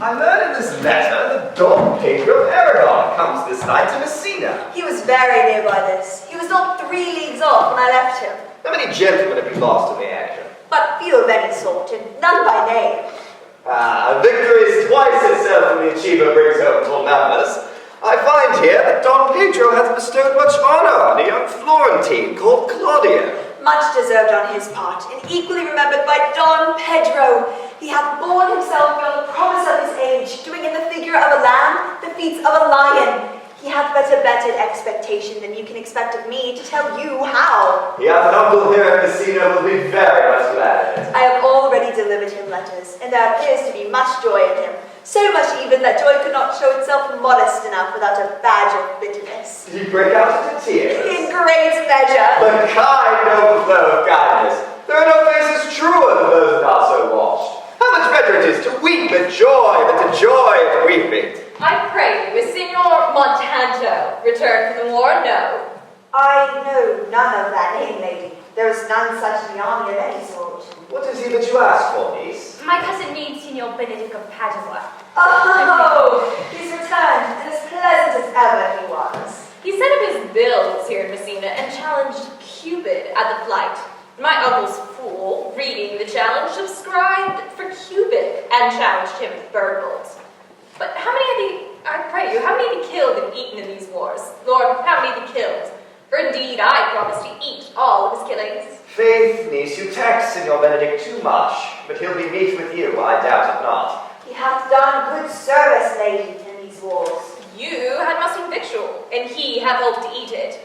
I learned in this letter that Don Pedro Aragon comes this night to Messina. He was very near by this. He was not 3 leagues off when I left him. How many gentlemen have been lost in the action? But few of any sort, and none by name. Victory is twice itself when the achiever brings home full numbers. I find here that Don Pedro hath bestowed much honor on a young Florentine called Claudia. Much deserved on his part, and equally remembered by Don Pedro. He hath borne himself beyond the promise of his age, doing in the figure of a lamb the feats of a lion. He hath better bettered expectation than you can expect of me to tell you how. He hath an uncle here at Messina who will be very much glad of it. I have already delivered him letters, and there appears to be much joy in him. So much even that joy could not show itself modest enough without a badge of bitterness. Did he break out into tears? In great measure. The kind overflow of kindness. There are no faces truer than those that are so washed. How much better it is to weep at joy than to joy at weeping. I pray you, is Signor Montanto returned from the war? No. I know none of that name, lady. There is none such in the army of any sort. What is he that you ask for, niece? My cousin needs Signor Benedict of Padua. Oh, he's returned, and as pleasant as ever he was. He set up his bills here in Messina and challenged Cupid at the flight. My uncle's fool, reading the challenge, subscribed for Cupid and challenged him with bird bolts. But how many have he, I pray you, how many have he killed and eaten in these wars? Lord, how many have he killed? For indeed I promise to eat all of his killings. Faith, niece, you tax Signor Benedict too much, but he'll be meet with you, I doubt it not. He hath done good service, lady, in these wars. You had musty victual, and he hath hoped to eat it.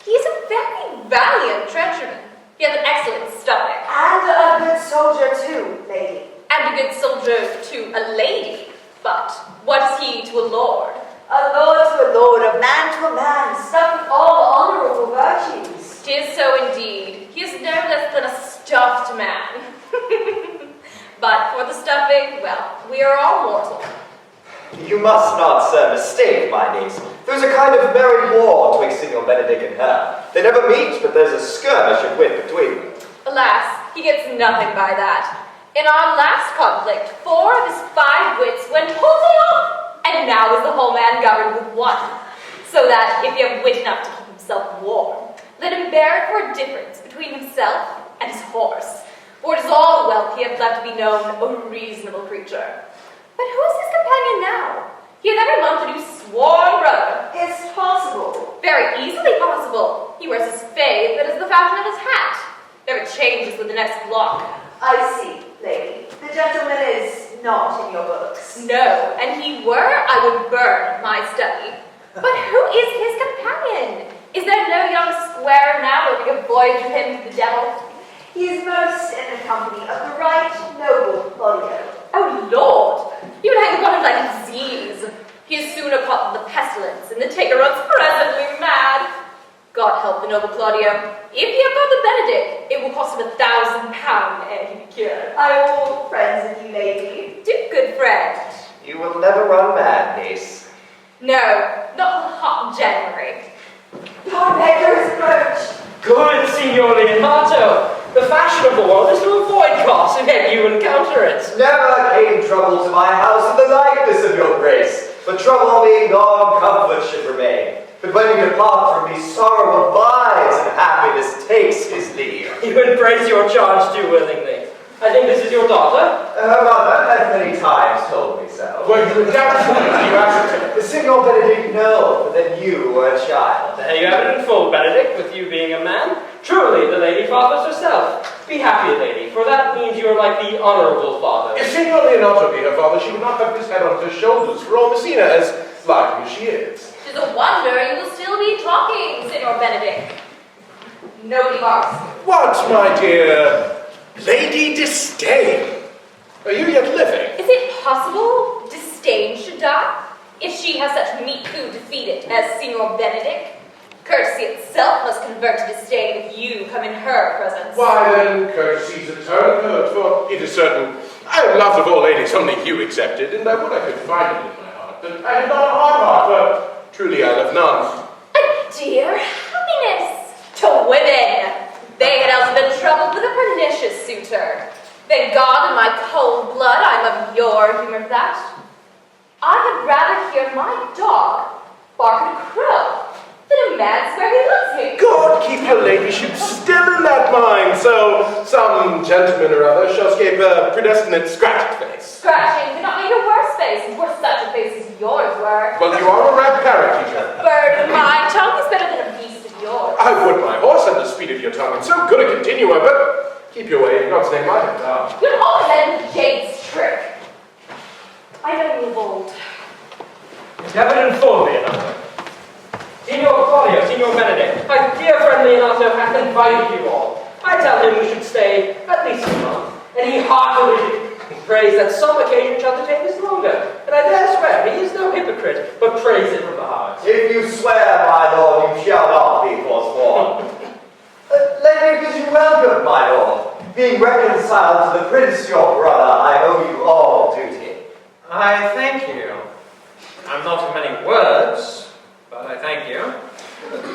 He is a very valiant trencherman. He hath an excellent stomach. And a good soldier too, lady. And a good soldier to a lady. But what is he to a lord? A lord to a lord, a man to a man, stuffed with all honorable virtues. 'Tis so indeed. He is no less than a stuffed man. But for the stuffing, well, we are all mortal. You must not, sir, mistake my niece. There's a kind of merry war twixt Signor Benedict and her. They never meet, but there's a skirmish of wit between them. Alas, he gets nothing by that. In our last conflict, 4 of his 5 wits went wholly off, and now is the whole man governed with 1. So that, if he have wit enough to keep himself warm, let him bear it for a difference between himself and his horse. For it is all the wealth he hath left to be known a reasonable creature. But who is his companion now? He hath every month a new sworn brother. It's possible. Very easily possible. He wears his fade that is the fashion of his hat. There it changes with the next block. I see, lady. The gentleman is not in your books. No, and he were, I would burn my study. But who is his companion? Is there no young squire now that we can voyage with him to the devil? He is most in the company of the right noble Claudio. Oh, Lord! You would hang upon him like disease. He is sooner caught in the pestilence, and the taker runs presently mad. God help the noble Claudio. If he have got the Benedict, it will cost him £1,000 ere he be cured. I am all friends with you, lady. Do, good friend. You will never run mad, niece. No, not in hot January. Don Pedro's approached. Good, Signor Leonardo. The fashion of the world is to avoid costs, and yet you encounter it. Never came trouble to my house in the likeness of your grace, but trouble being gone, comfort should remain. But when you depart from me, sorrow abides, and happiness takes his leave. You embrace your charge too willingly. I think this is your daughter. Her mother has many times told me so. Well, you asked The Signor Benedict, no, but then you were a child. There you have it in full, Benedict, with you being a man. Truly, the lady fathers herself. Be happy, lady, for that means you are like the honorable father. If Signor Leonardo be her father, she would not have this head on her shoulders for all Messina, as lively as she is. 'Tis a wonder you will still be talking, Signor Benedict. Nobody barks. What, my dear? Lady Disdain? Are you yet living? Is it possible Disdain should die? If she has such meat food to feed it as Signor Benedict? Courtesy itself must convert to disdain if you come in her presence. Why then, courtesy's a turn hurt, for it is certain I am loved of all ladies, only you excepted, and I would I could find it in my heart that I have not a hard heart, for truly I love none. A dear happiness to women. They had else been troubled with a pernicious suitor. Thank God in my cold blood I'm of your humor for that. hear my dog bark at a crow, then a man swear he loves me. God keep your ladyship still in that mind, so some gentleman or other shall escape a predestinate scratched face. Scratching could not make a worse face, and for such a face as yours were. Well, you are a rap parrot, teacher. Bird of mine, tongue is better than a beast of yours. I would my horse had the speed of your tongue, and so good a continuer, but keep your way, in God's name, I have down. You're all ahead with Jade's trick. I know you of old. Never informed me enough. Signor Claudio, Signor Benedict, my dear friend Leonardo hath invited you all. I tell him we should stay at least a month, and he heartily prays that some occasion shall detain us longer. And I dare swear he is no hypocrite, but prays it from the heart. If you swear, my lord, you shall not be forsworn. Let me bid you welcome, my lord. Being reconciled to the prince, your brother, I owe you all duty. I thank you. I'm not of many words, but I thank you.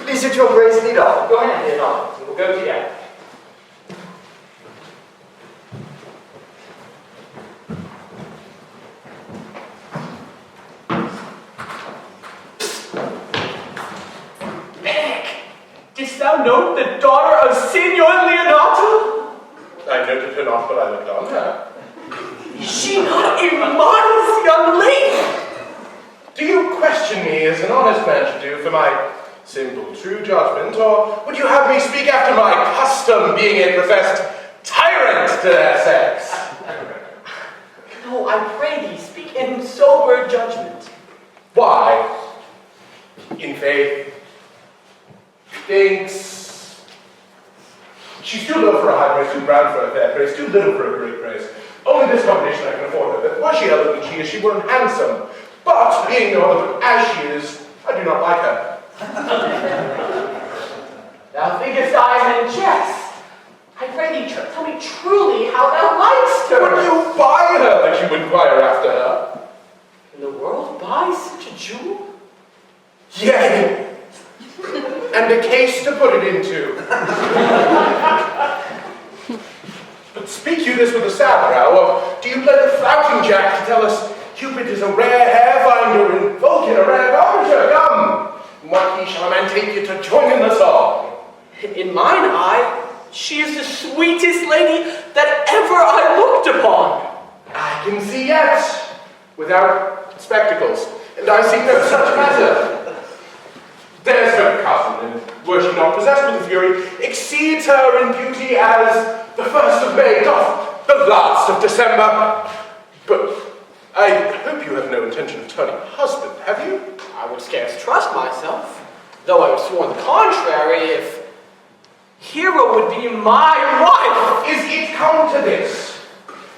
Please sit your grace lead on. Go ahead, Leonardo. We will go together. Didst thou note the daughter of Signor Leonato? I noted her not, but I looked on her. Is she not a modest young lady? Do you question me as an honest man should do for my simple, true judgment, or would you have me speak after my custom, being a professed tyrant to their sex? No, I pray thee, speak in sober judgment. Why? In faith, thinks she's too low for a high praise, too brown for a fair praise, too little for a great praise. Only this combination I can afford her. That were she other than she is, she weren't handsome. But being no other but as she is, I do not like her. Thou thinkest I am in jest. I pray thee, tell me truly how thou likest her. Would you buy her that you inquire after her? Can the world buy such a jewel? Yea, and a case to put it into. But speak you this with a sad brow, or do you let the flouting jack to tell us Cupid is a rare hair finder and Vulcan a rare garnisher? Come, what key shall a man take you to join in the song? In mine eye, she is the sweetest lady that ever I looked upon. I can see yet, without spectacles, and I see no such matter. There's her cousin, and were she not possessed with a fury, exceeds her in beauty as the 1st of May doth the last of December. But I hope you have no intention of turning husband, have you? I would scarce trust myself, though I would sworn the contrary if Hero would be my wife. Is it come to this?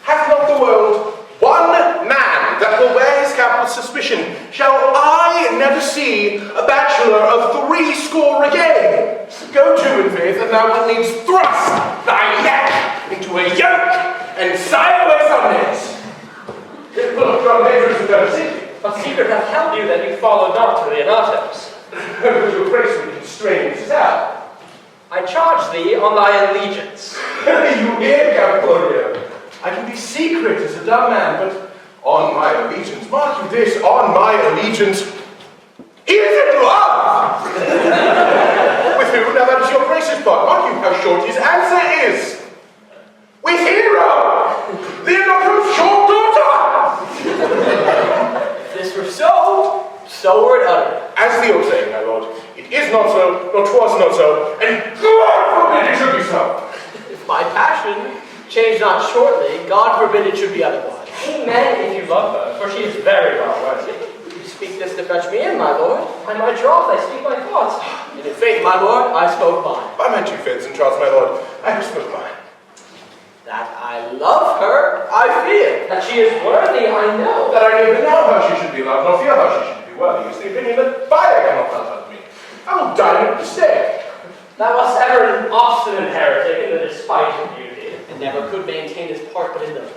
Hath not the world one man that will wear his cap with suspicion? Shall I never see a bachelor of 60 again? Go to, in faith, and thou wilt needs thrust thy neck into a yoke and sigh away some days. It will have grown dangerous with their city. What secret hath held you that you follow not to Leonatus? Would your grace would constrain me to tell. I charge thee on thy allegiance. You hear, Camporio? I can be secret as a dumb man, but on my allegiance, mark you this, on my allegiance, he is in love! With who? Now that is your grace's part. Mark you how short his answer is. With Hero! Leonardo's short daughter! If this were so, so were it uttered. As the old saying, my lord, it is not so, nor 'twas not so, and God forbid it should be so. If my passion change not shortly, God forbid it should be otherwise. Amen if you love her, for she is very well worthy. You speak this to fetch me in, my lord. By my troth, I speak my thoughts. And in faith, my lord, I spoke mine. By my 2 faiths and troths, my lord, I have spoke mine. That I love her, I feel. That she is worthy, I know. That I neither know how she should be loved, nor feel how she should be worthy, is the opinion that fire cannot melt out of me. I will dine at the stake. Thou wast ever an obstinate heretic in the despite of beauty. And never could maintain his part but in the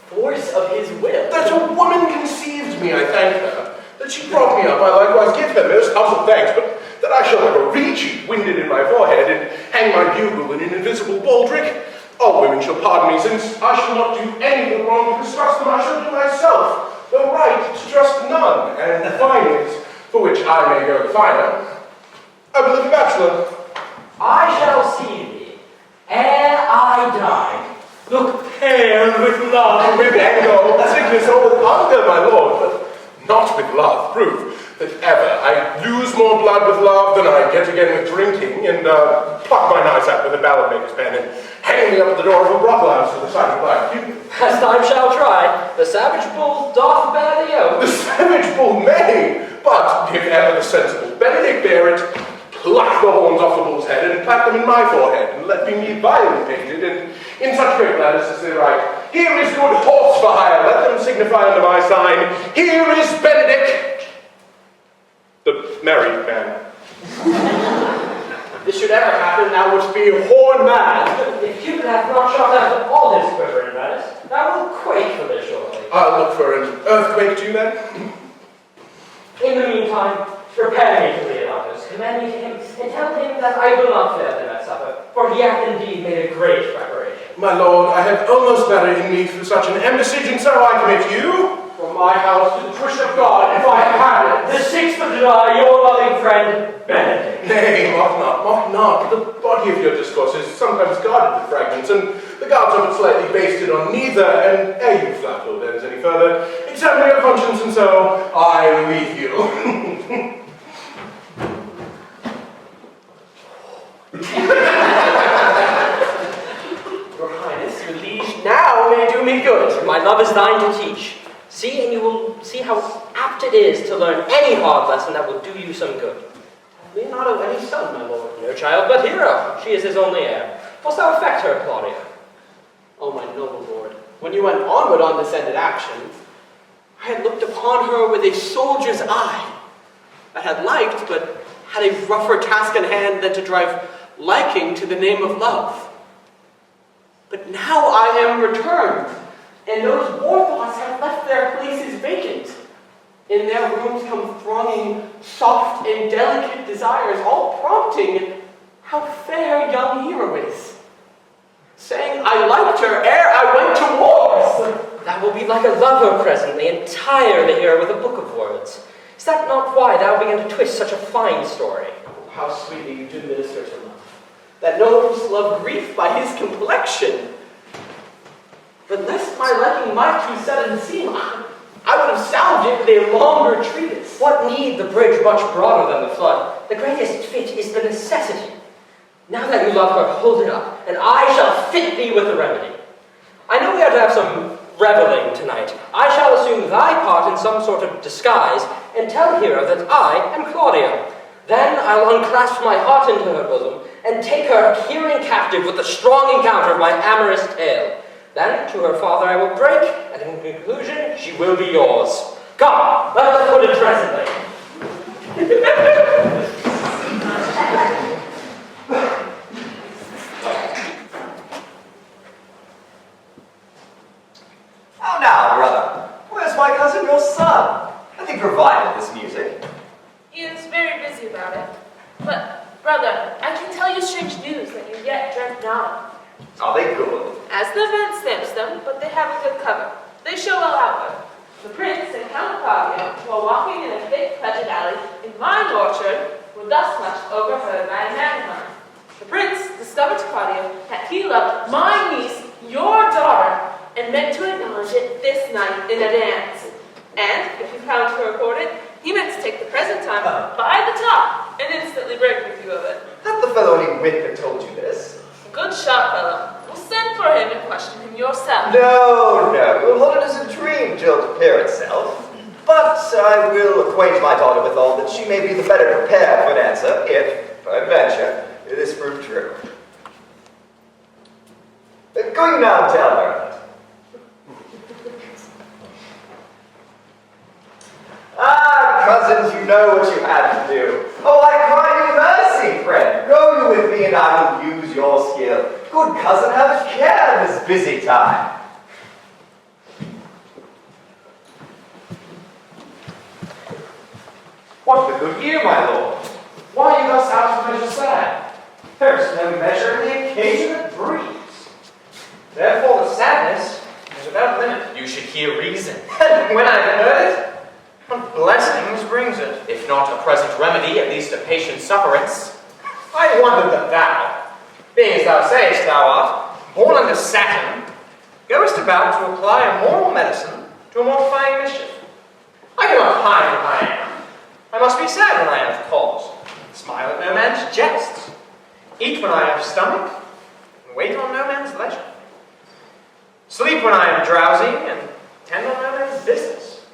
force of his will. That a woman conceived me, I thank her. That she brought me up, I likewise give her most humble thanks, but that I shall have a reed winded in my forehead and hang my bugle in an invisible baldric. All women shall pardon me, since I shall not do any of the wrong to distrust them I shall do myself. the right to trust none, and the findings, for which I may go the finer, I will live a bachelor. I shall see thee, ere I die, look pale with love. With anger, sickness, or with hunger, my lord, but not with love. Prove that ever I lose more blood with love than I get again with drinking, and pluck my knives out with a ballad maker's pen, and hang me up at the door of a brothel house for the sight of life. As time shall try, the savage bull doth bear the yoke. The savage bull may, but if ever the sensible Benedict bear it, pluck the horns off the bull's head and plant them in my forehead, and let me be vilely painted, and in such great letters as they write, here is good horse for hire, let them signify unto my sign, here is Benedict, the married man. If this should ever happen, thou wouldst be horn mad. If Cupid hath not shot out all his quiver in Venice, thou wilt quake for this shortly. I'll look for an earthquake too, then. In the meantime, prepare me to Leanna's, commend me to him, and tell him that I will not fail him at supper, for he hath indeed made a great preparation. My lord, I have almost better in me for such an embassage, and so I commit you. From my house to the truth of God, if I have had it. The 6th of July, your loving friend, Benedict. Nay, mock not, mock not. The body of your discourse is sometimes guarded with fragments, and the gods of it slightly basted on neither, and ere you flat Lord ends any further, examine your conscience, and so I leave you. Your Highness, your liege now may do me good. My love is thine to teach. See, and you will see how apt it is to learn any hard lesson that will do you some good. Leonardo any son, my lord. No child but Hero. She is his only heir. Dost thou affect her, Claudia? Oh, my noble lord, when you went onward on this ended action, I had looked upon her with a soldier's eye. I had liked, but had a rougher task in hand than to drive liking to the name of love. But now I am returned, and those war thoughts have left their places vacant. In their rooms come thronging soft and delicate desires, all prompting how fair young Hero is. Saying I liked her ere I went to wars. Thou wilt be like a lover presently, and tire the hearer with a book of words. Is that not why thou began to twist such a fine story? How sweetly you do minister to love, that knows love grief by his complexion. But lest my liking might too sudden seem, I would have salved it with a longer treatise. What need the bridge much broader than the flood? The greatest fit is the necessity. Now that you love her, hold it up, and I shall fit thee with the remedy. I know we are to have some reveling tonight. I shall assume thy part in some sort of disguise, and tell Hero that I am Claudia. Then I'll unclasp my heart into her bosom, and take her hearing captive with the strong encounter of my amorous tale. Then to her father I will break, and in conclusion she will be yours. Come, let us put it presently. How now, brother? Where's my cousin, your son? Has he provided this music? He is very busy about it. But, brother, I can tell you strange news that you yet dreamt not. Are they good? As the event stamps them, but they have a good cover. They show well outward. The prince and Count Claudio, while walking in a thick pleasant alley in mine orchard, were thus much overheard by a magpie. The prince discovered to Claudio that he loved my niece, your daughter, and meant to acknowledge it this night in a dance. And, if you found to report it, he meant to take the present time by the top and instantly break with you of it. Hath the fellow any wit that told you this? Good shot, fellow. We'll send for him and question him yourself. No, we'll hold it as a dream till it appear itself. But I will acquaint my daughter withal that she may be the better prepared for an answer, if, peradventure, this prove true. Go you now and tell her. Ah, cousins, you know what you had to do. Oh, I cry you mercy, friend. Go you with me and I will use your skill. Good cousin, have a care in this busy time. What the good year, my lord? Why are you thus out of measure sad? There's no measure in the occasion that breeds. Therefore the sadness is without limit. You should hear reason. And when I've heard it, what blessings brings it? If not a present remedy, at least a patient sufferance. I wonder that thou, being as thou sayest thou art, born under Saturn, goest about to apply a moral medicine to a mortifying mischief. I cannot hide what I am. I must be sad when I have cause, smile at no man's jests, eat when I have stomach, and wait on no man's leisure. Sleep when I am drowsy, and tend on no man's business.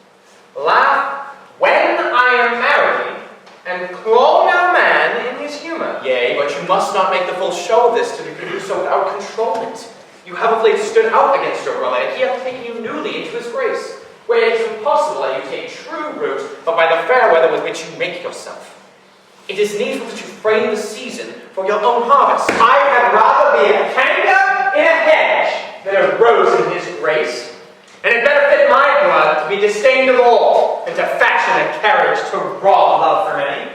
Laugh when I am merry, and claw no man in his humour. Yea, but you must not make the full show of this to do so without controlment. You have of late stood out against your brother, and he hath taken you newly into his grace, where it is impossible that you take true root, but by the fair weather with which you make yourself. It is needful that you frame the season for your own harvest. I had rather be a canker in a hedge than a rose in his grace, and it better fit my blood to be disdained of all than to fashion a carriage to rob love from any.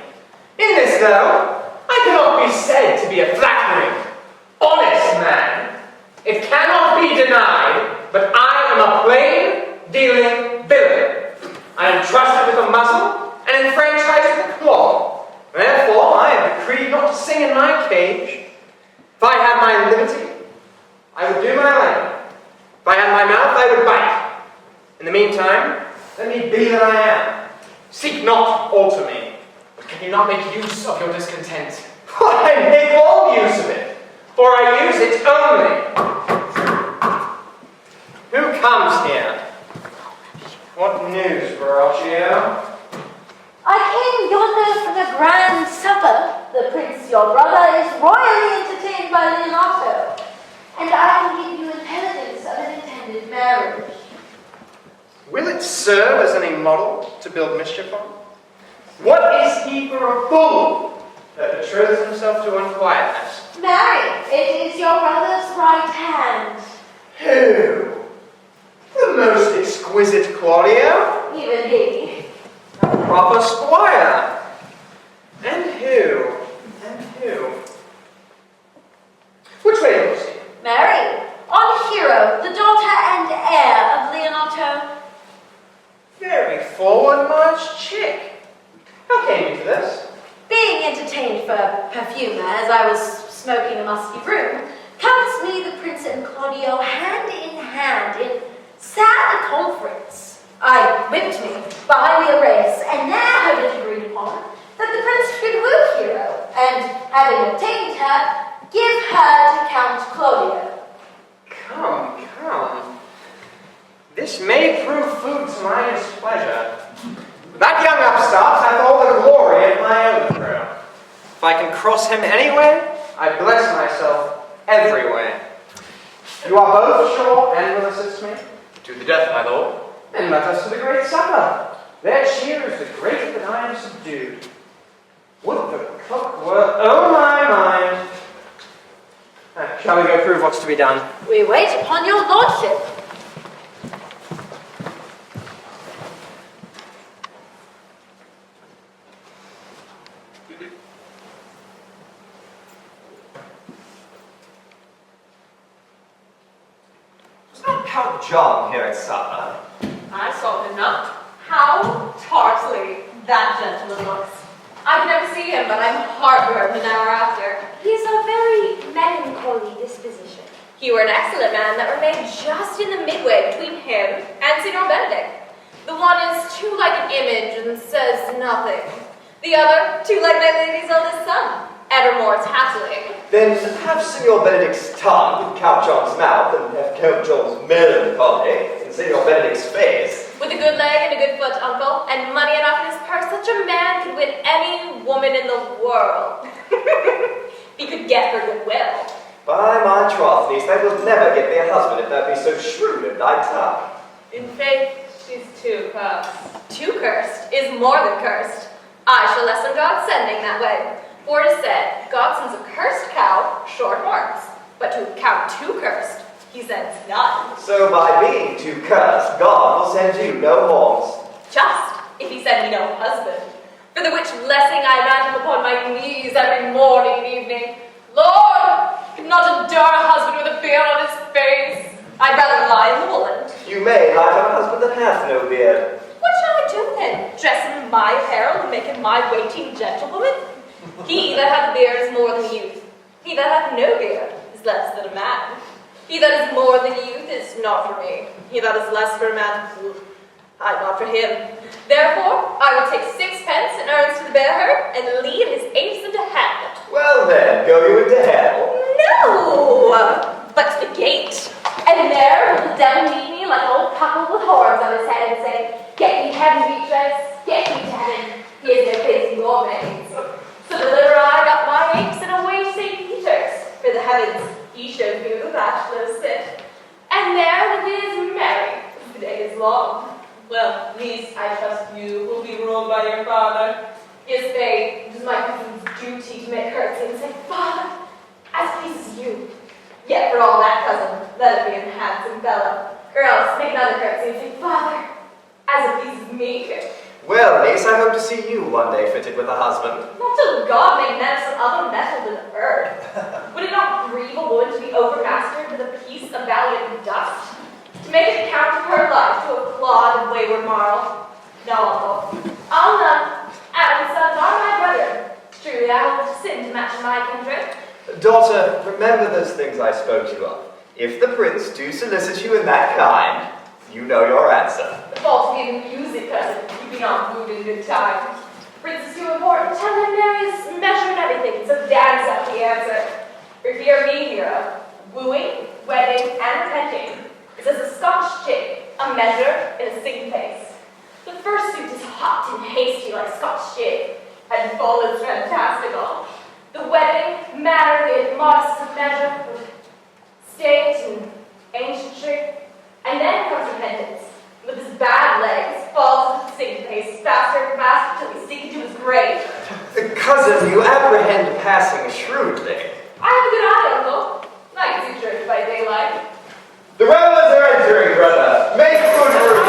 In this, though, I cannot be said to be a flattering, honest man. It cannot be denied, but I am a plain-dealing villain. I am trusted with a muzzle and enfranchised with a claw. Therefore, I am decreed not to sing in my cage. If I had my liberty, I would do my labor. If I had my mouth, I would bite. In the meantime, let me be that I am. Seek not to alter me. But can you not make use of your discontent? Why, I make all use of it, for I use it only. Who comes here? What news, Verrocchio? I came yonder from a grand supper. The prince, your brother, is royally entertained by Leanna, and I can give you intelligence of an intended marriage. Will it serve as any model to build mischief on? What is he for a fool that betroths himself to unquietness? Marry, it is your brother's right hand. Who? The most exquisite Claudio? Even he. A proper squire. And who? And who? Which way goes he? Marry, on Hero, the daughter and heir of Leonardo. Very forward marched chick. How came you to this? Being entertained for perfumer as I was smoking a musty room, comes me the prince and Claudio hand in hand in sad conference. I whipped me by the race, and there had it agreed upon that the prince should woo Hero, and having obtained her, give her to Count Claudio. Come, come. This may prove food to my displeasure. That young upstart hath all the glory of my overthrow. If I can cross him anyway, I bless myself everywhere. You are both sure and will assist me? To the death, my lord. Then let us to the great supper. Their cheer is the greater that I am subdued. Would the cook were oh my mind. Shall we go prove what's to be done? We wait upon your lordship. Was not Count John here at supper? I saw him not. How tartly that gentleman looks. I can never see him, but I'm heartburned an hour after. He is a very melancholy disposition. He were an excellent man that remained just in the midway between him and Signor Benedict. The one is too like an image and says nothing. The other, too like my lady's eldest son, evermore tattling. Then have Signor Benedict's tongue in Count John's mouth, and have Count John's melancholy in Signor Benedict's face. With a good leg and a good foot, uncle, and money enough in his purse, such a man could win any woman in the world. He could get her goodwill. By my troth, niece, thou wilt never get thee a husband if thou be so shrewd of thy tongue. In faith, she's too cursed. Too cursed is more than cursed. I shall lessen God's sending that way. For it is said, God sends a cursed cow short horns, but to a cow too cursed, he sends none. So by being too cursed, God will send you no horns. Just, if he send me no husband. For the which blessing I imagine upon my knees every morning and evening. Lord, not endure a husband with a beard on his face. I'd rather lie in the woollen. you may light on a husband that hath no beard. What shall I do then? Dress in my apparel and make him my waiting gentlewoman? He that hath a beard is more than youth. He that hath no beard is less than a man. He that is more than youth is not for me. He that is less for a man, I'm not for him. Therefore, I will take 6pence and earns to the bear herd and lead his apes into Hamlet. Well then, go you into hell. No, but to the gate. And there will the devil meet me like an old couple with horns on his head and say, "Get ye heaven, Beatrice, get ye to heaven. He is no place in your maids." So deliver I up my apes and away to St. Peter's. For the heavens, he showed me where the bachelors sit. And there the day is merry, as the day is long. Well, niece, I trust you will be ruled by your father. Yes, babe, it is my cousin's duty to make curtsy and say, "Father, as pleases you." Yet for all that, cousin, let it be a handsome fellow. Or else make another curtsy and say, "Father, as it pleases me." Well, niece, I hope to see you one day fitted with a husband. Not till God made men of some other metal than earth. Would it not grieve a woman to be overmastered with a piece of valiant dust? To make an account of her life to a clod of wayward marl? No, uncle. I'll none. Adam's sons are my brother. Truly, I will sin to match my kindred. Daughter, remember those things I spoke to you of. If the prince do solicit you in that kind, you know your answer. The fault of giving music, cousin, keeping on food in good time. Prince is too important. Tell him there is measure in everything, so dance up the answer. Revere me, hero. Wooing, wedding, and repenting is as a Scotch jig, a measure in a sing pace. The first suit is hot and hasty like Scotch jig, and full is fantastical. The wedding, mannerly and modest of measure, with state and ancientry, and then comes repentance. With his bad legs, falls into the sing pace, faster and faster till he sink into his grave. Cousin, you apprehend passing shrewdly. I have a good eye, uncle. I can see church by daylight. The revelers are entering, brother. Make good room.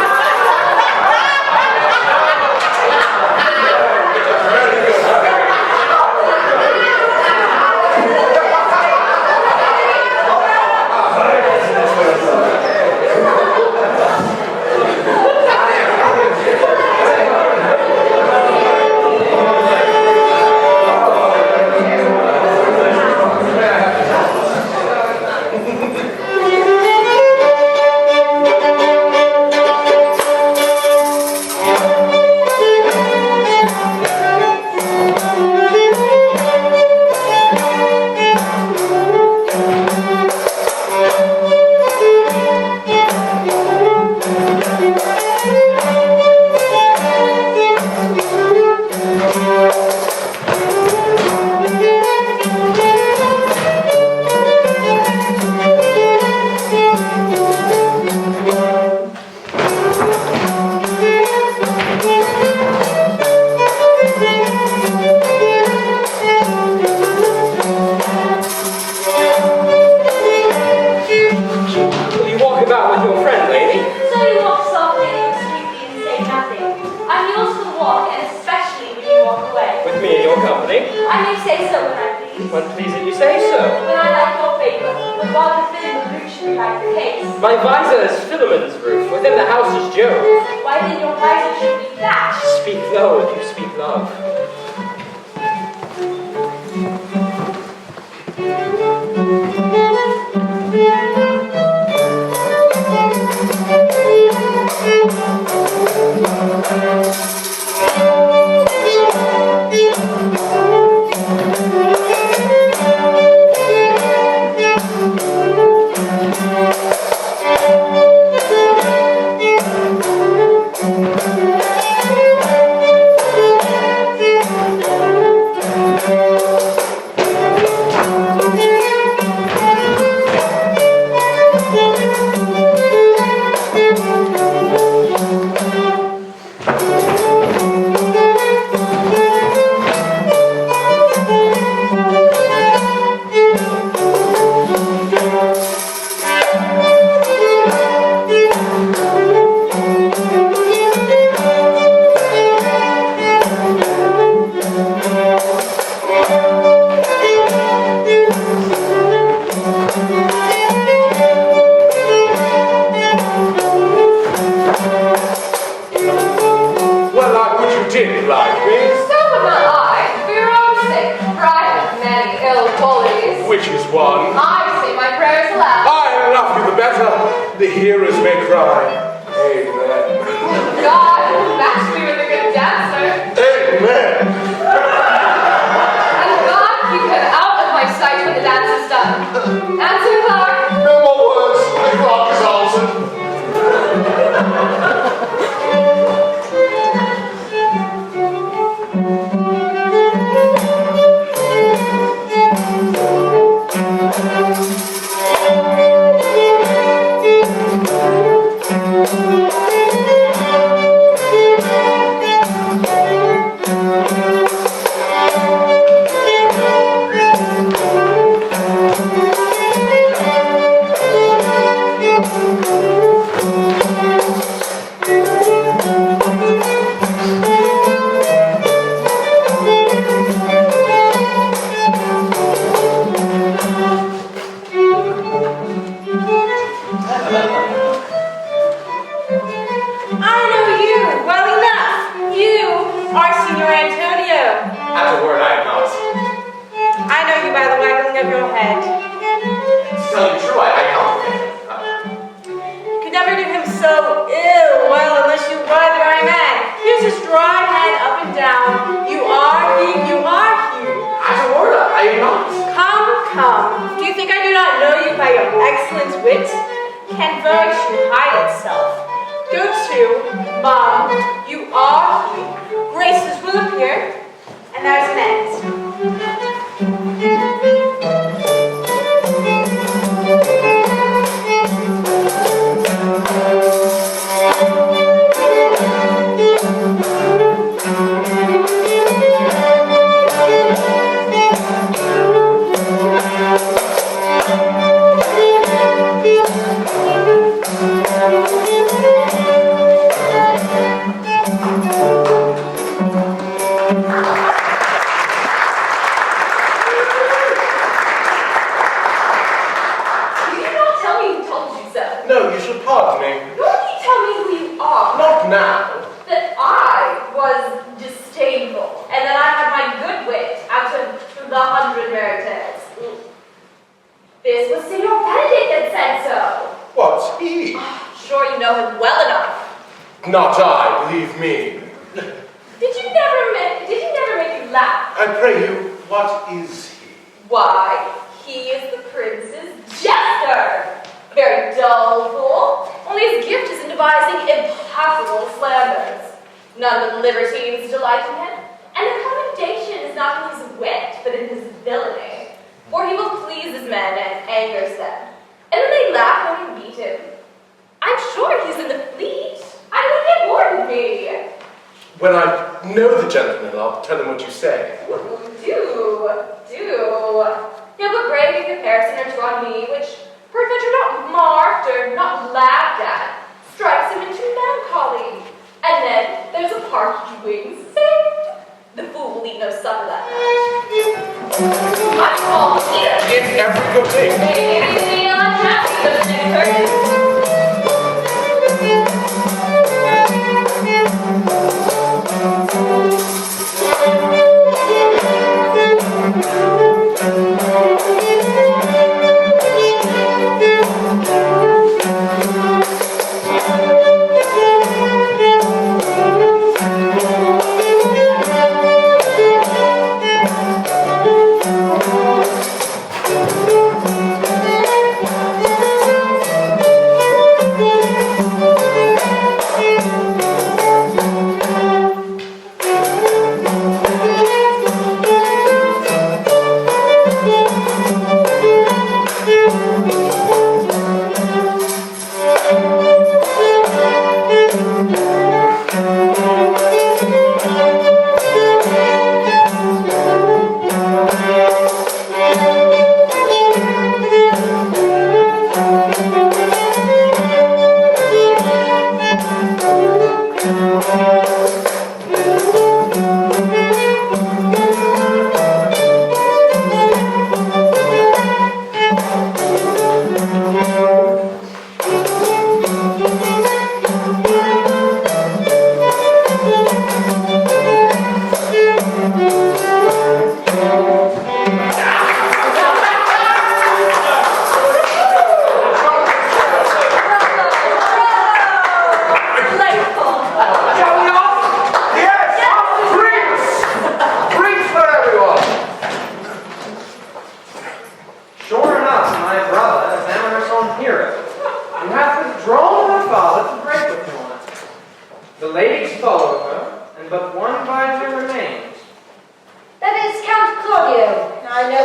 My visor is Philemon's roof, within the house is Jove. Why then your visor should be thatched? Speak low if you speak love. private many ill qualities. Which is one. I say my prayers aloud. I love you the better. The hearers may cry. Amen. God, match me with a good dancer. Amen. And God, keep him out of my sight when the dance is done. Answer, Clark. No more words. The clock is answered. When I know the gentleman, I'll tell him what you say. Do. He'll look brave in comparison or two on me, which, peradventure not marked or not laughed at, strikes him into melancholy. And then there's a partridge wing saved. The fool will eat no supper that night. I call here. In every good thing. Maybe the unhappy the next person.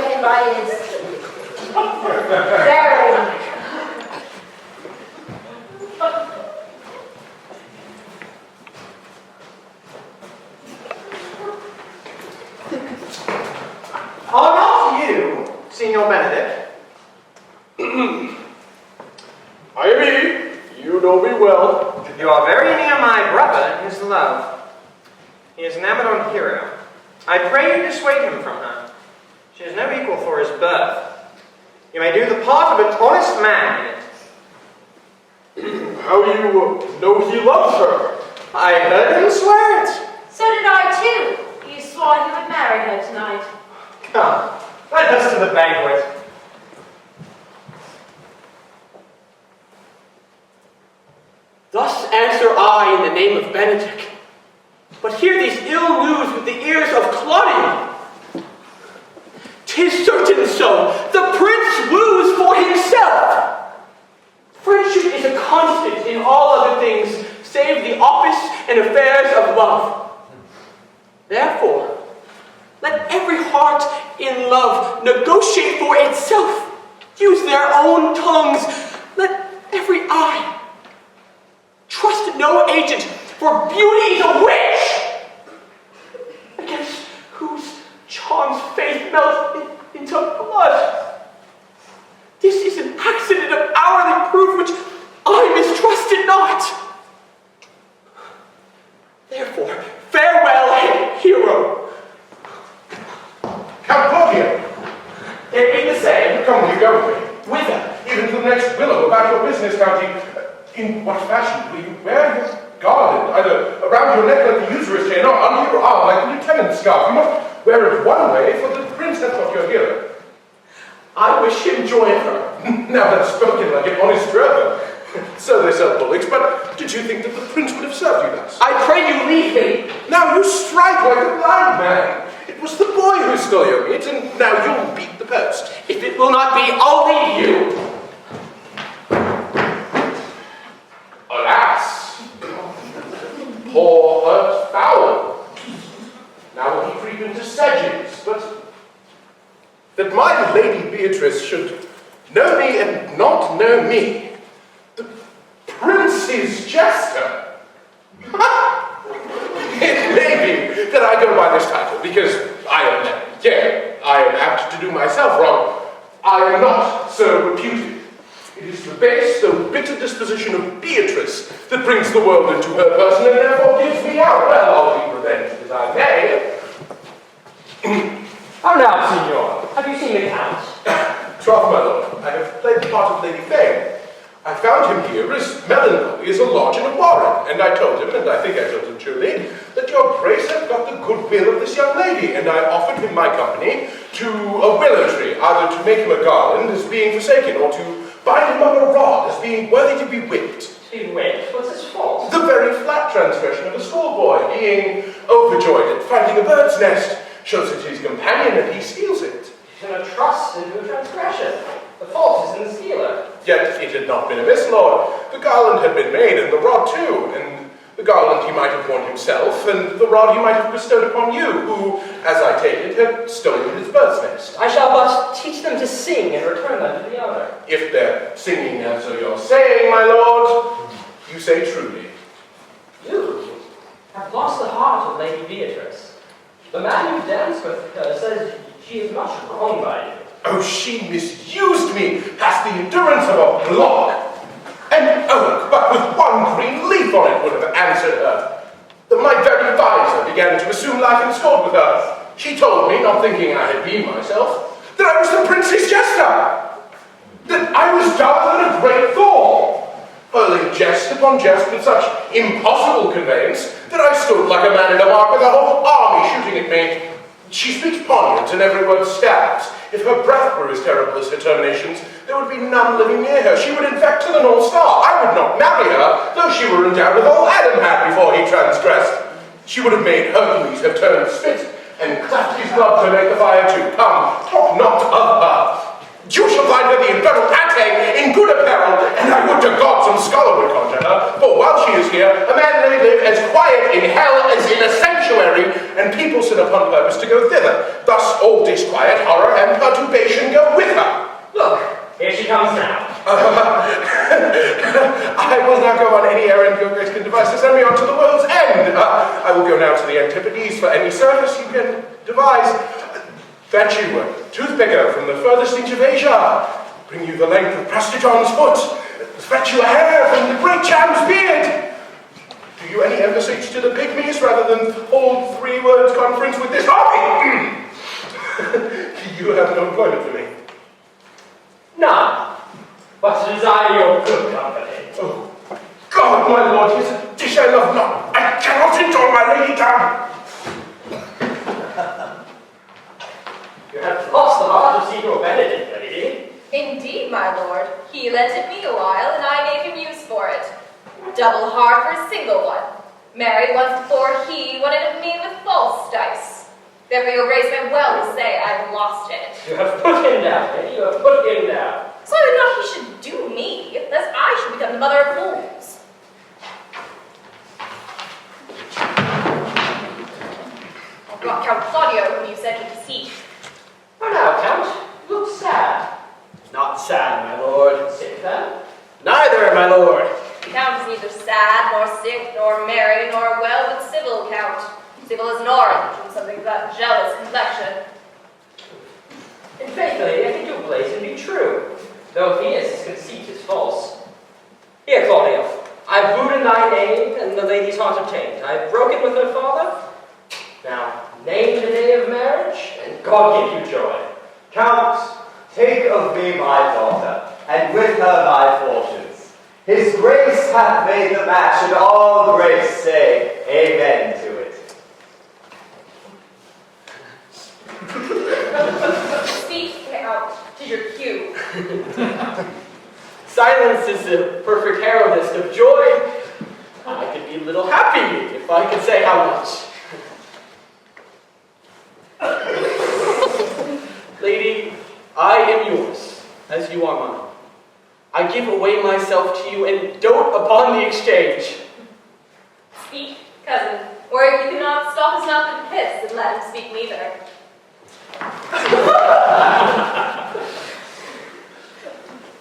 him by his very. Are not you, Signor Benedict? I am he. You know me well. You are very near my brother in his love. He is enamored on Hero. I pray you dissuade him from her. She is no equal for his birth. You may do the part of an honest man in it. How you know he loves her? I heard him swear it. So did I too. You swore you would marry her tonight. Come, let us to the banquet. Thus answer I in the name of Benedict. But hear these ill news with the ears of Claudio. 'Tis certain so, the prince woos for himself. Friendship is a constant in all other things, save the office and affairs of love. Therefore, let every heart in love negotiate for itself, use their own tongues, let every eye trust no agent, for beauty is a witch, against whose charms faith melts into blood. This is an accident of hourly proof which I mistrusted not. Therefore, farewell, hero. Count Claudio. It be the same. Come, will you go with me? Whither? Even to the next willow about your business, County. In what fashion will you wear your garland? Either around your neck like the usurer's chain, or under your arm like the lieutenant's scarf. You must wear it one way, for the prince hath not your hero. I wish him joy of her. Now that's spoken like an honest driver. So they sell bullocks, but did you think that the prince would have served you thus? I pray you leave me. Now you strike like a blind man. It was the boy who stole your meat, and now you'll beat the post. If it will not be, I'll leave you. Alas, poor hurt fowl. Now will he creep into sedges, but that my Lady Beatrice should know me and not know me, the prince's jester. It may be that I go by this title because I am married. Yea, I am apt to do myself wrong. I am not so reputed. It is the base, though bitter disposition of Beatrice that brings the world into her person and therefore gives me out. Well, I'll be revenged as I may. How now, signor? Have you seen the count? Troth, my lord, I have played the part of Lady Fame. I found him here as melancholy as a lodge in a warren, and I told him, and I think I told him truly, that your grace had got the goodwill of this young lady, and I offered him my company to a willow tree, either to make him a garland as being forsaken, or to bind him on a rod as being worthy to be whipped. To be whipped? What's his fault? The very flat transgression of a schoolboy, being overjoyed at finding a bird's nest, shows it his companion and he steals it. He's in a trust into a transgression. The fault is in the stealer. Yet it had not been amiss, Lord. The garland had been made, and the rod too, and the garland he might have worn himself, and the rod he might have bestowed upon you, who, as I take it, had stolen his bird's nest. I shall but teach them to sing and return them to the owner. If they're singing as so you're saying, my lord, you say truly. You have lost the heart of Lady Beatrice. The man who danced with her says she is much wronged by you. Oh, she misused me past the endurance of a block. An oak, but with one green leaf on it, would have answered her. That my very visor began to assume life in sport with her. She told me, not thinking I had been myself, that I was the prince's jester. That I was dumber than a great Thor. Hurling jest upon jest with such impossible conveyance that I stood like a man in a mark with a whole army shooting at me. She speaks poniards and every word stabs. If her breath were as terrible as her terminations, there would be none living near her. She would infect to the North Star. I would not marry her, though she were endowed with all Adam had before he transgressed. She would have made Hercules have turned spit and cleft his glove to make the fire too. Come, talk not of her. You shall find her the infernal Ate in good apparel, and I would to God some scholar would conjure her, for while she is here, a man may live as quiet in hell as in a sanctuary, and people sit upon purpose to go thither. Thus all disquiet, horror, and perturbation I will not go on any errand your grace can devise to send me on to the world's end. I will go now to the Antipodes for any service you can devise. Fetch you a toothpicker from the furthest inch of Asia. Bring you the length of Prester John's foot. Fetch you a hair from the great Cham's beard. Do you any embassage to the pygmies rather than hold 3 words conference with this army? You have no employment for me. None, but to desire your good company. Oh, God, my lord, here's a dish I love not. I cannot enjoy my lady tongue. You have lost the heart of Signor Benedict, lady. Indeed, my lord. He lent it me a while, and I gave him use for it. Double hard for a single one. Married once before, he won it of me with false dice. Therefore your grace may well say I've lost it. You have put him down, lady. You have put him down. So I would not he should do me, lest I should become the mother of fools. I brought Count Claudio, whom you sent me to see. Oh, now, Count, you look sad. Not sad, my lord. Sick, then? Neither, my lord. The Count is neither sad, nor sick, nor merry, nor well, but civil, Count. Civil as an orange, and something of that jealous complexion. In faith, lady, I think your blazon be true, though his conceit is false. Here, Claudio, I've wooed in thy name, and the lady's heart obtained. I've broken with her father. Now, name the day of marriage, and God give you joy. Count, take of me my daughter, and with her my fortunes. His grace hath made the match, and all grace say amen to it. Speak, Count, 'tis your cue. Silence is the perfect heraldist of joy. I could be a little happy if I could say how much. Lady, I am yours, as you are mine. I give away myself to you and dote upon the exchange. Speak, cousin, or if you cannot stop his mouth and piss, then let him speak neither.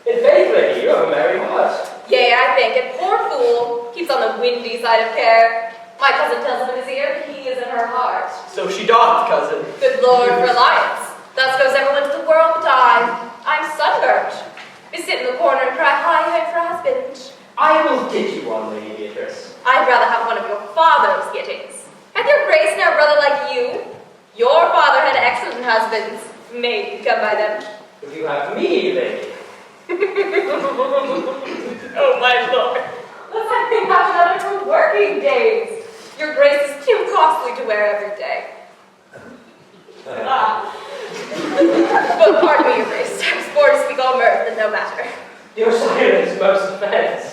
In faith, lady, you have a merry heart. Yea, I think, and poor fool keeps on the windy side of care. My cousin tells him in his ear, he is in her heart. So she doth, cousin. Good Lord, for alliance. Thus goes everyone to the world but I'm sunburnt. We sit in the corner and cry, hi, for a husband. I will get you one, Lady Beatrice. I'd rather have one of your father's gettings. Hath your grace no brother like you? Your father had excellent husbands, made come by them. If you have me, lady. Oh, my lord. Let's not think about another for working days. Your grace is too costly to wear every day. But pardon me, your grace. I was born to speak all mirth, and no matter. Your silence most offends.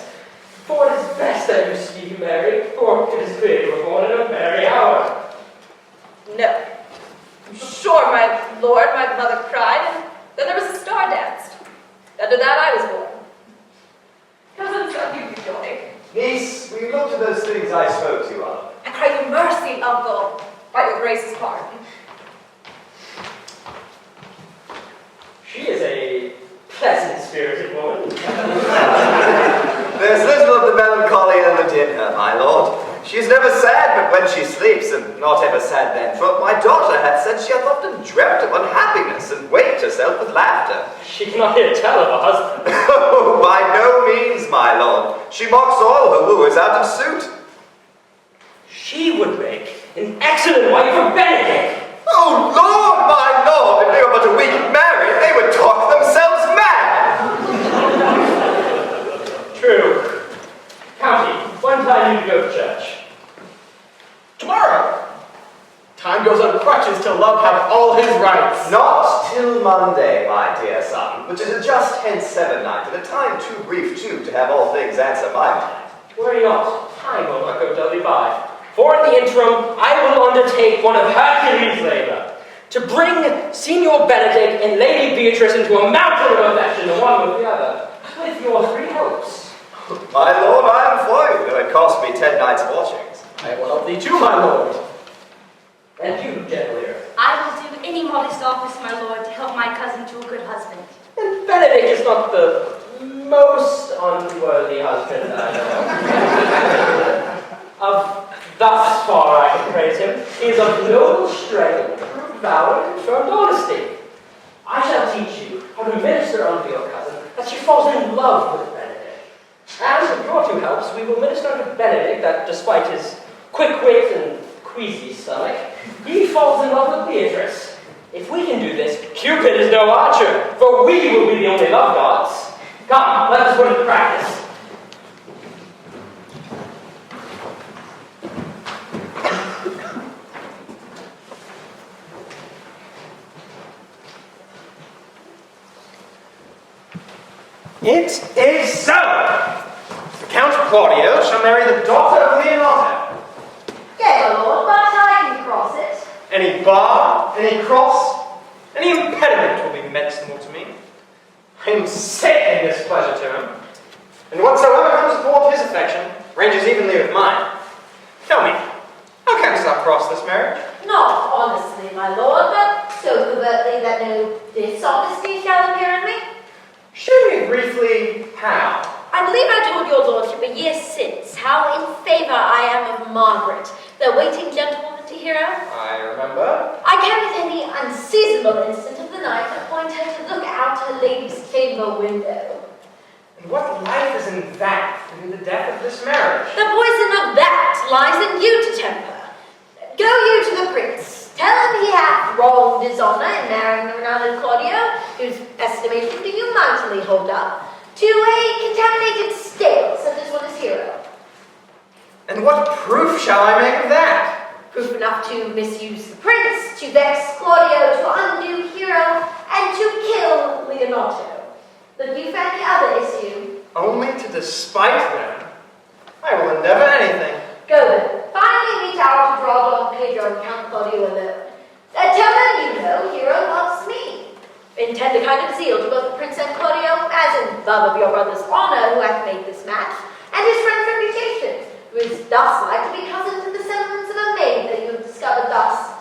For it is best that you speak merry, for it is clear you were born in a merry hour. No. Sure, my lord, my mother cried, and then there was a star danced. Under that I was born. Cousins, God give you joy. Niece, will you look to those things I spoke to you of? I cry you mercy, uncle, by your grace's pardon. She is a pleasant-spirited woman. There's little of the melancholy element in her, my lord. She is never sad but when she sleeps, and not ever sad then. For my daughter hath said she hath often dreamt of unhappiness, and waked herself with laughter. She cannot hear tell of a husband. Oh, by no means, my lord. She mocks all her wooers out of suit. She would make an excellent wife of Benedict. Oh, Lord, my lord, if they were but a week married, they would talk themselves mad. True. County, one time you go to church. Tomorrow. Time goes on crutches till love have all his rights. Not till Monday, my dear son, which is a just hence 7 night, and a time too brief, too, to have all things answer my mind. Worry not, time will not go dully by. For in the interim, I will undertake one of Hercules' labor, to bring Signor Benedict and Lady Beatrice into a mountain of affection, the one with the other, with your 3 hopes. My lord, I am for you, though it cost me 10 nights' watchings. I will help thee too, my lord. And you, Gentlear. I will do any modest office, my lord, to help my cousin to a good husband. And Benedict is not the most unworthy husband I know. Thus far I can praise him. He is of noble strength, proved valor, and confirmed honesty. I shall teach you how to minister unto your cousin, that she falls in love with Benedict. And with your two helps, we will minister to Benedict that, despite his quick wit and queasy stomach, he falls in love with Beatrice. If we can do this, Cupid is no archer, for we will be the only love gods. Come, let us put it to practice. It is so! The Count Claudio shall marry the daughter of Leanna. Yea, my lord, but I can cross it. Any bar, any cross, any impediment will be mentionable to me. I am sick in displeasure to him, and whatsoever comes forth his affection ranges evenly with mine. Tell me, how canst thou cross this marriage? Not honestly, my lord, but so covertly that no dishonesty shall appear in me. Show me briefly how. I believe I told your lordship a year since how in favour I am of Margaret, the waiting gentlewoman to hero. I remember. I can at any unseasonable instant of the night appoint her to look out her lady's chamber window. And what life is in that to be the death of this marriage? The poison of that lies in you to temper. Go you to the prince. Tell him he hath wronged his honour in marrying the renowned Claudio, whose estimation do you mightily hold up, to a contaminated state such as one is hero. And what proof shall I make of that? Proof enough to misuse the prince, to vex Claudio, to undo hero, and to kill Leonato. But you found the other issue. Only to despite them? I will endeavour anything. Go then. Finally meet out to draw Don Pedro and Count Claudio alone. Tell them you know hero loves me. Intend a kind of zeal to both the prince and Claudio, as in love of your brother's honour, who hath made this match, and his friend's reputation, who is thus like to be cousin to the sentiments of a maid that you have discovered thus.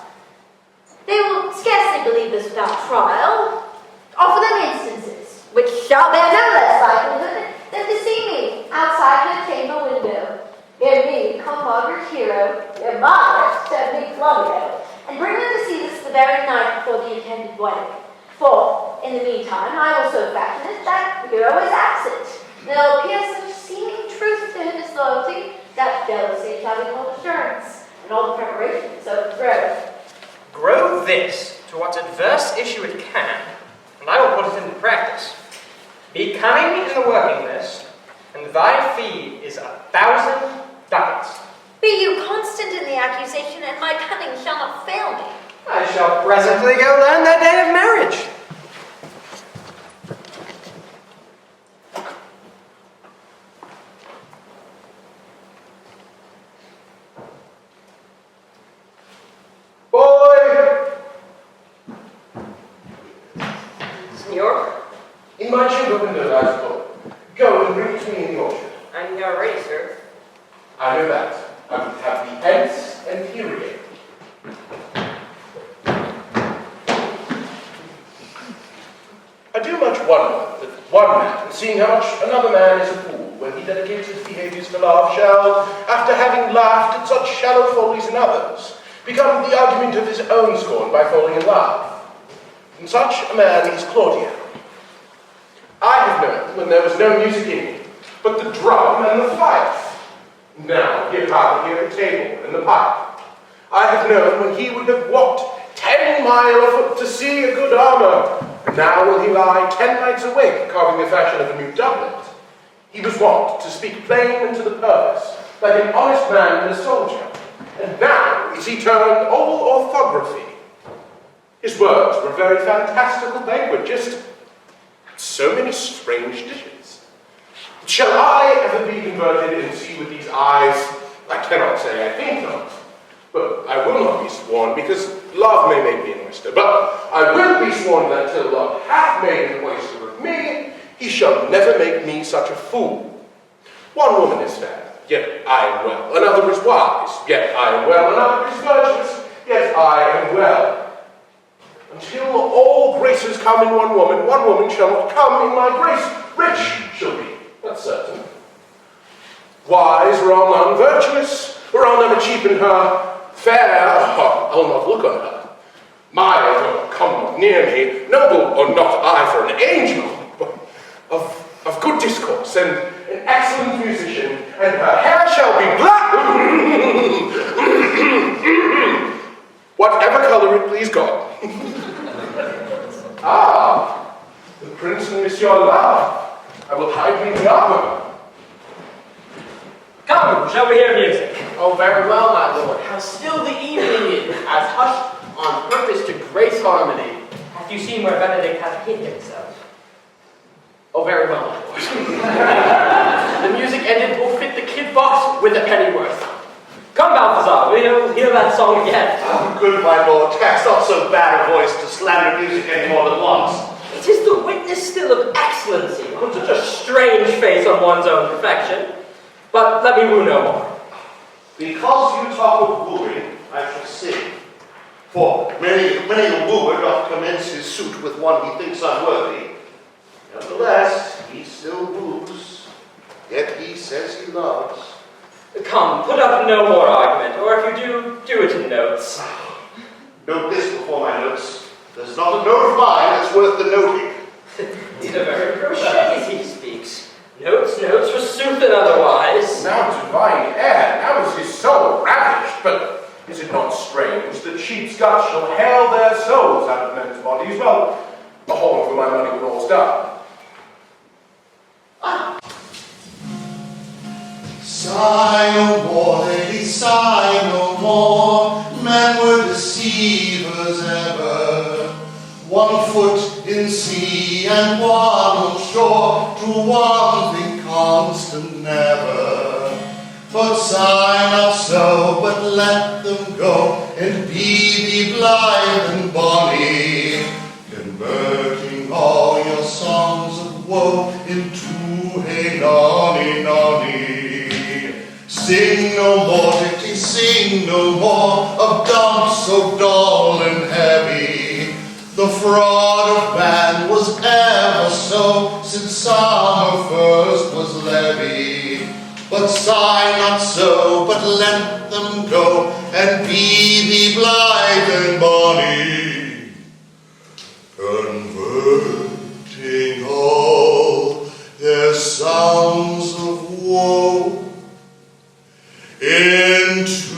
They will scarcely believe this without trial. Offer them instances, which shall bear no less likelihood than to see me outside her chamber window. Hear me, come Margaret's hero, hear Margaret, serve me Claudio, and bring them to see this the very night before the intended wedding. For, in the meantime, I will so fashion it that the hero is absent. There'll appear such seeming truth to his disloyalty that jealousy shall be called assurance, and all the preparations so grow. Grow this to what adverse issue it can, and I will put it into practice. Be cunning in the working this, and thy fee is 1,000 ducats. Be you constant in the accusation, and my cunning shall not fail me. I shall presently go learn their day of marriage. Boy! Senor, In my chamber window lies a book. Go and bring it to me in the orchard. I'm here already, sir. I know that. I would have the hence and period. I do much wonder that one man, seeing how much another man is a fool when he dedicates his behaviours to laugh, shall, after having laughed at such shallow follies in others, become the argument of his own scorn by falling in love. And such a man is Claudio. I have known when there was no music in him, but the drum and the fife. Now he'd hardly hear the table and the pipe. I have known when he would have walked 10 miles afoot to see a good armour, and now will he lie 10 nights awake carving the fashion of a new doublet. He was wont to speak plain and to the purpose, like an honest man and a soldier, and now is he turned all orthography. His words were a very fantastical banquet, just so many strange dishes. Shall I ever be converted and see with these eyes? I cannot say, I think not. But I will not be sworn, because love may make me an oyster. But I will be sworn that till love hath made an oyster of me, he shall never make me such a fool. One woman is fair, yet I am well. Another is wise, yet I am well. Another is virtuous, yet I am well. Until all graces come in one woman shall not come in my grace. Rich she'll be, that's certain. Wise, wrong, unvirtuous, wrong never cheapen her. Fair, I'll not look on her. Mild, come not near me. Noble, or not I for an angel, but of good discourse, and an excellent musician, and her hair shall be black. Whatever color it please God. Ah, the prince and Monsieur Love. I will hide me in the armor. Come, shall we hear music? Oh, very well, my lord. How still the evening is, as hushed on purpose to grace harmony. Have you seen where Benedict hath hid himself? Oh, very well, my lord. The music ended, we'll fit the kid box with a pennyworth. Come, Balthazar, we'll hear that song again. Oh, good, my lord. Tax not so bad a voice to slander music any more than once. It is the witness still of excellency, on such a strange face on one's own perfection. But let me woo no more. Because you talk of wooing, I shall sing. For many a wooer doth commence his suit with one he thinks unworthy. Nevertheless, he still woos, yet he says he loves. Come, put up no more argument, or if you do it in notes. Note this before my notes. There's not a note of mine that's worth the noting. These are very crochets he speaks. Notes, forsooth and otherwise. Now divine air, now is his soul ravished, but is it not strange that sheep's guts shall hail their souls out of men's bodies? Well, the whole for my money when all's done. Sigh no more, lady, sigh no more. Men were deceivers ever. 1 foot in sea and 1 on shore, to one thing constant never. But sigh not so, but let them go, and be thee blithe and bonny, converting all your songs of woe into hey nonny nonny. Sing no more, Dickie, sing no more of dumps so dull and heavy. The fraud of man was ever so since summer first was levied. But sigh not so, but let them go, and be thee blithe and bonny, converting all their sounds of woe into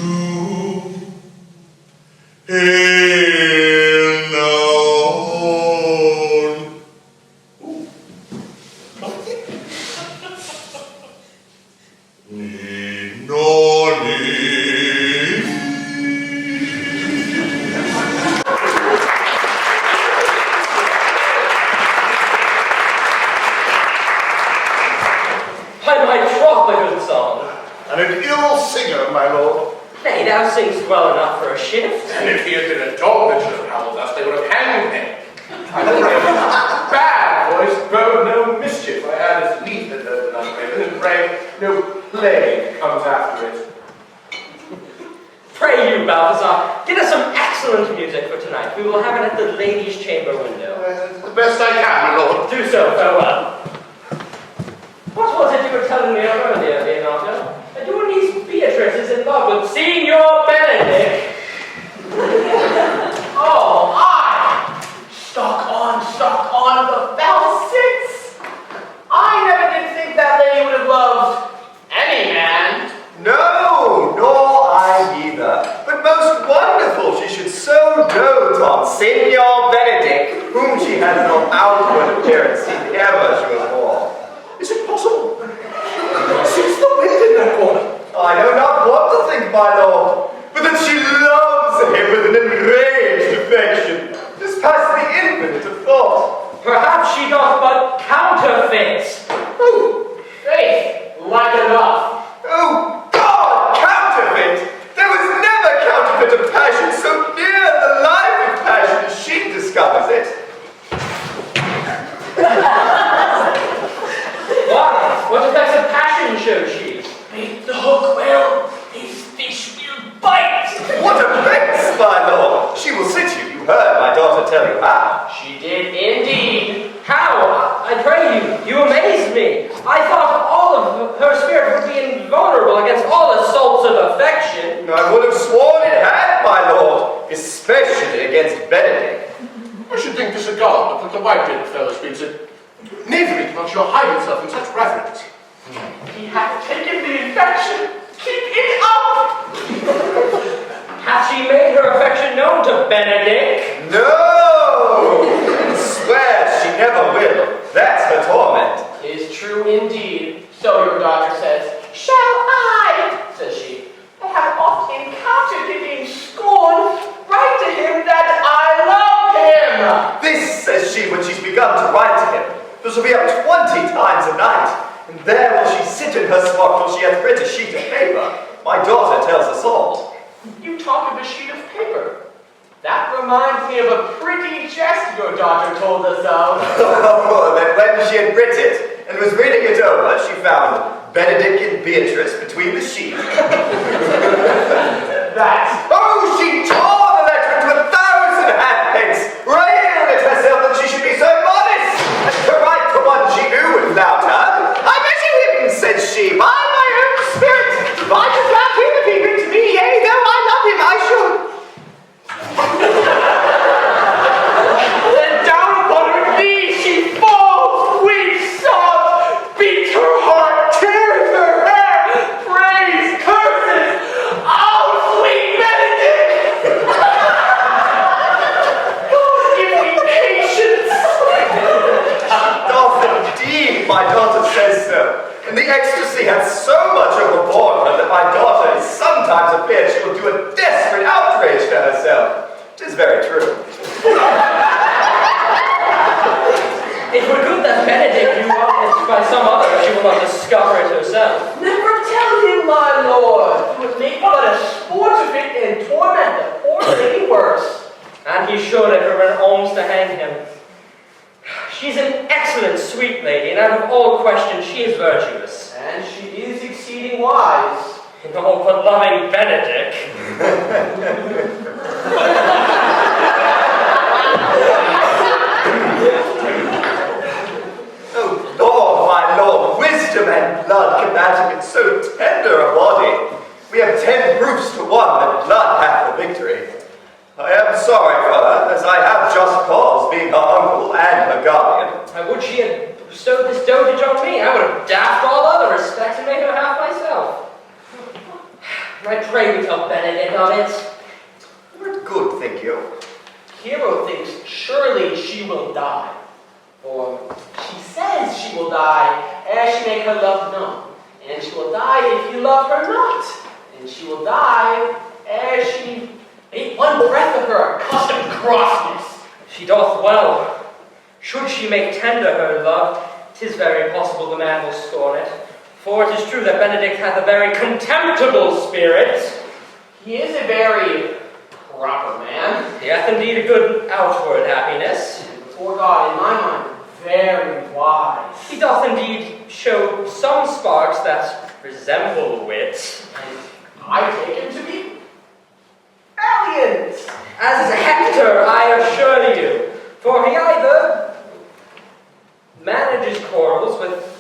Nay, thou singst well enough for a shift. And if he had been a dog that should have howled us, they would have hanged him. Bad voice bode no mischief. I had as lief that heard the night raven, and pray no plague comes after it. Pray you, Balthazar, get us some excellent music for tonight. We will have it at the ladies' chamber window. The best I can, my lord. Do so, farewell. What was it you were telling me of earlier, Leonardo? That your niece Beatrice is in love with Signor Benedict. Oh, Stock on the foul six. I never did think that lady would have loved any man. No, nor I either. But most wonderful she should so dote on Signor Benedict, whom she has no outward appearance seen ever she was born. Is it possible? Since the wind in that corner. I know not what to think, my lord, but that she loves him with an enraged affection, just past the infinite of thought. Perhaps she doth but counterfeit. Oh, faith, like enough. Oh, God, counterfeit! There was never counterfeit of passion so near the life of passion as she discovers it. What effects of passion shows she? The hook will, his fish will bite. What effects, my lord! She will sit you. You heard my daughter tell you how. She did indeed. How? I pray you. You amaze me. I thought all of her spirit would be invulnerable against all assaults of affection. I would have sworn it had, my lord, especially against Benedict. I should think this a god that the white-bearded fellow speaks it. Neither it must you hide himself in such reverence. He hath taken the infection. Keep it up! Hath she made her affection known to Benedict? No! And swears she never will. That's her torment. Is true indeed. So your daughter says, "Shall I," says she, "I have oft encountered him in scorn, write to him that I love him." This, says she, when she's begun to write to him. This will be up 20 times a night. And there will she sit in her smock till she hath writ a sheet of paper. My daughter tells us all. You talk of a sheet of paper. That reminds me of a pretty jest your daughter told us of. That when she had writ it and was reading it over, she found Benedict and Beatrice between the sheets. Oh, she tore the letter into 1,000 halfpence, railed at herself that she should be so modest, and to write to one she knew without her. I measure him, said she, by my own spirit. If I could love him if he writ to me, yea, though I love him, I should. Then down upon her knees she falls, weeps, sobs, beats her heart, tears her hair, prays, curses. Oh, sweet Benedict! God, give me patience. Doth indeed, my daughter says so. And the ecstasy hath so much overborne her that my daughter is sometimes afeard she will do a desperate outrage to herself. 'Tis very true. It were good that Benedict knew of it by some other, if she will not discover it herself. Never tell him, my lord. He would make but a sport of it and torment the poor lady worse. And he should, if it were an alms to hang him. She's an excellent sweet lady, and out of all question she is virtuous. And she is exceeding wise. In all but loving Benedict. Oh Lord, my Lord, wisdom and blood combating in so tender a body. We have 10 proofs to 1 that blood hath the victory. I am sorry for her, as I have just cause, being her uncle and her guardian. I would she had bestowed this dotage on me. I would have daffed all other respects and made her half myself. I pray we tell Benedict of it. Good, think you. Hero thinks surely she will die. Or she says she will die ere she make her love known. And she will die if you love her not. And she will die ere she make one breath of her accustomed crossness. She doth well. Should she make tender her love, 'tis very possible the man will scorn it. For it is true that Benedict hath a very contemptible spirit. He is a very proper man. He hath indeed a good outward happiness. And before God, in my mind, very wise. He doth indeed show some sparks that resemble wit. And I take him to be valiant. As Hector, I assure you. For he either manages quarrels with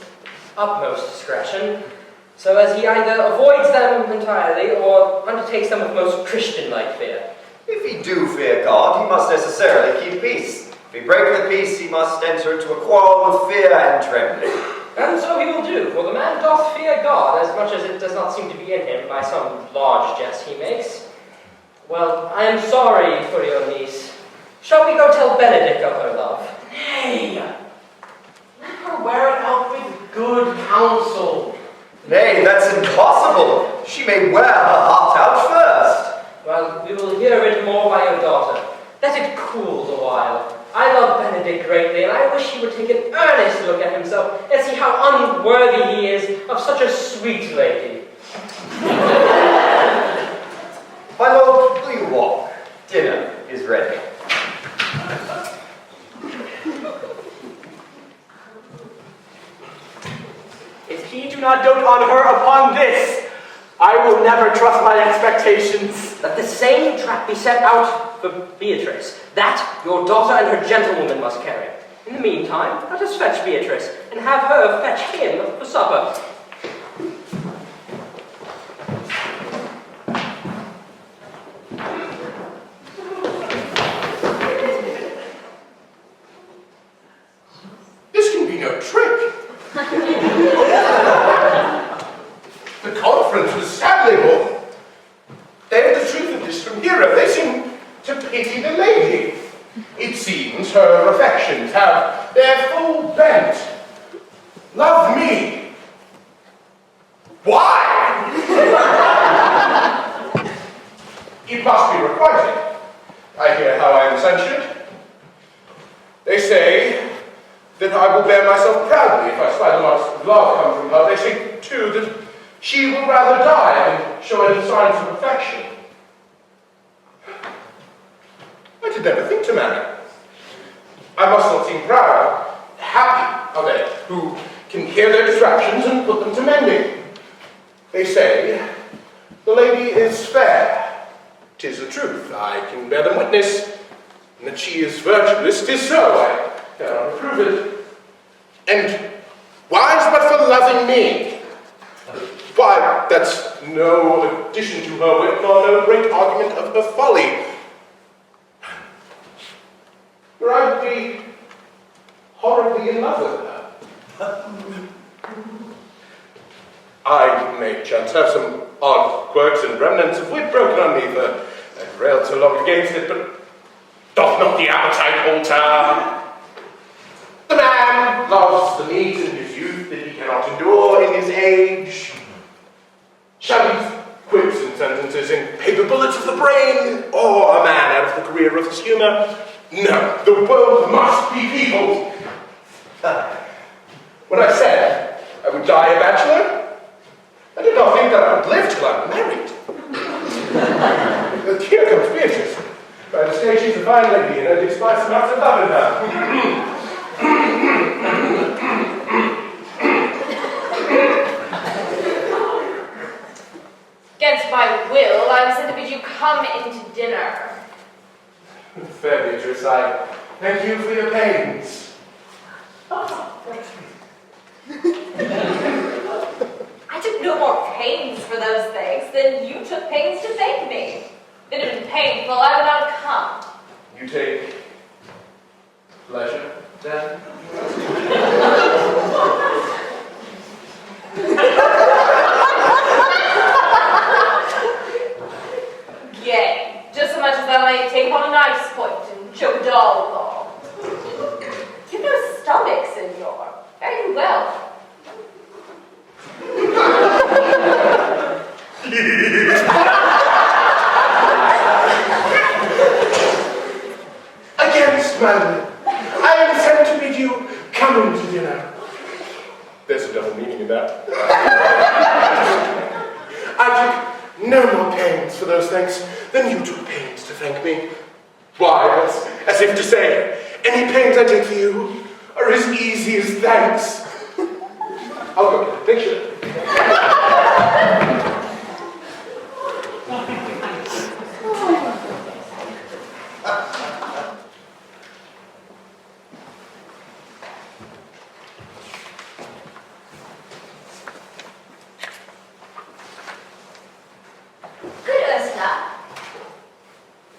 utmost discretion, so as he either avoids them entirely or undertakes them with most Christian-like fear. If he do fear God, he must necessarily keep peace. If he break the peace, he must enter into a quarrel with fear and trembling. And so he will do, for the man doth fear God, as much as it does not seem to be in him by some large jest he makes. Well, I am sorry for your niece. Shall we go tell Benedict of her love? Nay, let her wear it out with good counsel. Nay, that's impossible. She may wear her heart out first. Well, we will hear it more by your daughter. Let it cool a while. I love Benedict greatly, and I wish he would take an earnest look at himself and see how unworthy he is of such a sweet lady. My lord, will you walk? Dinner is ready. If he do not dote on her upon this, I will never trust my expectations. Let the same trap be set out for Beatrice. That your daughter and her gentlewoman must carry. In the meantime, let us fetch Beatrice, and have her fetch him for supper. This can be no trick. The conference was sadly more. They have the truth of this from Hero. They seem to pity the lady. It seems her affections have their full bent. Love me. Why? It must be requited. I hear how I am censured. They say that I will bear myself proudly if I spy the marks of love come from her. They say, too, that she will rather die than show any signs of affection. I did never think to marry. I must not seem proud. Happy are they who can hear their distractions and put them to mending. They say, the lady is fair. 'Tis the truth. I can bear them witness. And that she is virtuous, 'tis so. I cannot approve it. And wise but for loving me. Why, that's no addition to her wit, nor no great argument of her folly. For I would be horribly in love with her. I may chance have some odd quirks and remnants of wit broken on me, for I've railed so long against it, but doth not the appetite alter? The man loves the meat in his youth that he cannot endure in his age. Shall these quips and sentences in paper bullets of the brain, or a man out of the career of his humour? No, the world must be peopled. When I said I would die a bachelor, I did not think that I would live till I'm married. Here comes Beatrice. By the stage, she's a fine lady, and I despise not to love her. Against my will, I was sent to bid you come into dinner. Fair Beatrice, I thank you for your pains. I took no more pains for those things than you took pains to thank me. If it had been painful, I would not have come. You take pleasure, then? Yea, just so much as I may take on a knife's point and choke a doll ball. You've no stomach, senor. Very well. Against my will, I am sent to bid you come into dinner. There's a double meaning in that. I took no more pains for those things than you took pains to thank me. Why, as if to say, any pains I take for you are as easy as thanks. I'll go get a picture. Good Ursula,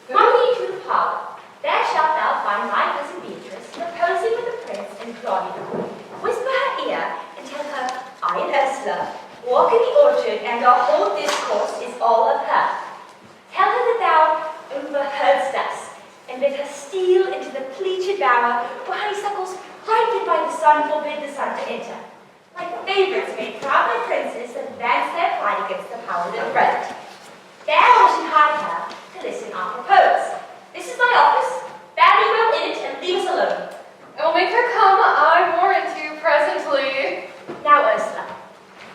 come ye to the parlour. There shalt thou find my cousin Beatrice reposing with the prince and Claudia. Whisper her ear and tell her, I and Ursula walk in the orchard and our whole discourse is all of her. Tell her that thou overheardst us, and bid her steal into the pleated bower where honeysuckles ripened by the sun forbid the sun to enter. My favourites may proud my princes advance their pride against the power that threat. There we should hide her to listen our propose. This is my office. Fare thee well in it and leave us alone. I will make her come, I warrant you, presently. Now, Ursula,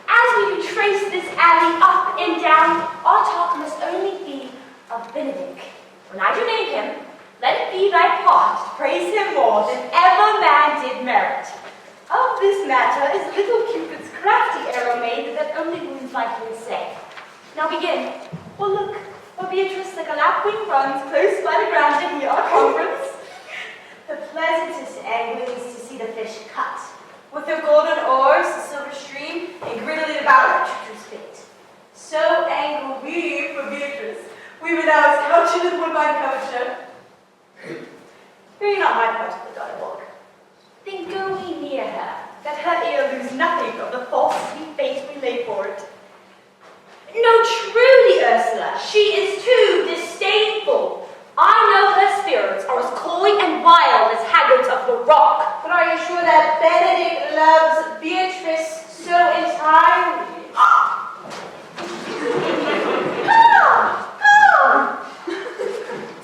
as we retrace this alley up and down, our talk must only be of Benedict. When I do name him, let it be thy part to praise him more than ever man did merit. Of this matter is little Cupid's crafty arrow made that only wounds my king say. Now begin. Well, look, for Beatrice like a lapwing runs close by the ground to hear our conference. The pleasantest angling is to see the fish cut, with their golden oars, the silver stream, and griddling about at Traitor's bait. So angle we for Beatrice. We were now as couched in the woodbine coverture. Fear not my part of the dialogue. Then go we near her, that her ear lose nothing of the false sweet face we lay for it. No, truly, Ursula, she is too disdainful. I know her spirits are as coy and wild as haggards of the rock. But are you sure that Benedict loves Beatrice so entirely?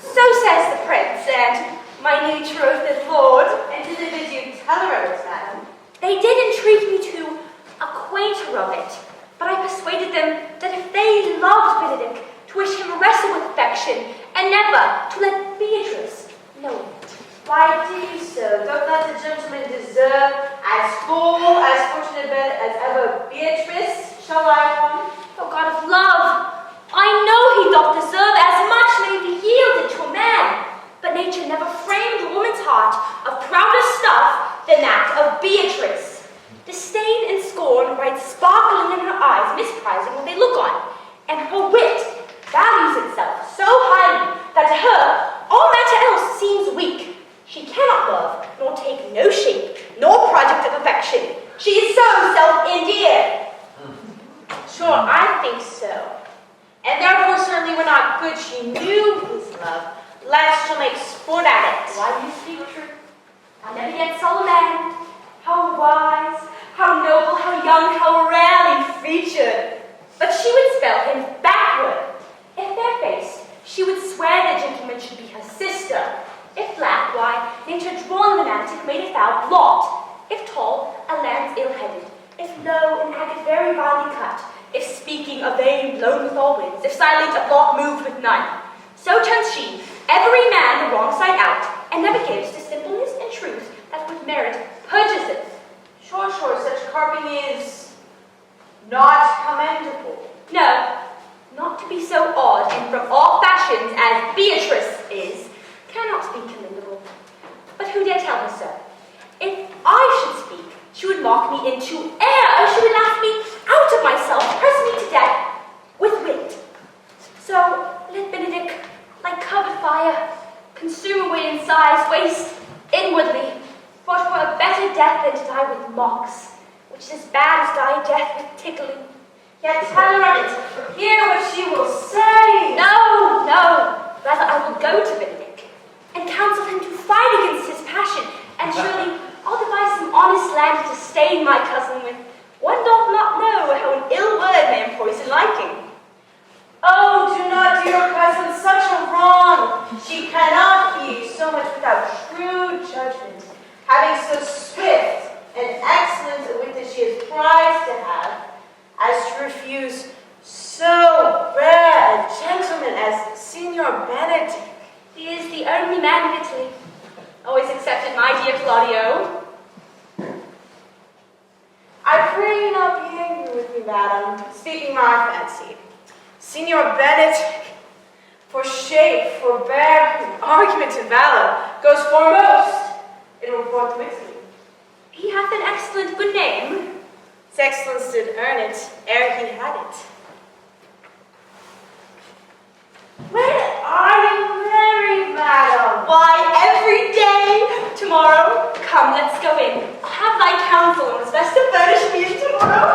So says the prince, and my new betrothed lord. And did they bid you tell her of it, madam? They did entreat me to acquaint her of it, but I persuaded them that if they loved Benedict, to wish him wrestle with affection, and never to let Beatrice know it. Why do you so? Don't let the gentleman deserve as full, as fortunate a bed as ever Beatrice shall lie upon? Oh, God of love, I know he doth deserve as much may be yielded to a man, but nature never framed a woman's heart of prouder stuff than that of Beatrice. Disdain and scorn write sparkling in her eyes, misprizing what they look on, and her wit values itself so highly that to her all matter else seems weak. She cannot love, nor take no shape, nor project of affection. She is so self-endeared. Sure, I think so. And therefore certainly were not good she knew his love, lest she'll make sport at it. Why do you speak truth? I never yet saw a man. How wise, how noble, how young, how rarely featured. But she would spell him backward. If fair-faced, she would swear the gentleman should be her sister. If black, why, nature drawn romantic made a foul blot. If tall, a lance ill-headed. If low, an agate very vilely cut. If speaking, a vein blown with all winds. If silent, a plot moved with none. So turns she every man the wrong side out, and never gives to simpleness and truth that with merit purges it. Sure, such carping is not commendable. No, not to be so odd and from all fashions as Beatrice is, cannot be commendable. But who dare tell her so? If I should speak, she would mock me into air, or she would laugh me out of myself, press me to death with wit. So let Benedict, like covered fire, consume away in sighs, waste inwardly, for it were a better death than to die with mocks, which is as bad as die death with tickling. Yet tell her of it, hear what she will say. No, rather I will go to Benedict, and counsel him to fight against his passion, and surely I'll devise some honest land to stain my cousin with. One doth not know how an ill word may empoison liking. Oh, do not do your cousin such a wrong. She cannot be so much without true judgment, having so swift and excellent a wit that she is prized to have, as to refuse so rare a gentleman as Signor Benedict. He is the only man of Italy. Always accepted my dear Claudio. I pray you not be angry with me, madam, speaking my fancy. Signor Benedict, for shape, forbearing, argument, and valor, goes foremost in report to Italy. He hath an excellent good name. His excellence did earn it ere he had it. When are you married, madam? Why, every day. Tomorrow, come, let's go in. I'll have thy counsel on what's best to furnish me tomorrow.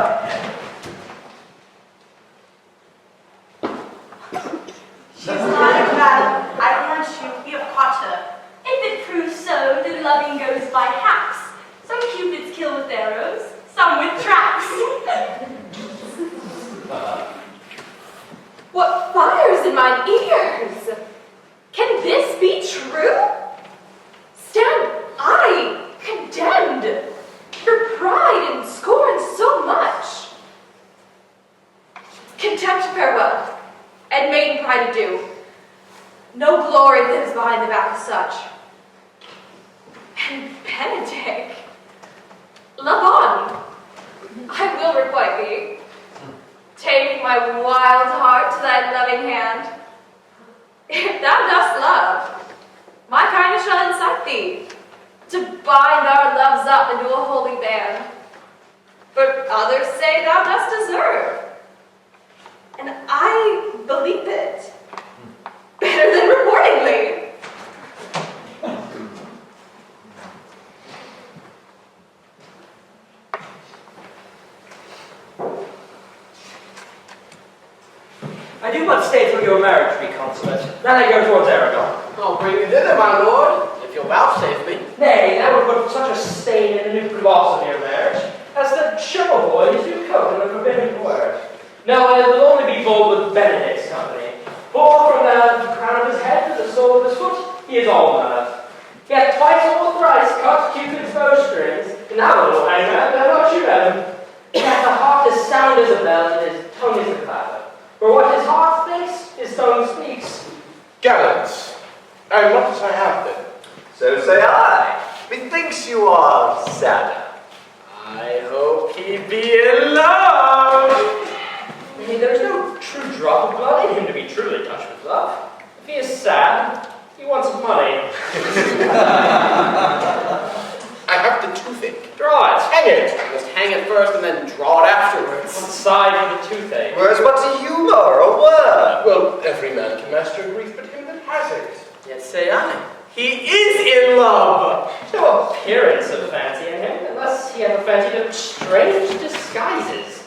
She's lying, madam. I warrant you, we have caught her. If it proves so, then loving goes by haps. Some cupids kill with arrows, some with traps. What fires in mine ears? Can this be true? Stand I condemned for pride and scorn so much? Contempt farewell, and maiden pride adieu. No glory lives behind the back of such. And Benedict, love on. I will requite thee. Take my wild heart to thy loving hand. If thou dost love, my kindness shall incite thee, bind our loves up into a holy band. But others say thou dost deserve. And I believe it. Better than rewardingly. I do but stay through your marriage, be consummate. Then I go towards Aragon. I'll bring you thither, my lord, if you'll vouchsafe me. Nay, that would put such a stain in the new gloss of your marriage as to show a boy his new coat and a forbidden word. No, I will only be bold with Benedict's company. For from the crown of his head to the sole of his foot, he is all mirth. Yet twice or thrice cut Cupid's bowstrings, and now little hangman, dare not shoot at him. Yet the heart is sound as a bell, and his tongue is a clapper. For what his heart thinks, his tongue speaks. Gallants, I am not as I have been. So say I. Methinks you are sadder. I hope he be in love. Nay, there is no true drop of blood in him to be truly touched with love. If he is sad, he wants money. I have the toothache. Draw it. Hang it. I must hang it first and then draw it afterwards. One side for the toothache. Whereas what's a humor, a word? Well, every man can master grief, but him that has it. Yet say I, he is in love. No appearance of fancy in him, unless he have a fancy to strange disguises.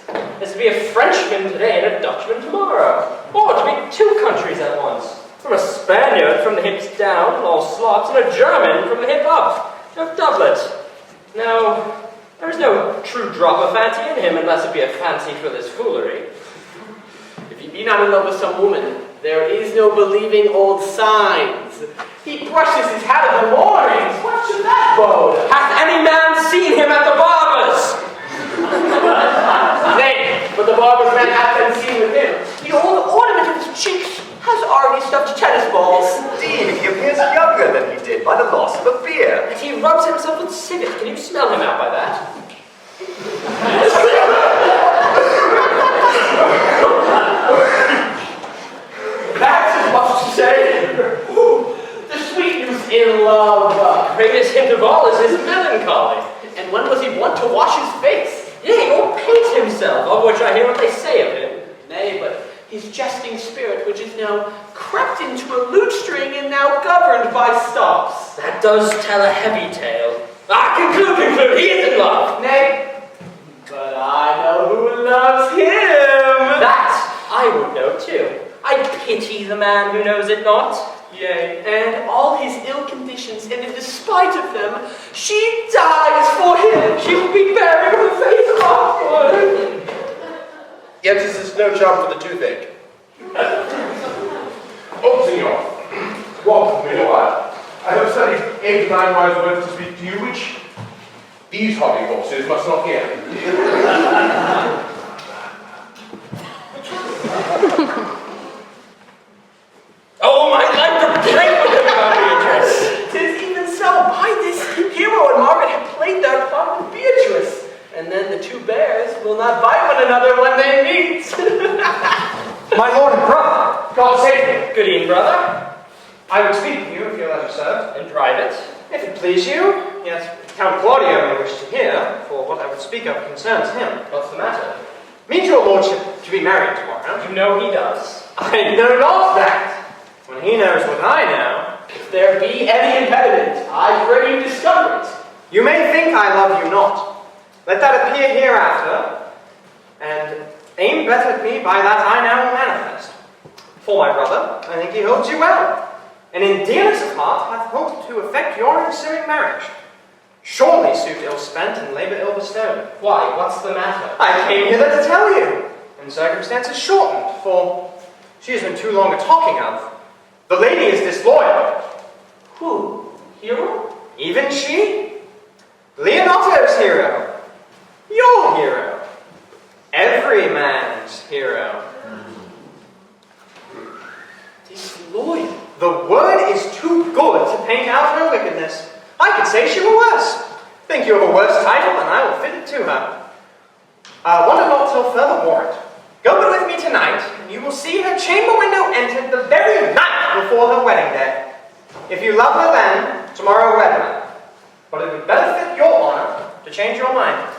As to be a Frenchman today and a Dutchman tomorrow. Or to be two countries at once. From a Spaniard from the hips down, all slops, and a German from the hip up. No doublet. No, there is no true drop of fancy in him, unless it be a fancy for this foolery. If he be not in love with some woman, there is no believing old signs. He brushes his hat in the mornings. What should that bode? Hath any man seen him at the barber's? Nay, but the barber's man hath been seen with him. The old ornament of his cheeks has already stuffed tennis balls. Indeed, he appears younger than he did by the loss of a beard. And he rubs himself with civet. Can you smell him out by that? That's as much to say. The sweet youth in love. Greatest hint of all is his melancholy. And when was he wont to wash his face? Yea, or paint himself, of which I hear what they say of him. Nay, but his jesting spirit, which is now crept into a lute string and now governed by stops. That does tell a heavy tale. Conclude, he is in love. Nay, but I know who loves him. That I would know too. I pity the man who knows it not. Yea, and all his ill conditions, and in despite of them, she dies for him. She will be buried with her face upward. Yet this is no charm for the toothache. Oh, senor. Welcome, my lord. I have studied 8 or 9 wise words to speak to you, which these hobby horses must not hear. Oh, my life to break with him about Beatrice. 'Tis even so. By this, Hero and Margaret have played their part with Beatrice. And then the two bears will not bite one another when they meet. My lord and brother, God save me. Good evening, brother. I would speak to you if your letter served. In private. If it please you, yes, Count Claudio may wish to hear, for what I would speak of concerns him. What's the matter? Means your lordship to be married tomorrow. You know he does. I know not that. When he knows what I know. If there be any impediment, I pray you discover it. You may think I love you not. Let that appear hereafter, and aim better at me by that I now manifest. For my brother, I think he holds you well, and in dearness of heart hath hoped to effect your ensuing marriage. Surely suit ill spent and labour ill bestowed. Why, what's the matter? I came hither to tell you, and circumstances shortened, for she has been too long a talking of. The lady is disloyal. Who? Hero? Even she? Leonato's hero. Your hero. Every man's hero. Disloyal. The word is too good to paint out her wickedness. I could say she were worse. Think you have a worse title, and I will fit it to her. Wonder not till further warrant. Go but with me tonight, and you will see her chamber window entered the very night before her wedding day. If you love her then, tomorrow wed her. but it would benefit your honor to change your mind.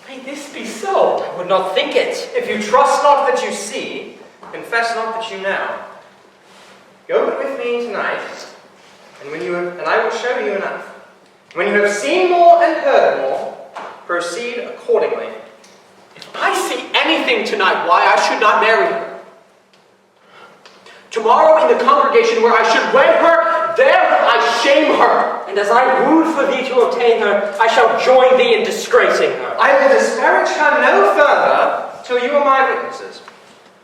May this be so? I would not think it. If you trust not that you see, confess not that you know. Go but with me tonight, and I will show you enough. When you have seen more and heard more, proceed accordingly. If I see anything tonight why I should not marry her, tomorrow in the congregation where I should wed her, there I shame her. And as I wooed for thee to obtain her, I shall join thee in disgracing her. I will disparage her no further till you are my witnesses.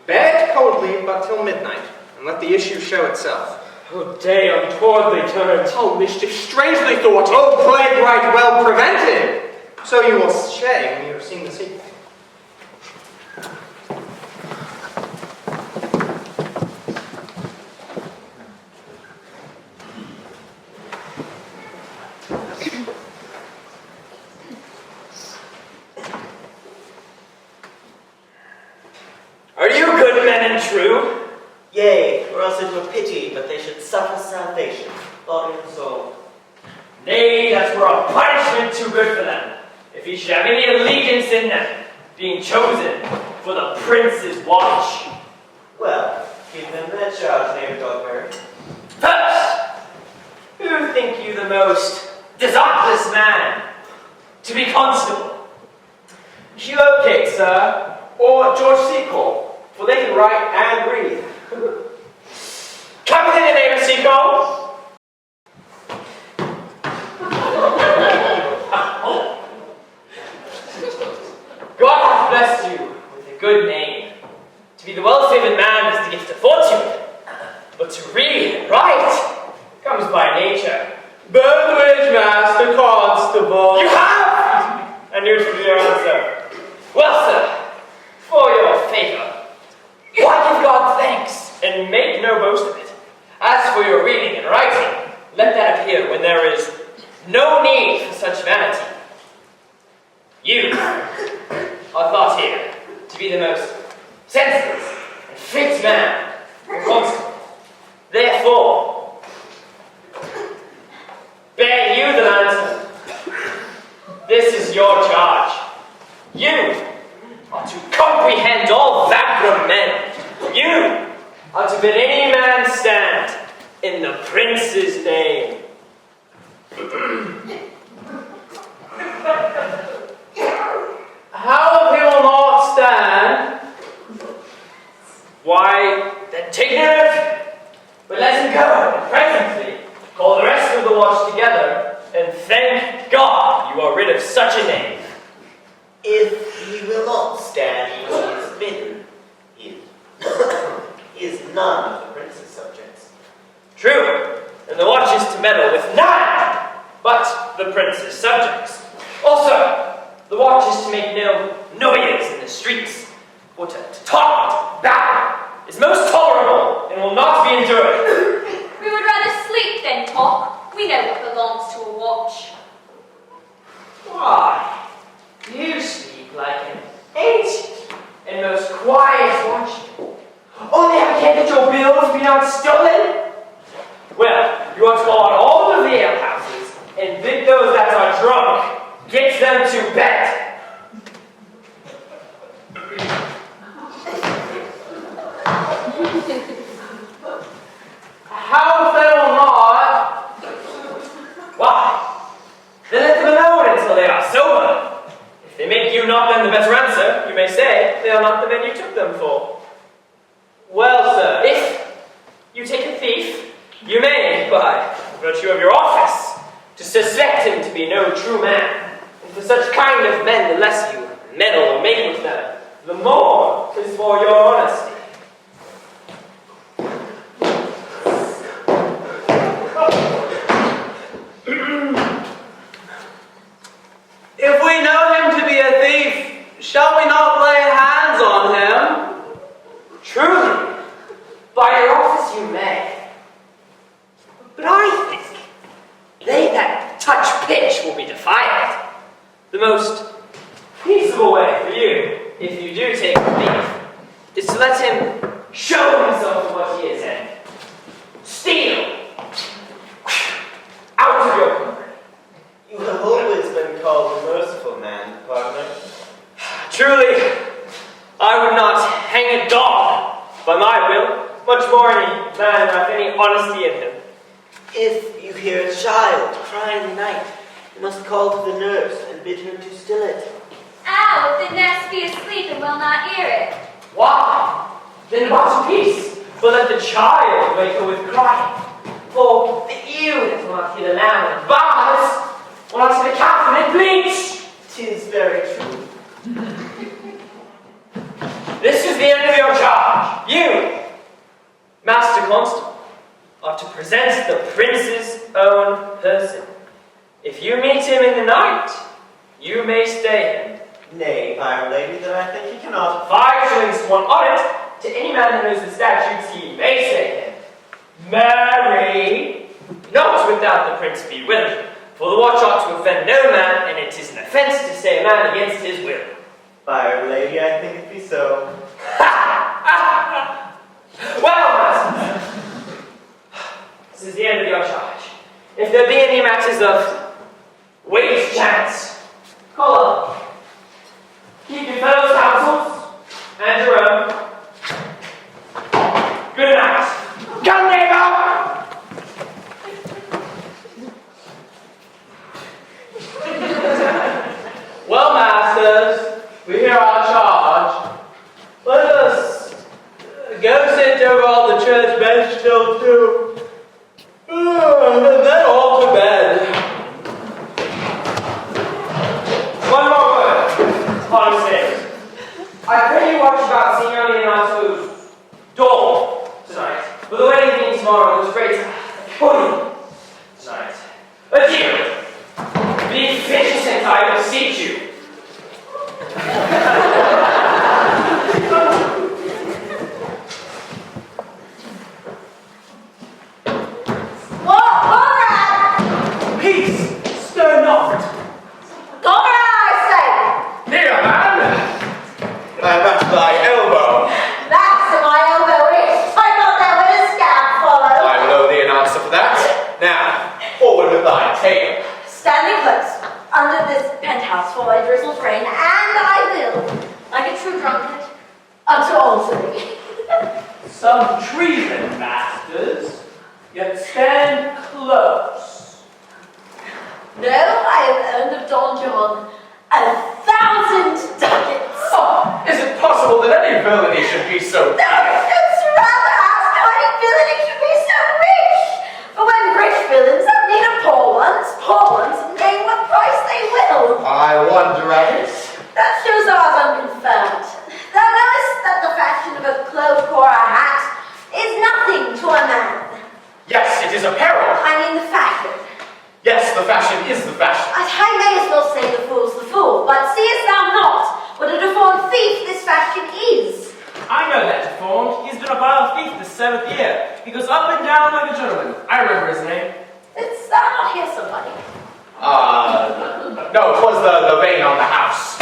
Bear it coldly but till midnight, and let the issue show itself. Oh, day untowardly turned. Oh, mischief strangely thought. Oh, plague right well prevented! So you will say when you have seen the secret. Are you good men and true? Yea, or else it were pity, but they should suffer salvation, body and soul. Nay, that were a punishment too good for them, if he should have any allegiance in them, being chosen for the prince's watch. Well, give them their charge, neighbor Dogberry. First, who think you the most desirous man to be constable? Hugh Cake, sir, or George Seacole, for they can write and read. Come within the name of Seacole. God hath blessed you with a good name. To be the well-favored man is the gift of fortune, but to read and write comes by nature. Birthwage, Master Constable. You have! I knew it would be your answer. Well, sir, for your favor, why give God thanks and make no boast of it? As for your reading and writing, let that appear when there is no need for such vanity. You are thought here to be the most senseless and fit man for constable. Therefore, bear you the lantern. This is your charge. You are to comprehend all vagrom men. You are to bid any man stand in the prince's name. How if he will not stand? Why, then take note, but let him go, and presently call the rest of the watch together, and thank God you are rid of such a name. If he will not stand, he is bidden. He is none of the prince's subjects. True, and the watch is to meddle with none but the prince's subjects. Also, the watch is to make no noise in the streets, or to talk, babble, is most tolerable and will not be endured. We would rather sleep than talk. We know what belongs to a watch. Why, you speak like an ancient and most quiet watchman. Only have cared that your bills be not stolen? Well, you are to go on all of the alehouses and bid those that are drunk get them to bed. How if they will not? Why? Then let them alone until they are sober. If they make you not then the better answer, you may say they are not the men you took them for. Well, sir, if you take a thief, you may, by virtue of your office, to suspect him to be no true man. And for such kind of men, the less you meddle or make with them, the more is for your honesty. If we know him to be a thief, shall we not lay hands on him? Truly, by your office you may. But I think they that touch pitch will be defiled. The most peaceable way for you, if you do take a thief, is to let him show himself for what he is and steal out of your company. You have Truly, I would not hang a dog by my will, much more any man that hath any honesty in him. If you hear a child cry in the night, you must call to the nurse and bid her to still it. Ow, if the nurse be asleep and will not hear it. Why? Then what's peace? But let the child wake her with crying. For the ewe that will not hear the lamb and bars, will not see the calf when it bleats. 'Tis very true. This is the end of your charge. You, Master Constable, are to present the prince's own person. If you meet him in the night, you may stay him. Nay, my lady, that I think he cannot. 5 shillings to 1 on it. To any man that knows the statutes, he may stay him. Marry, not without the prince be willing, for the watch ought to offend no man, and it is an offence to stay a man against his will. By Our Lady, I think it be so. Well, masters, this is the end of your charge. If there be any matters of weight chance, call up. Keep your fellows' counsels and your own. Good night. Come, neighbor! Well, masters, we hear our charge. Let us go sit over on the church bench till 2. And then all to bed. One more word, honest David. I pray you watch about Signor Leanna's door tonight. For the wedding being tomorrow, there's great pudding tonight. Adieu! Be vigilant, I beseech you. Peace! Stir not! Comrade, I say! Here, man! I'm at thy elbow. That's my elbow is. I thought that would a scab follow. I know the answer for that. Now, forward with thy tale. Standing close, under this penthouse for a drizzled rain, and I will, like a true drunkard, unto all to thee. Some treason, masters, yet stand close. No, I have earned of Don John 1,000 ducats. Oh, is it possible that any villainy should be so No, it's rather ask how any villainy can be so rich. For when rich villains have need of poor ones name what price they will. I wonder at it. That shows ours unconfirmed. Thou knowest that the fashion of a cloak or a hat is nothing to a man. Yes, it is apparel. I mean the fashion. Yes, the fashion is the fashion. I may as well say the fool's the fool, but seest thou not what a deformed thief this fashion is? I know that deformed. He's been a vile thief this 7th year. He goes up and down like a gentleman. I remember his name. Didst thou not hear somebody? No, 'twas the vein on the house.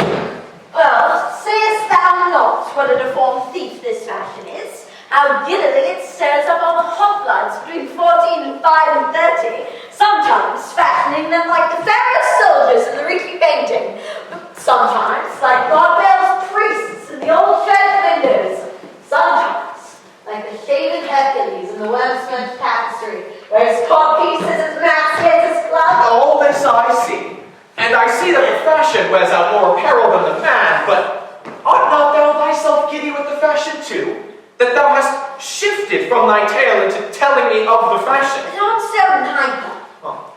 Well, seest thou not what a deformed thief this fashion is? How giddily it stirs up all the hot bloods between 14 and 5 and 30, sometimes fashioning them like the fairest soldiers in the Ricci painting, but sometimes like Godbell's priests in the old church windows, sometimes like the shaven Hercules in the worm-smudged tapestry, where his codpiece is as massy as his glove. All this I see. And I see that the fashion wears out more apparel than the man, but art not thou thyself giddy with the fashion too? That thou hast shifted from thy tale into telling me of the fashion? Not so neither. Oh.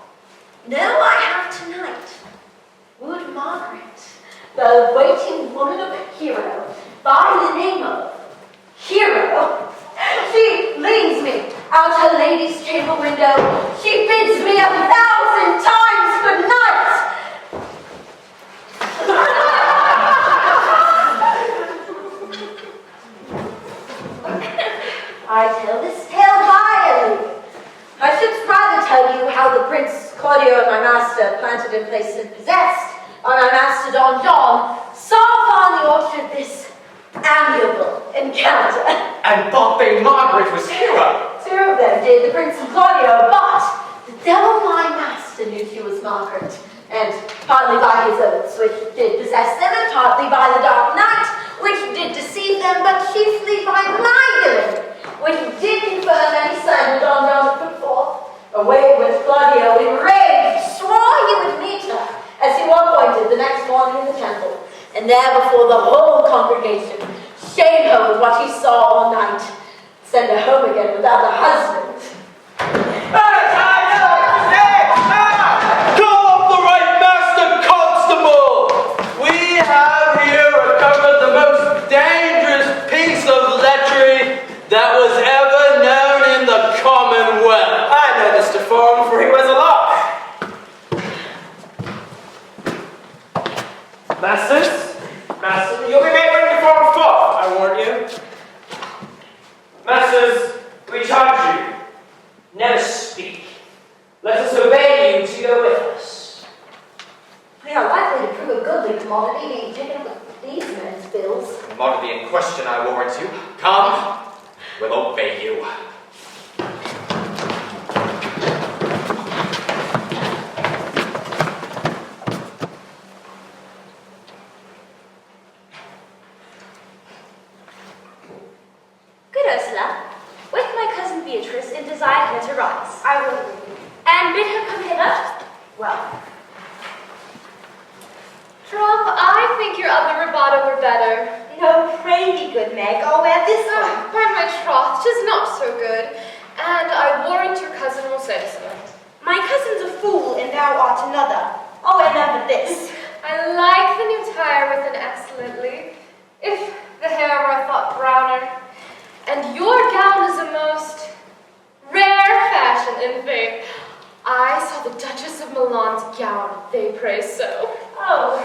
No, I have tonight. Would Margaret, the waiting woman of a hero, by the name of Hero, she leads me out her lady's chamber window. She bids me 1,000 times good night. I tell this tale vilely. I should rather tell you how the Prince Claudio and my master, planted in place and possessed, on my master Don John, saw far in the orchard this amiable encounter. And thought they Margaret was hero. 2 of them did, the Prince and Claudio, but the devil my master knew she was Margaret, and partly by his oaths, which did possess them, and partly by the dark chiefly by my doing. When he did confirm any sign Don John put forth, away went Claudio enraged, swore he would meet her, as he was appointed the next morning in the temple, and there before the whole congregation, shame her with what he saw all night, send her home again without a husband. Call up the right master constable! We have here recovered the most dangerous piece of lechery that was ever known in the Commonwealth. I know Mr. Fawn, for he wears a lock. Masters, you'll be made ready to form forth, I warn you. Masters, we charge you, never speak. Let us obey you to go with us. They are likely to prove a goodly commodity being taken with these men's bills. The commodity in question, I warrant you. Come, we'll obey you. Good Ursula, wake my cousin Beatrice and desire her to rise. I will. And bid her come hither. Well, Drop, I think your other rubato were better. no, pray thee, good Meg, I'll wear this one. By my troth, 'tis not so good, and I warrant your cousin will say so. My cousin's a fool, and thou art another. I'll wear none but this. I like the new tire with an excellently, if the hair were thought browner. And your gown is a most rare fashion, in faith. I saw the Duchess of Milan's gown, they praise so. Oh,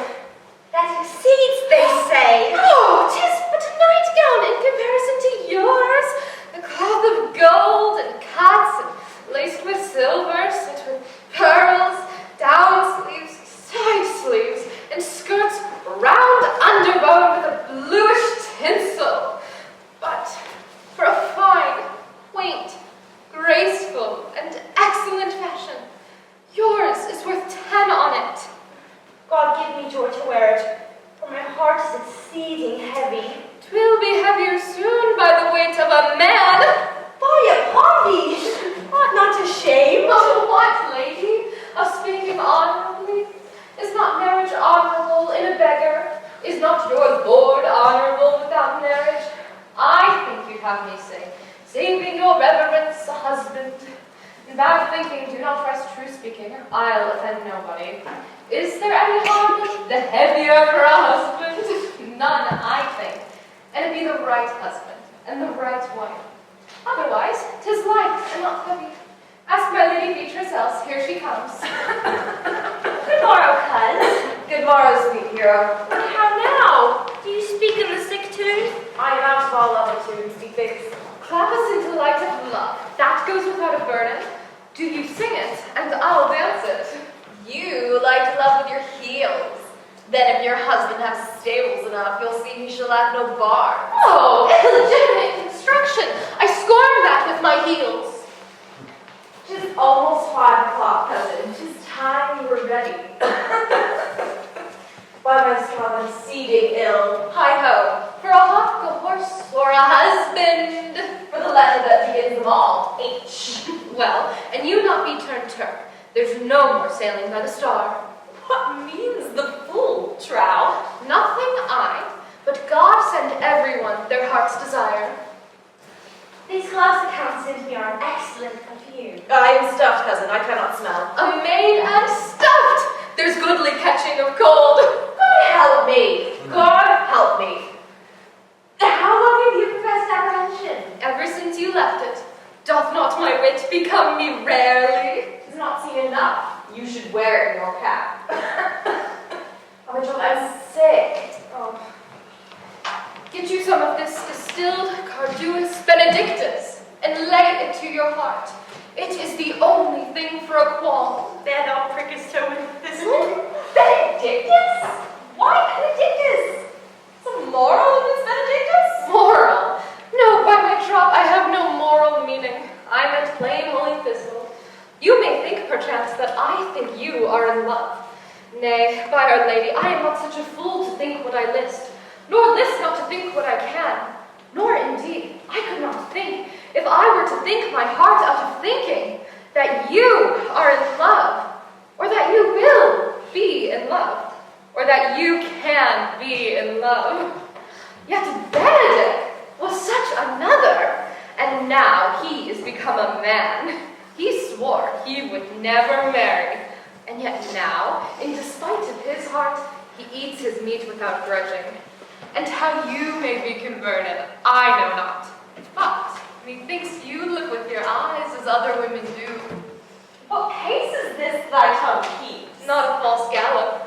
that exceeds, they say. Oh, 'tis but a nightgown in comparison to yours. The cloth of gold and cuts and laced with silver, set with pearls, down sleeves, side sleeves, and skirts round underbone with a bluish tinsel. But for a fine, quaint, graceful, and excellent fashion, yours is worth 10 on it. God give me joy to wear it, for my heart is exceeding heavy. 'Twill be heavier soon by the weight of a man. Fie upon thee! Ought not to shame. What, lady? Of speaking honorably? Is not marriage honorable in a beggar? Is not your lord honorable without marriage? I think you'd have me say, saving your reverence a husband. In bad thinking, do not trust true speaking. I'll offend nobody. Is there any harm in the heavier for a husband? None, I think. And it be the right husband and the right wife. Otherwise, 'tis light and not heavy. Ask my lady Beatrice else, here she comes. Good morrow, cuz. Good morrow, sweet hero. How now? Do you speak in the sick tune? I am out of all other tunes, methinks. Clap us into light of love. That goes without a burden. Do you sing it, and I'll dance it. You like to love with your heels. Then if your husband has stables enough, you'll see he shall have no bar. Oh, illegitimate construction. I scorn that with my heels. 'Tis almost 5 o'clock, cousin. 'Tis time you were ready. By my scoff, I'm exceeding ill. Hi-ho, for a hawk, a horse, or a husband. For the letter that begins them all, H. Well, and you not be turned Turk. There's no more sailing by the star. What means the fool, trow? Nothing I, but God send everyone their heart's desire. These glass accounts seem to me are an excellent perfume. I am stuffed, cousin. I cannot smell. A maid and stuffed. There's goodly catching of cold. God help me. God help me. How long have you professed apprehension? Ever since you left it, doth not my wit become me rarely? It's not seen enough. You should wear it in your cap. Oh, my God, I'm sick. Oh. Get you some of this distilled Carduus Benedictus and lay it to your heart. It is the only thing for a qualm. There thou prickest so with this. Benedictus? Why Benedictus? Some moral in this Benedictus? Moral? No, by my troth, I have no moral meaning. I meant plain holy thistle. You may think, perchance, that I think you are in love. Nay, by our lady, I am not such a fool to think what I list, nor list not to think what I can. Nor indeed, I could not think, if I were to think my heart out of thinking, that you are in love, or that you will be in love, or that you can be in love. Yet Benedict was such another, and now he is become a man. He swore he would never marry, and yet now, in despite of his heart, he eats his meat without grudging. And how you may be converted, I know not. But methinks you look with your eyes as other women do. What pace is this thy tongue keeps? Not a false gallop.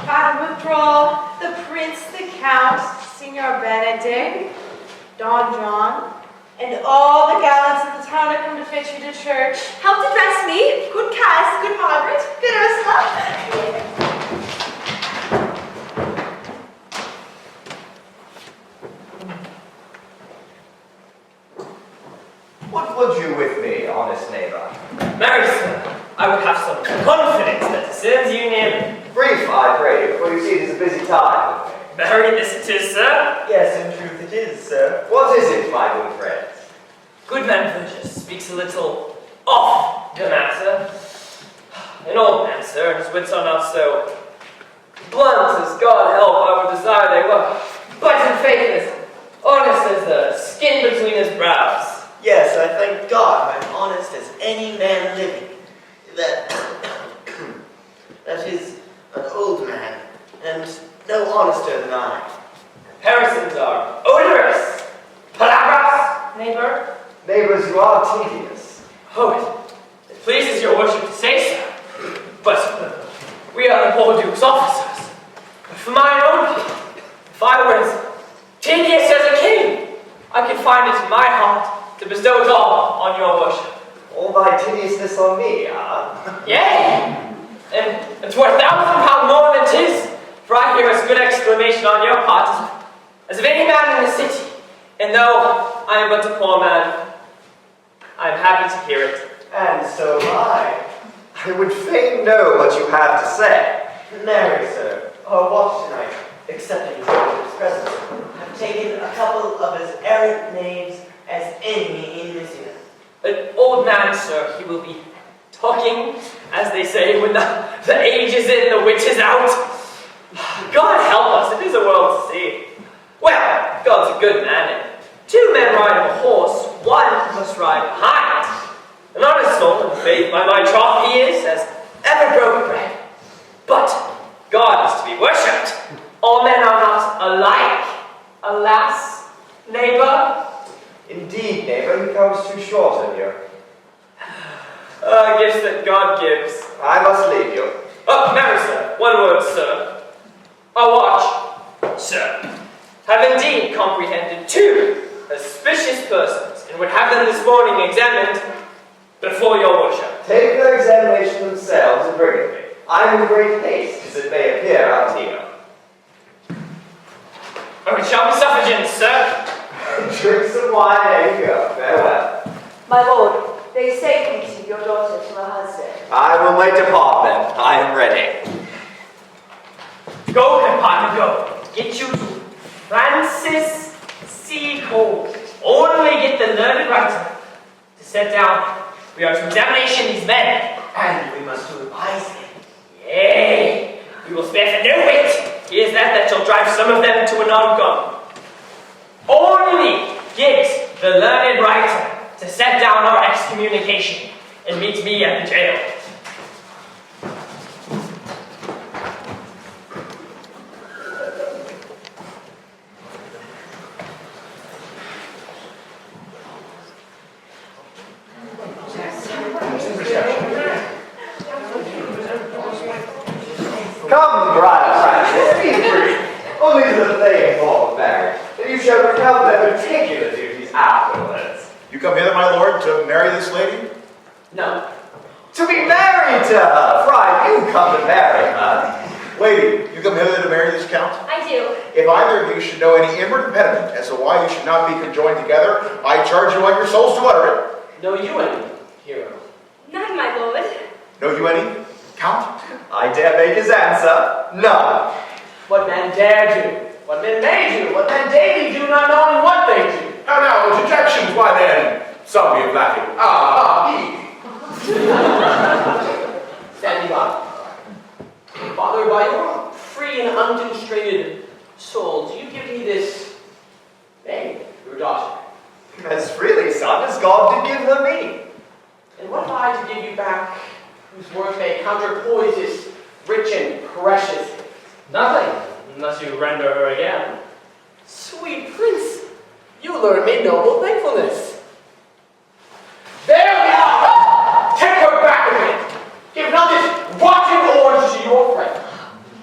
Father Withdrawal, the Prince, the Count, Signor Benedict, Don John, and all the gallants of the town are come to fetch you to church. Help to dress me, good Cass, good Margaret, good Ursula. What would you with me, honest neighbor? Marry, sir, I would have some confidence that discerns you near me. Brief, I pray you, for you see it is a busy time with me. Marry, this it is, sir. Yes, in truth it is, sir. What is it, my good friends? Good man Virgis speaks a little off the matter. An old man, sir, and his wits are not so blunt as God help I would desire they were. But in faith is honest as the skin between his brows. Yes, I thank God I'm honest as any man living. That is an old man, and no honester than I. Comparisons are odorous. Palabras, neighbor. Neighbors, you are tedious. Oh, it pleases your worship to say so. But we are the poor Duke's officers. But for my own part, if I were as tedious as a king, I could find it in my heart to bestow it all on your worship. All thy tediousness on me, ah? Yea, and it's worth £1,000 more than 'tis, for I hear as good exclamation on your part as of any man in the city. And though I am but a poor man, I am happy to hear it. And so am I. I would fain know what you have to say. Marry, sir, our watch tonight, accepting his worship's presence, have taken a couple of as errant knaves as any in this inn. An old man, sir, he will be talking, as they say, when the age is in, the witch is out. God help us, it is a world to see. Well, God's a good man, and 2 men ride a horse, 1 must ride behind. An honest soul, in faith, by my troth, he is, as ever broke bread. But God is to be worshipped. All men are not alike. Alas, neighbor. Indeed, neighbor, he comes too short of you. Gifts that God gives. I must leave you. Oh, marry, sir. 1 word, sir. A watch, sir, have indeed comprehended 2 auspicious persons, and would have them this morning examined before your worship. Take their examination themselves and bring it me. I am in great haste, as it may appear out here. Oh, it shall be suffragans, sir. Drink some wine, there you go. Farewell. My lord, they say me to your daughter to her husband. I will wait upon them. I am ready. Go, my partner, go. Get you to Francis C. Cole. Only get the learned writer to set down. We are to examination these men. And we must do it wisely. Yea, we will spare for no wit. It is that shall drive some of them to an outcome. Only get the learned writer to set down our excommunication and meet me at the jail. Come, bride Francis, be free. Only to the plain form of marriage, and you shall recount their particular duties afterwards. You come hither, my lord, to marry this lady? No. To be married to her! Fry, you come to marry her. Lady, you come hither to marry this count? I do. If either of you should know any inward impediment as to why you should not be conjoined together, I charge you on your souls to utter it. Know you any, hero? None, my lord. Know you any, count? I dare make his answer. None. What man dare do What men may do, what men daily do, not knowing what they do. How now, dejections, why then? Some be of laughing. Standing by. Father, by your free and unconstrained soul, do you give me this maid, your daughter? As freely, son, as God did give her me. And what have I to give you back, whose worth may counterpoise this rich and precious? Nothing, unless you render her again. Sweet prince, you learn me noble thankfulness. There we are! Take her back again. Give not this rotten orange to your friend.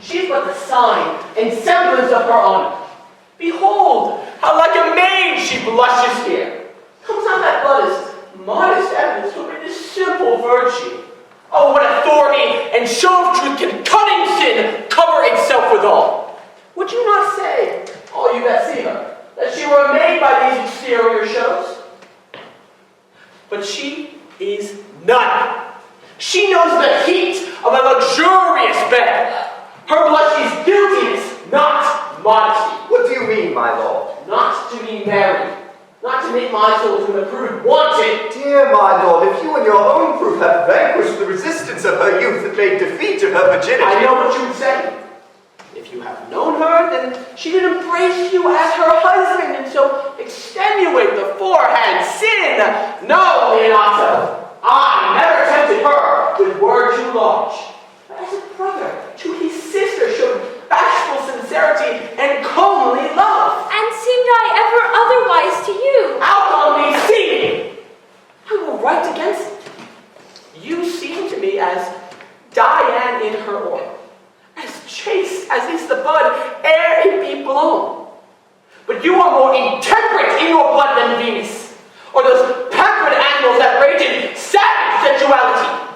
She's but the sign and semblance of her honor. Behold, how like a maid she blushes here. Comes out that blood is modest evidence to witness simple virtue. Oh, what authority and show of truth can cunning sin cover itself withal? Would you not say, all you that see her, that she were made by these exterior shows? But she is none. She knows the heat of a luxurious bed. Her blush is guiltiness, not modesty. What do you mean, my lord? Not to be married. Not to make my soul to an approved wanted. Dear my lord, if you in your own proof have vanquished the resistance of her youth and made defeat of her virginity... I know what you would say. If you have known her, then she did embrace you as her husband and so extenuate the forehand sin. No, Leanna, I never tempted her with word too large. But as a brother to his sister showed bashful sincerity and comely love. And seemed I ever otherwise to you? Out on me, see me! I will write against it. You seem to me as Diane in her order, as chaste as is the bud ere it be blown. But you are more intemperate in your blood than Venus, or those pampered animals that rage in savage sensuality.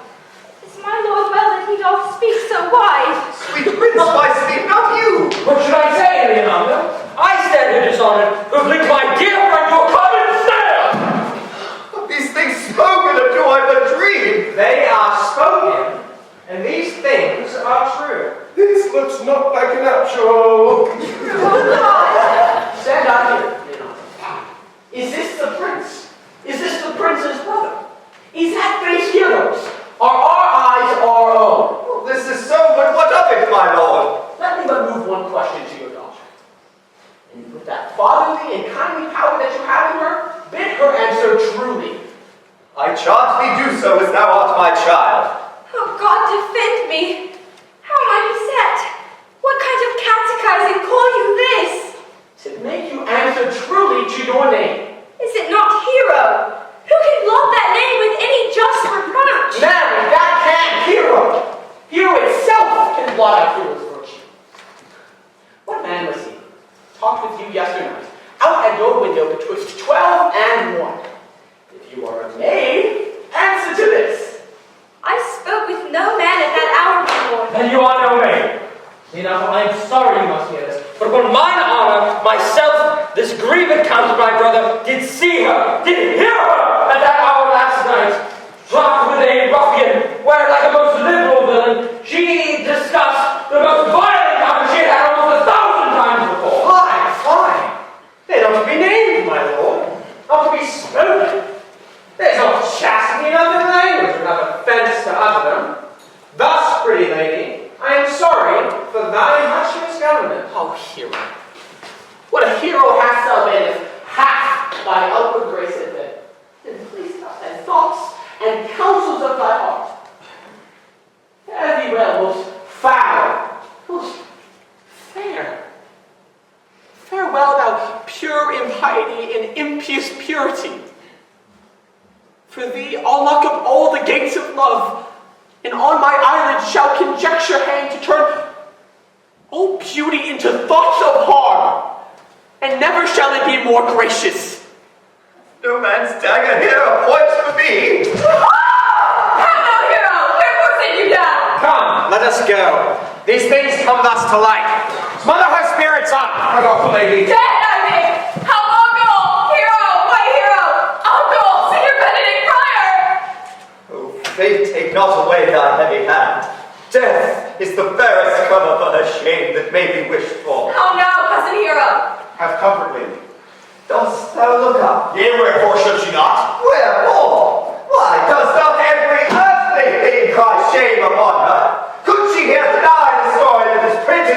Is my lord well that he doth speak so wise? Sweet prince, why speak not you? What should I say, Leanna? I stand here dishonored, who link my dear friend to a common snare! These things spoken of do I but dream. They are spoken, and these things are true. This looks not like an actual... Stand out here, Leanna. Is this the prince? Is this the prince's brother? Is that face heroes? Are our eyes our own? Well, this is so, but what of it, my lord? Let me but move one question to your daughter. And with that fatherly and kindly power that you have in her, bid her answer truly. I charge thee do so as thou art my child. Oh, God, defend me. How am I beset? What kind of catechizing call you this? To make you answer truly to your name. Is it not hero? Who can blot that name with any just reproach? Marry, that can hero. Hero itself can blot out hero's virtue. What man was he? Talked with you yesternight, out at your window betwixt 12 and 1. If you are a maid, answer to this. I spoke with no man at that hour, my lord. Then you are no maid. Enough, I am sorry you must hear this, but upon mine honor, myself, this grieved count of my brother, did see her, did hear her at that hour last night, dropped with a ruffian, where like a most liberal villain, she discussed the most violent conduct she had had almost 1,000 times before. Fine. They don't to be named, my lord. Not to be spoken. There's no chastity enough in language, enough offense to utter them. Thus, pretty lady, I am sorry for thy much misgovernment. Oh, hero. What a hero hast thou been if half thy outward grace had been. And please not thy thoughts and counsels of thy heart. Fare thee well, most foul, most fair. Farewell, thou pure impiety and impious purity. For thee, I'll lock up all the gates of love, and on my eyelids shall conjecture hang to turn all beauty into thoughts of harm, and never shall it be more gracious. No man's dagger here points for me. Hello, hero! Wherefore sit you down? Come, let us go. These things come thus to light. Smother her spirits up. Cut off, lady. Dead, I mean! How uncle! Hero! My hero! Uncle! Senior Benedict Friar! Oh, fate, take not away thy heavy hand. Death is the fairest cover for her shame that may be wished for. How now, cousin hero?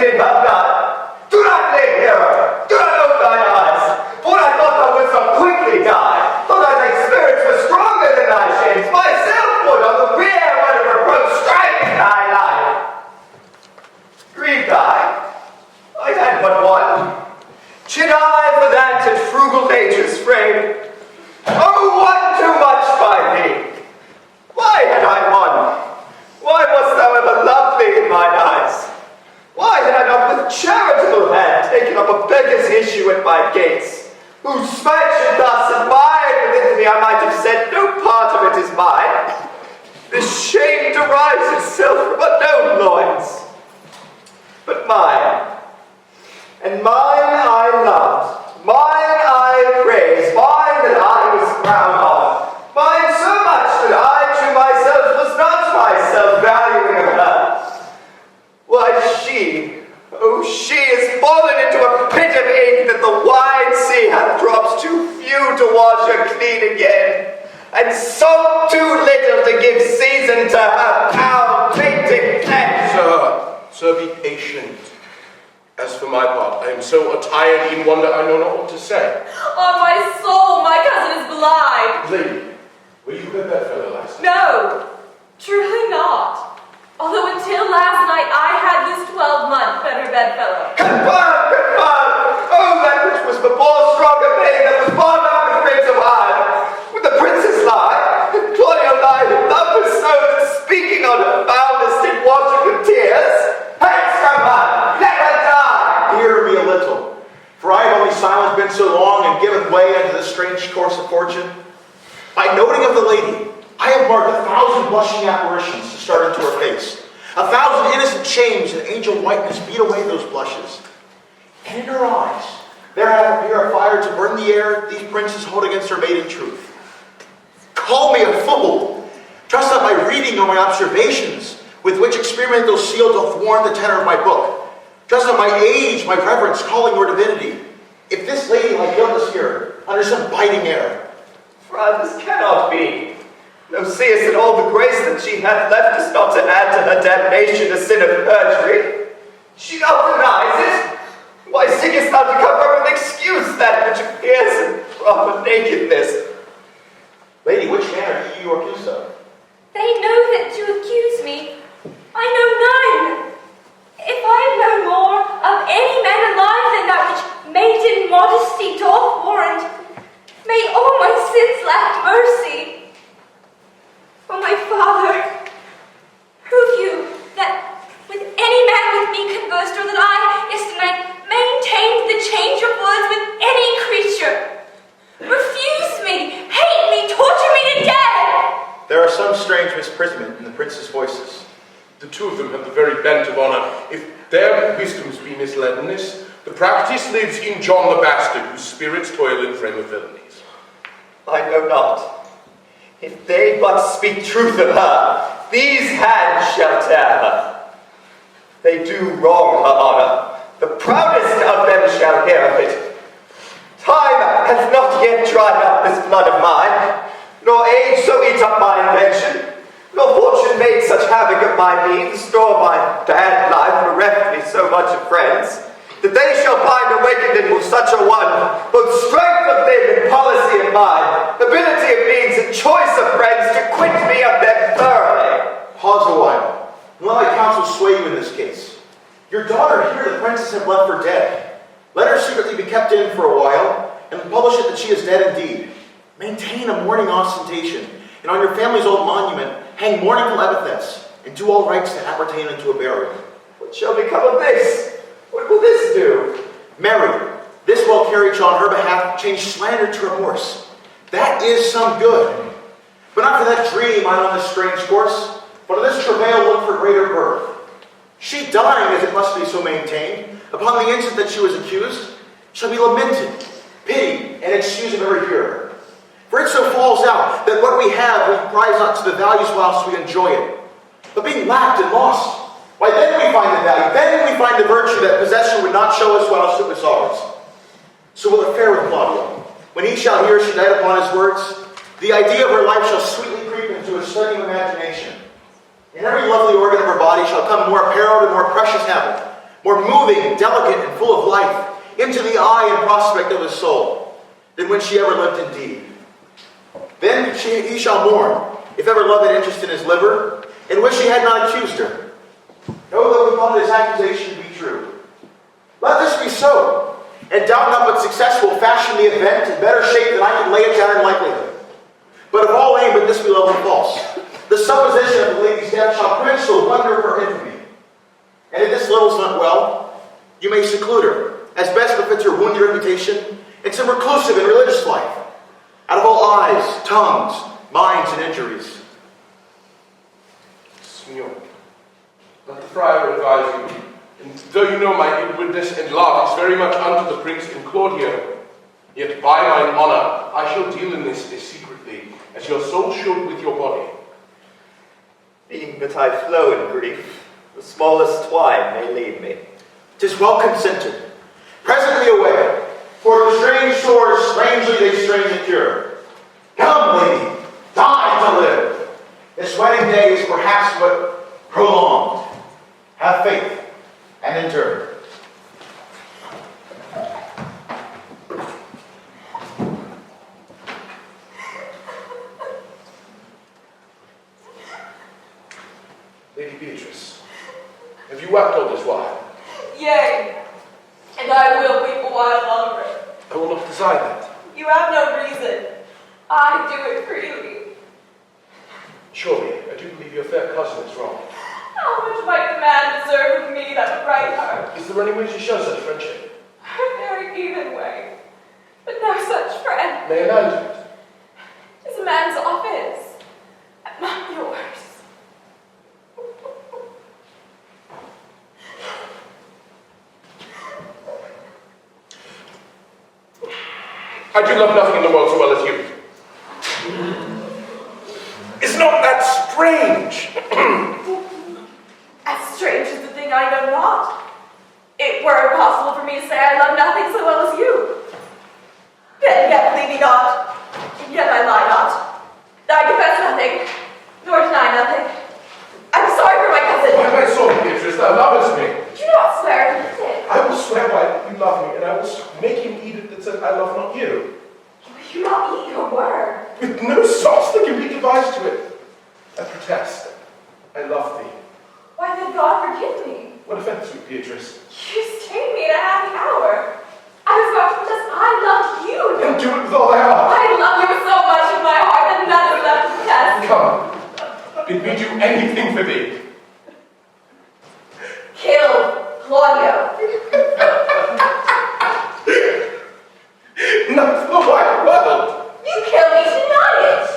in her blood. Do not live here. Do not open thine eyes. For I thought thou wouldst not quickly die. Thought thy spirits were stronger than thy shames. Myself would on the rear word of reproach strike in thy life. Grieved I had but one. Chid I for that at frugal nature's frame. Oh, one too much by thee. Why had I one? Why wast thou ever lovely in mine eyes? Why had I not with charitable hand taken up a beggar's issue at my gates, whose smash thus admired within me I might have said, no part of it is mine. This shame derives itself from unknown loins, but mine. And mine I loved, mine I praised, mine that I was proud of, mine so much that I to myself was not myself valuing of her. Why she, oh she is fallen into a pit of ink that the wide sea hath drops too few to wash her clean again, and salt too little to give season to her foul tainted flesh. Sir, be patient. As for my part, I am so attired in wonder I know not what to say. On my soul, my cousin is blind. Lady, were you with that fellow last night? No, truly not. Although until last night I had this 12-month better bedfellow. Confirm! Oh, that which was before stronger pain that was bought up with grapes of wine. Would the princess lie? And Claudio lie who loved her so that speaking on her foulness did wash it with tears? Hence from her! Let her die! Hear me a little, for I have only silent been so long and given way unto this strange course of fortune. By noting of the lady, I have marked 1,000 blushing apparitions to start into her face. 1,000 innocent shames and angel whiteness beat away those blushes. And in her eyes, there hath appeared a fire to burn the air these princes hold against her maiden truth. Call me a fool. Trust not my reading nor my observations, with which experimental seal doth warn the tenor of my book. Trust not my age, my reverence, calling your divinity. If this lady lie guiltless here, under some biting air. Friend, this cannot be. Thou seest that all the grace that she hath left us not to add to her damnation a sin of perjury. She not denies it. Why seekest thou to cover with excuse that which appears in proper nakedness? Lady, which manner do you accuse of? They know that to accuse me, I know none. If I know more of any man alive than that which maiden modesty doth warrant, may all my sins lack mercy. O my father, prove you that with any man with me conversed, or that I, yesternight, maintained the change of words with any creature. Refuse me, hate me, torture me to death. There are some strange misprisonment in the prince's voices. The two of them have the very bent of honor. If their wisdoms be misleadenness, the practice lives in John the Bastard, whose spirits toil in frame of villainies. I know not. If they but speak truth of her, these hands shall tear her. They do wrong her honor. The proudest of them shall hear of it. Time hath not yet dried up this blood of mine, nor age so eat up my invention, nor fortune made such havoc of my means, nor my bad life bereft me so much of friends, that they shall find awakened in such a one both strength of limb and policy of mind, ability of means and choice of friends to quit me of them thoroughly. Pause a while, and let my counsel sway you in this case. Your daughter here the princes have left for dead. Let her secretly be kept in for a while, and publish it that she is dead indeed. Maintain a mourning ostentation, and on your family's old monument hang mournful epithets, and do all rites that appertain unto a burial. What shall become of this? What will this do? Mary, this will carry on her behalf, change slander to remorse. That is some good. But not for that dream on this strange course, but on this travail look for greater birth. She dying, as it must be so maintained, upon the instant that she was accused, shall be lamented, pitied, and excused of every hearer. For it so falls out that what we have we prize not to the values whilst we enjoy it. But being lacked and lost, why then we find the value, then we find the virtue that possession would not show us whilst it was ours. So will it fare with Claudio. When he shall hear she died upon his words, the idea of her life shall sweetly creep into his study of imagination. In every lovely organ of her body shall come more apparelled and more precious habit, more moving, delicate, and full of life, into the eye and prospect of his soul, than when she ever lived indeed. Then he shall mourn, if ever love had interest in his liver, and wish he had not accused her. Know that we thought his accusation to be true. Let this be so, and doubt not but success will fashion the event in better shape than I can lay it down in likelihood. But of all aim but this be love and false. The supposition of the lady's death shall quench the wonder of her infamy. And if this little's not well, you may seclude her, as best befits her wounded reputation, in some reclusive and religious life, out of all eyes, tongues, minds, and injuries. Signor, let the friar advise you. And though you know my inwardness and love is very much unto the prince and Claudio, yet by mine honor I shall deal in this as secretly as your soul should with your body. Being that I flow in grief, the smallest twine may lead me. 'Tis well consented. Presently away, for the strange sores strangely they strain the cure. Come, lady, die to live. This wedding day is perhaps but prolonged. Have faith and endure. Lady Beatrice, have you wept all this while? Yea, and I will weep a while longer. I will not desire that. You have no reason. I do it freely. Surely, I do believe your fair cousin is wrong. How much might the man deserve of me that would right her? Is there any way to show such friendship? A very even way, but no such friend. May I land it? It's a man's office, and not yours. I do love nothing in the world so well as you. Is not that strange? As strange as the thing I know not. It were impossible for me to say I love nothing so well as you. And yet believe me not, and yet I lie not. I confess nothing, nor deny nothing. I'm sorry for my cousin. By my soul, Beatrice, thou lovest me. Do not swear anything. I will swear by you love me, and I will make him eat it that says I love not you. You not eat your word. With no sauce that can be devised to it. I protest. I love thee. Why then God forgive me? What offense, sweet Beatrice? You stayed me in a happy hour. I was about to protest I loved you. Then do it with all thy heart. I love you with so much in my heart that none is left to protest. Come, bid me do anything for thee. Kill Claudio. Not the wide world. You kill me to deny it.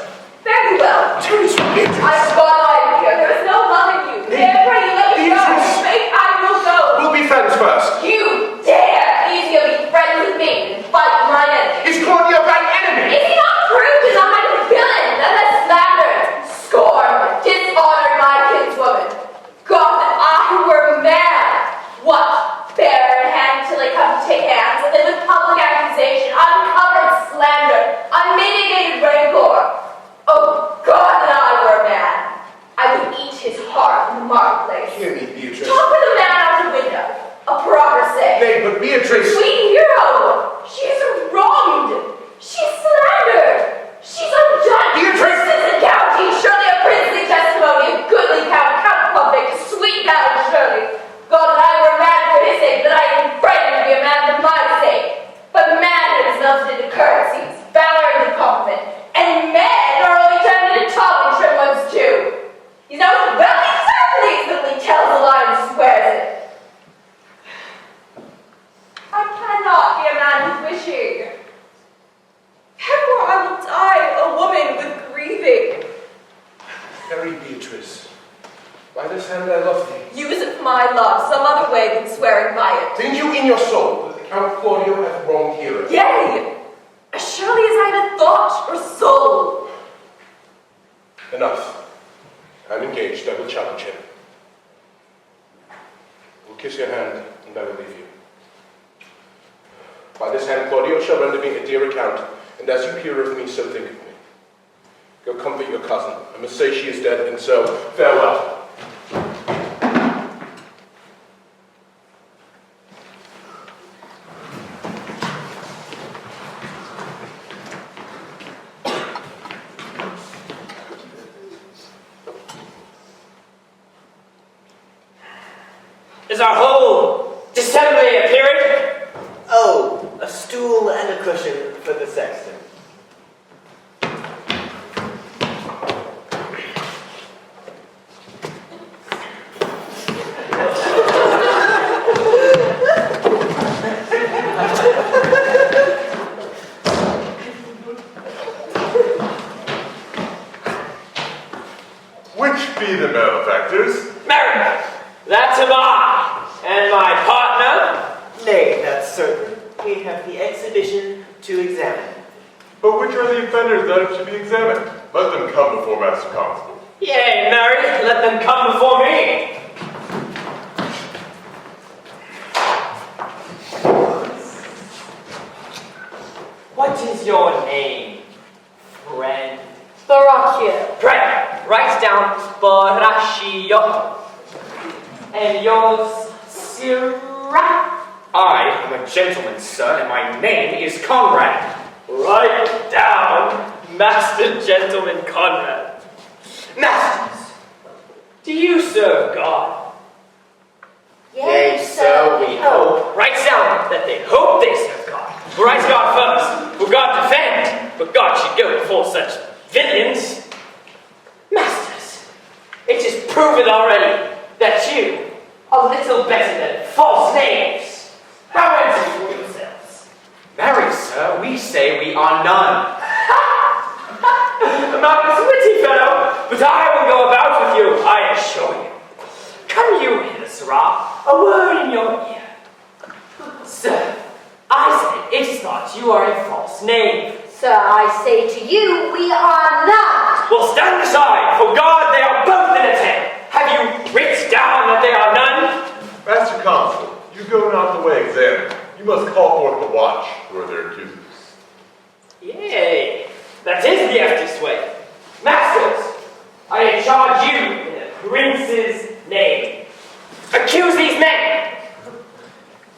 Very well. Tell me, sweet Beatrice. I've gone on here. There is no love in you. Therefore, you let me go. Beatrice. Faith, I will go. We'll be friends first. You dare easier be friends with me than fight my enemy. Is Claudio thine enemy? Is he not proved to the height of villain that has slandered, scorned, dishonored my kinswoman? God, that I were mad. What? Bear in hand till they come to take hands, and then with public accusation, uncovered slander, unmitigated rancor. Oh, God, that I were mad. I would eat his heart in the marketplace. Hear me, Beatrice. Talk with a man out the window. A proper say. Nay, but Beatrice. Sweet hero! She's wronged! She's slandered! She's undone! Beatrice! Citizen county, surely a princely testimony, a goodly count convict, sweet valley, surely. God, that I were mad for his sake, that I am frightened to be a man for my sake. But manhood is melted into currencies, valor into compliment, and men are only turned into talking trim ones too. He's now well exactly easily tells a lie and swears it. I cannot be a man who's wishing. Therefore I will die a woman with grieving. Very Beatrice. By this hand I love thee. Use it for my love, some other way than swearing by it. Think you in your soul that the Count Claudio hath wronged hero? Yea, as surely as I had a thought or soul. Enough. I'm engaged. I will challenge him. I will kiss your hand, and I will leave you. By this hand Claudio shall render me a dear account, and as you hear of me, so think of me. Go comfort your cousin. I must say she is dead, and so farewell. Does our whole dissembly appear? Oh, a stool and a cushion for the sexton. Which be the malefactors? Mary, that's am I, and my partner. Nay, that's certain. We have the exhibition to examine. But which are the offenders that should be examined? Let them come before Master Constable. Yea, Mary, let them come before me. What is your name, friend? Baracchio. Pray, write down Baracchio. And yours, Sirrah? I am a gentleman, sir, and my name is Conrad. Write down, Master Gentleman Conrad. Masters, do you serve God? Yea, so we hope. Write down that they hope they serve God. Write God first, for God defend, but God should go before such villains. Masters, it is proven already that you are little better than false knaves. How answer you for yourselves? Marry, sir, we say we are none. Marcus, witty fellow, but I will go about with you, I assure you. Come you hither, Sirrah, a word in your ear. Sir, I say it is not you are a false knave. Sir, I say to you, we are not. Well, stand aside, for God they are both in a tent. Have you writ down that they are none? Master Constable, you go not the way examined. You must call forth the watch, who are their accusers. Yea, that is the eftest way. Masters, I charge you in the prince's name. Accuse these men.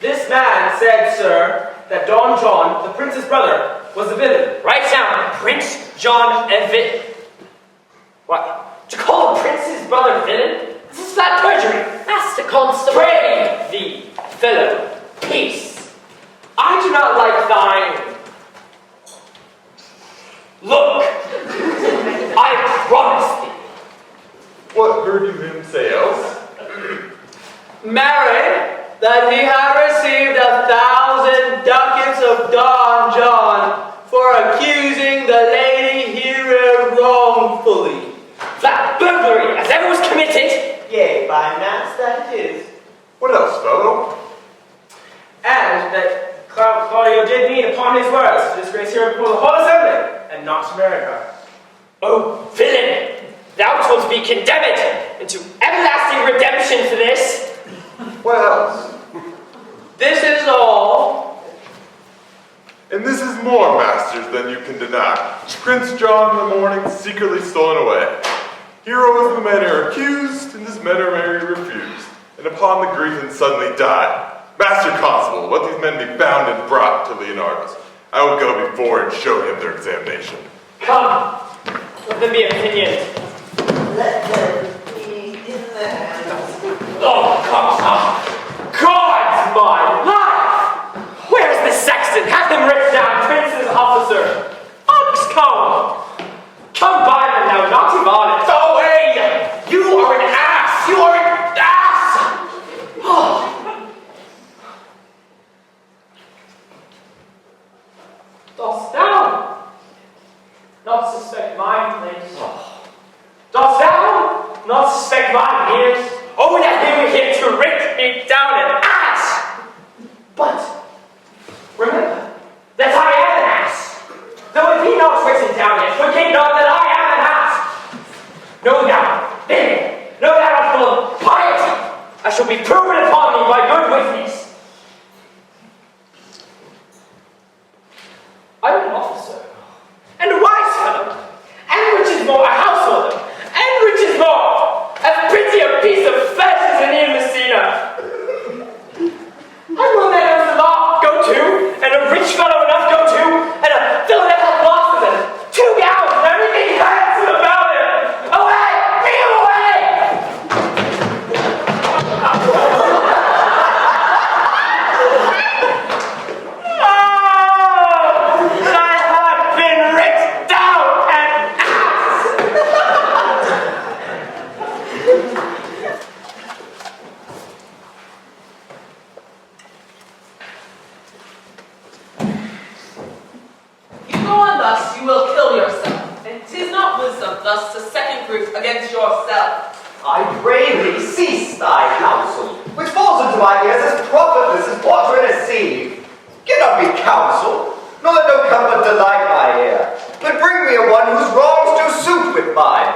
This man said, sir, that Don John, the prince's brother, was a villain. Write down, Prince John a villain. What? To call a prince's brother villain? This is flat perjury. Master Constable. Pray thee, fellow, peace. I do not like thine. Look, I promise thee. What heard you him say else? Marry, that he had received 1,000 ducats of Don John for accusing the lady here wrongfully. Flat burglary, as ever was committed. Yea, by mass that it is. What else, fellow? And that Claudio did mean upon his words to disgrace here before the whole assembly, and not America. Oh, villain, thou wilt be condemned into everlasting redemption for this. What else? This is all. And this is more, masters, than you can deny. Prince John in the morning secretly stolen away. Hero of the men are accused, and this men are Mary refused, and upon the grievance suddenly died. Master Constable, let these men be bound and brought to Leonardus. I will go before and show him their examination. Come, let them be opinioned. Let them be in the hands. Oh, come on. God's my life! Where's the sexton? Have them written down, prince's officer. Oxcomb! Come by them now, not Ivan. Go away! You are an ass! You are an ass! Oh. Dost thou not suspect my place? Dost thou not suspect my ears? Oh, that they were here to rip me down an ass! But remember that I am an ass. thus to second group against yourself. I pray thee, cease thy counsel, which falls into my ears as profitless as water in a sea. Give not me counsel, nor let no comfort delight my ear, but bring me a one whose wrongs do suit with mine.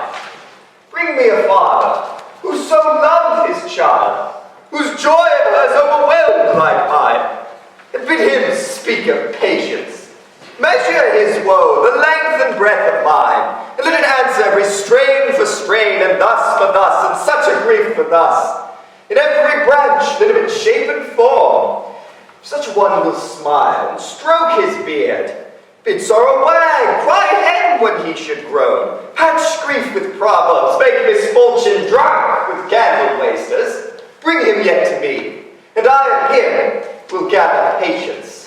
Bring me a father who so loved his child, whose joy of hers overwhelmed like mine, and bid him speak of patience. Measure his woe, the length and breadth of mine, and let it answer every strain for strain, and thus for thus, and such a grief for thus. In every branch let him in shape and form. If such one will smile and stroke his beard, bid sorrow wag, cry hem when he should groan, patch grief with proverbs, make misfortune drunk with candle wasters, bring him yet to me, and I and him will gather patience.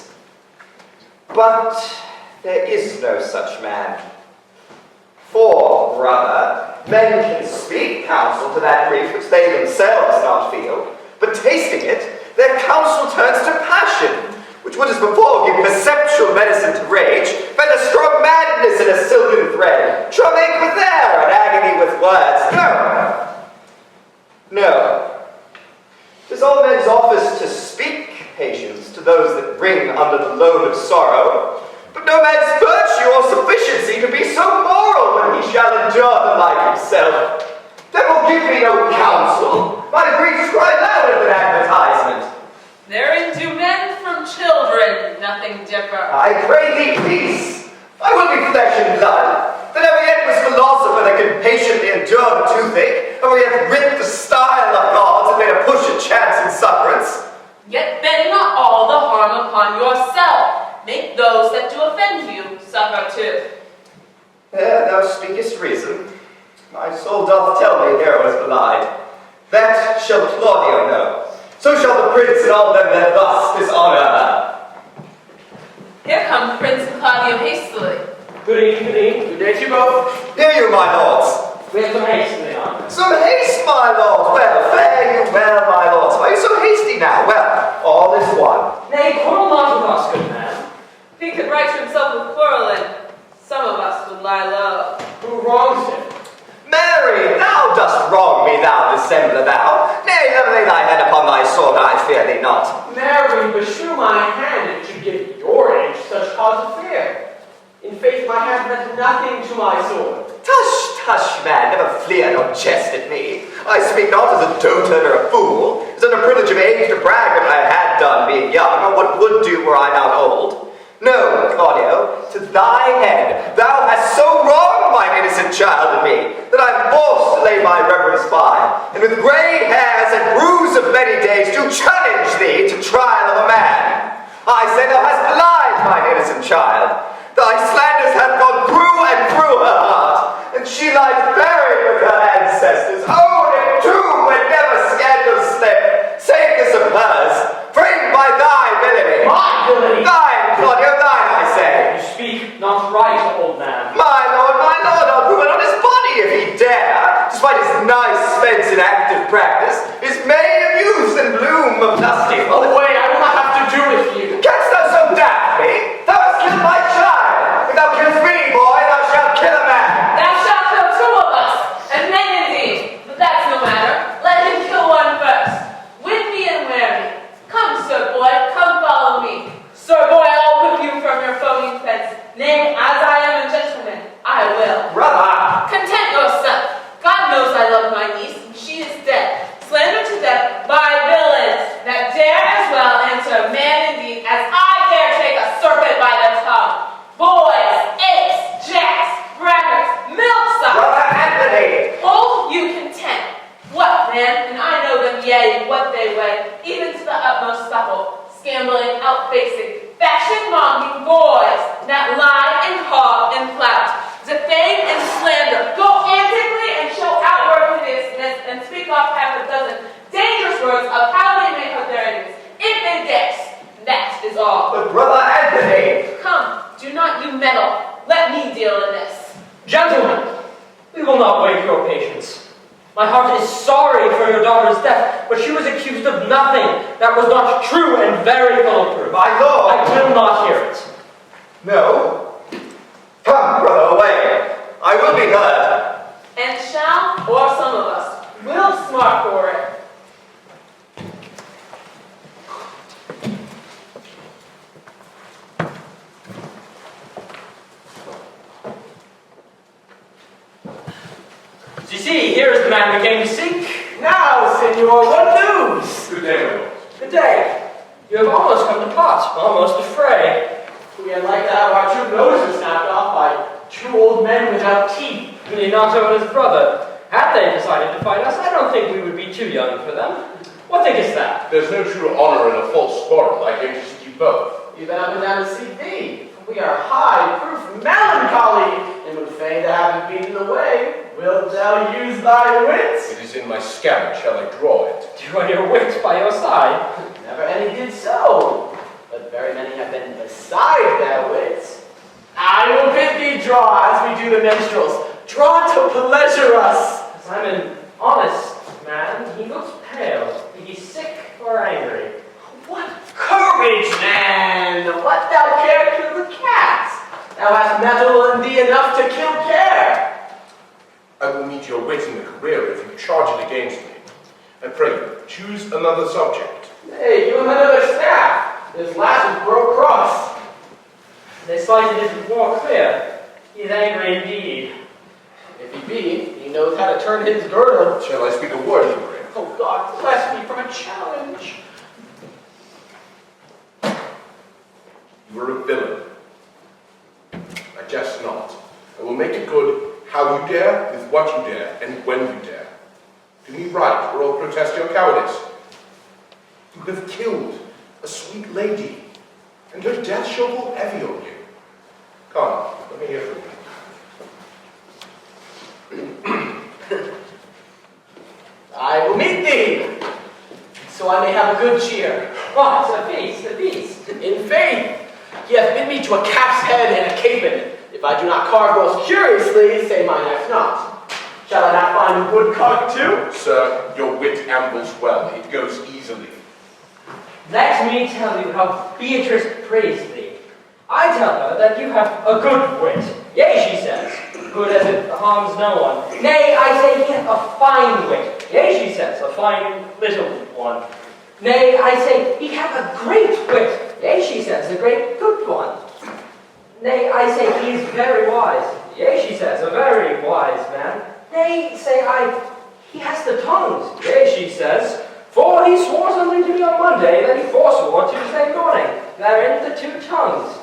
But there is no such man. For, brother, men can speak counsel to that grief which they themselves not feel, but tasting it, their counsel turns to passion, which would as before give perceptual medicine to rage, fed a strong madness in a silken thread, trouble with air and agony with words. No. 'Tis all men's office to speak patience to those that wring under the load of sorrow, but no man's virtue or sufficiency to be so moral when he shall endure the like himself. Devil give me no counsel, my griefs cry louder than advertisement. Therein do men from children nothing differ. I pray thee peace. I will be flesh and blood. That ever yet was philosopher that could patiently endure the toothache, ever yet writ the style of gods and made a push at chance and sufferance. Yet bend not all the harm upon yourself. Make those that do offend you suffer too. There thou speakest reason. My soul doth tell me Hero is belied. That shall Claudio know. So shall the prince and all them that thus dishonor her. Here come Prince Claudio hastily. Good evening. Good day to you both. Hear you, my lords. We have some haste, Leanna. Some haste, my lord. Well, fare you well, my lords. Why are you so hasty now? Well, all is one. Nay, quarrel not with us, good man. If he could right to himself with quarreling, some of us would lie low. Who wrongs him? Mary, thou dost wrong me, thou dissembler, thou. Nay, never lay thy hand upon thy sword, I fear thee not. Mary, beshrew my hand if it should give your age such cause of fear. In faith, my hand meant nothing to my sword. Tush, tush, man, never fleer nor jest at me. I speak not as a dotard or a fool, as under privilege of age to brag what I had done being young, or what would do were I not old. No, Claudio, to thy head, thou hast so wronged mine innocent child and me, that I am forced to lay my reverence by, and with grey hairs and bruise of many days to challenge thee to trial of a man. I say thou hast belied mine innocent child. Thy slanders have gone through and through her heart, and she lies buried with her ancestors, own and true when never scandal slept, save this of hers, framed by thy villainy. My villainy? Thine, Claudio, thine, I say. You speak not right, old man. My lord, I'll prove it on his body if he dare, despite his nice fence in active practice, his mane of youth and bloom of lusty. Oh, wait, I will not have to do with you. Canst thou so daft me? Thou hast killed my child. If thou killest me, boy, thou shalt kill a man. Thou shalt kill two of us, and men indeed. But that's no matter. Let him kill one first. Whip me and wear me. Come, sir boy, come follow me. Sir boy, I'll whip you from your foaming fence. Nay, as I am a gentleman, I will. Brother! Content yourself. God knows I love my niece, and she is dead. Slandered to death by villains that dare as well answer man indeed as I dare take a serpent by the tongue. Boys, apes, jacks, braggarts, milksops. Brother Anthony! Hold you content. What, man? And I know them, yea, what they weigh, even to the utmost supple, scambling, outfacing, fashion-monging boys that lie and caw and flout, defame and slander, go antically and show outward hideousness and speak off half a dozen dangerous words of how they may hurt their enemies, if they dare. That is all. But brother Anthony! Come, do not you meddle. Let me deal in this. Gentlemen, we will not wait your patience. My heart is sorry for your daughter's death, but she was accused of nothing that was not true and very foolproof. My lord! I will not hear it. No. Come, brother, away. I will be heard. and shall, or some of us, will smart for it. So you see, here is the man we came to seek. Now, senor, what news? Good day, my lord. Good day. You have almost come to pot, almost a fray. We had like to have our two noses snapped off by two old men without teeth. Leanna and his brother. Had they decided to fight us, I don't think we would be too young for them. What thinkest thou? There's no true honor in a false quarrel. I came to seek you both. You've been up and down to seek thee. We are high proof melancholy, and would fain to have it beaten away. Wilt thou use thy wits? It is in my scabbard. Shall I draw it? You are your wits by your side. Never any did so, but very many have been beside their wits. I will bid thee draw as we do the minstrels. Draw to pleasure us. As I'm an honest man, he looks pale. Is he sick or angry? What courage, man! What thou care kill the cat? Thou hast mettle in thee enough to kill care. I will meet your wit in the career if you charge it against me. I pray you, choose another subject. Hey, you have another staff. This last is broke cross. This light isn't more clear. He is angry indeed. If he be, he knows how to turn his girdle. Shall I speak a word, Hebrew? Oh God, bless me from a challenge. You are a villain. I jest not. I will make it good how you dare, with what you dare, and when you dare. Do me right, or I'll protest your cowardice. You have killed a sweet lady, and her death shall fall heavy on you. Come, let me hear from you. I will meet thee, so I may have a good cheer. What? A feast, a feast. In faith, he hath bid me to a calf's head and a capon. If I do not carve most curiously, say mine act not. Shall I not find a woodcock too? Sir, your wit ambles well. It goes easily. Let me tell you how Beatrice praised thee. I tell her that you have a good wit. Yea, she says, good as it harms no one. Nay, I say he hath a fine wit. Yea, she says, a fine little one. Nay, I say he hath a great wit. Yea, she says, a great good one. Nay, I say he is very wise. Yea, she says, a very wise man. Nay, say I, he has the tongues. Yea, she says, for he swore something to me on Monday that he forswore Tuesday morning. Therein the two tongues.